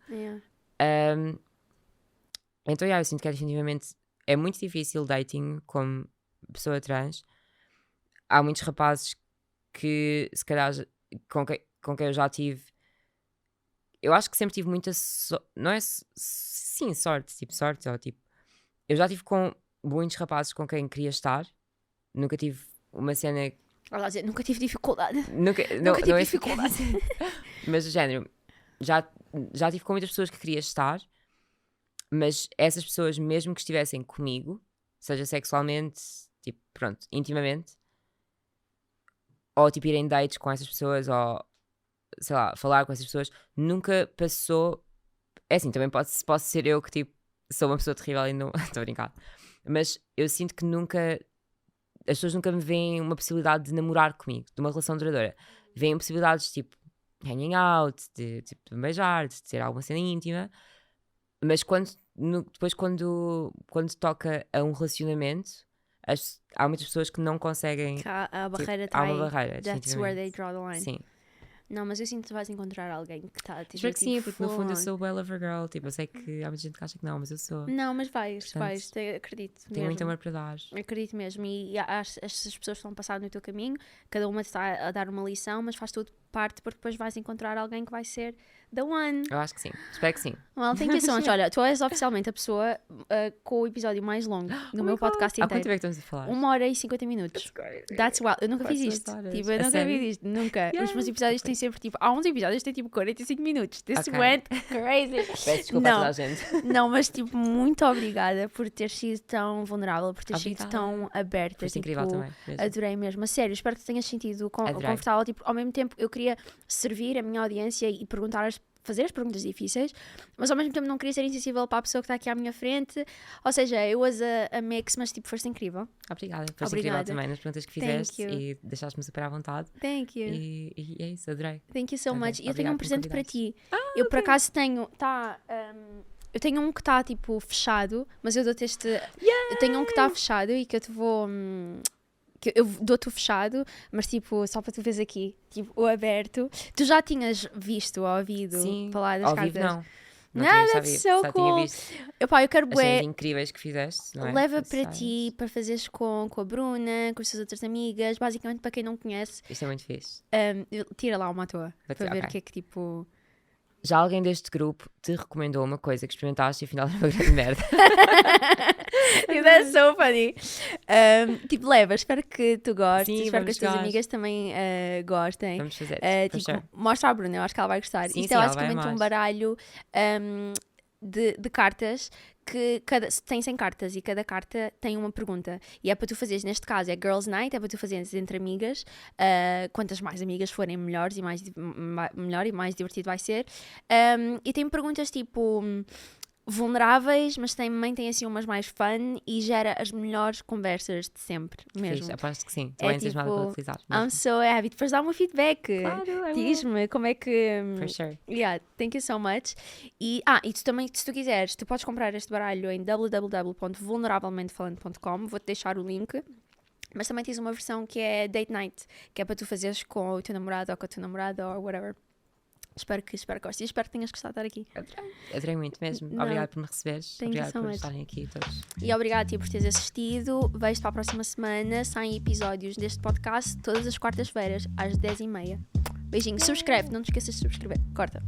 Então eu sinto que definitivamente é muito difícil dating como pessoa trans. Há muitos rapazes que se calhar com quem eu já tive, eu acho que sempre tive muita não é sorte, ou tipo, eu já tive com muitos rapazes com quem queria estar, nunca tive uma cena. Olha, dizer, nunca tive dificuldade. Nunca tive dificuldade. Mas o género, já tive com muitas pessoas que queria estar, mas essas pessoas, mesmo que estivessem comigo, seja sexualmente, tipo, pronto, intimamente, ou tipo irem dates com essas pessoas, ou sei lá, falar com essas pessoas, nunca passou. É assim, também posso ser eu que tipo sou uma pessoa terrível e não estou a brincar, mas eu sinto que as pessoas nunca me veem uma possibilidade de namorar comigo, de uma relação duradoura. Veem possibilidades tipo hanging out, de me beijar, de ter alguma cena íntima, mas depois quando toca a um relacionamento, há muitas pessoas que não conseguem. A barreira há uma barreira. That's where they draw the line. Sim. Não, mas eu sinto que tu vais encontrar alguém que está a ter. Espero que sim, porque no fundo eu sou well lover girl. Tipo, eu sei que há muita gente que acha que não, mas eu sou. Não, mas vais, acredito. Tenho muito amor para dar. Acredito mesmo. E estas pessoas estão a passar no teu caminho, cada uma está a dar uma lição, mas faz tudo parte porque depois vais encontrar alguém que vai ser the one. Eu acho que sim, espero que sim. Well, thank you so much. Olha, tu és oficialmente a pessoa com o episódio mais longo do meu podcast inteiro. Há quanto tempo é que estamos a falar? 1h50 minutos. That's wild. Eu nunca fiz isto. Tipo, eu nunca fiz isto. Nunca. Yeah. Os meus episódios têm sempre tipo. Há uns episódios que têm tipo 45 minutos. This went crazy. Peço desculpa a toda a gente. Não, mas tipo, muito obrigada por ter sido tão vulnerável, por ter sido tão aberta. Foi incrível também. Mesmo. Adorei mesmo. A sério, espero que tenhas sentido confortável. Tipo, ao mesmo tempo, eu queria servir a minha audiência e perguntar fazer as perguntas difíceis, mas ao mesmo tempo não queria ser insensível para a pessoa que está aqui à minha frente. Ou seja, eu was a mix, mas tipo, foste incrível. Obrigada. Foste incrível também nas perguntas que fizeste you. e deixaste-me super à vontade. Thank you. E é isso, adorei. Thank you so Ok, much. E eu tenho obrigada um por me presente para ti. convidares. Eu por acaso tenho, eu tenho um que está tipo fechado, mas eu dou-te este. Eu tenho um que está fechado e que eu te vou. Que eu dou-te o fechado, mas tipo, só para tu veres aqui, tipo, o aberto. Tu já tinhas visto ou ouvido Sim, falar das ao cartas? vivo não. Não Nada, tinha, that's só so tinha cool. visto Eu quero as bué. cenas incríveis que fizeste, não é? Leva para Sabes? ti, para fazeres com a Bruna, com as suas outras amigas, basicamente para quem não conhece, Isto é muito fixe. tira lá uma à toa, Vou para tirar, ver o ok. que é que tipo... Já alguém deste grupo te recomendou uma coisa que experimentaste e afinal era uma grande merda? That's so funny. Tipo, leva, espero que tu gostes, Sim, espero que vamos as tuas gostar. amigas também gostem. Vamos fazer. Tipo, for sure. mostra à Bruna, eu acho que ela vai gostar. Sim, Isto sim, é ela vai basicamente um amar. baralho de cartas que tem 100 cartas e cada carta tem uma pergunta. E é para tu fazeres, neste caso, é Girls Night, é para tu fazeres entre amigas. Quantas mais amigas forem, melhor e mais divertido vai ser. E tem perguntas tipo vulneráveis, mas também tem assim umas mais fun e gera as melhores conversas de sempre, mesmo. Fixe, aposto que sim. É Estou entusiasmada tipo, para utilizar. I'm so happy. Depois dá-me um feedback. Claro, I will. Diz-me como é que... For sure. Yeah, thank you so much. E tu também, se tu quiseres, tu podes comprar este baralho em www.vulnerablementefalando.com. Vou-te deixar o link. Mas também tens uma versão que é date night, que é para tu fazeres com o teu namorado ou com a tua namorada ou whatever. Espero que gostes e espero que tenhas gostado de estar aqui. Adorei muito mesmo. Não. Obrigada por me receberes. Thank you Obrigada so por much. estarem aqui todos. E obrigada a ti por teres assistido. Vejo-te para a próxima semana. Saem episódios deste podcast todas as quartas-feiras, às 10h30. Beijinho. Subscreve. Não te esqueças de subscrever. Corta.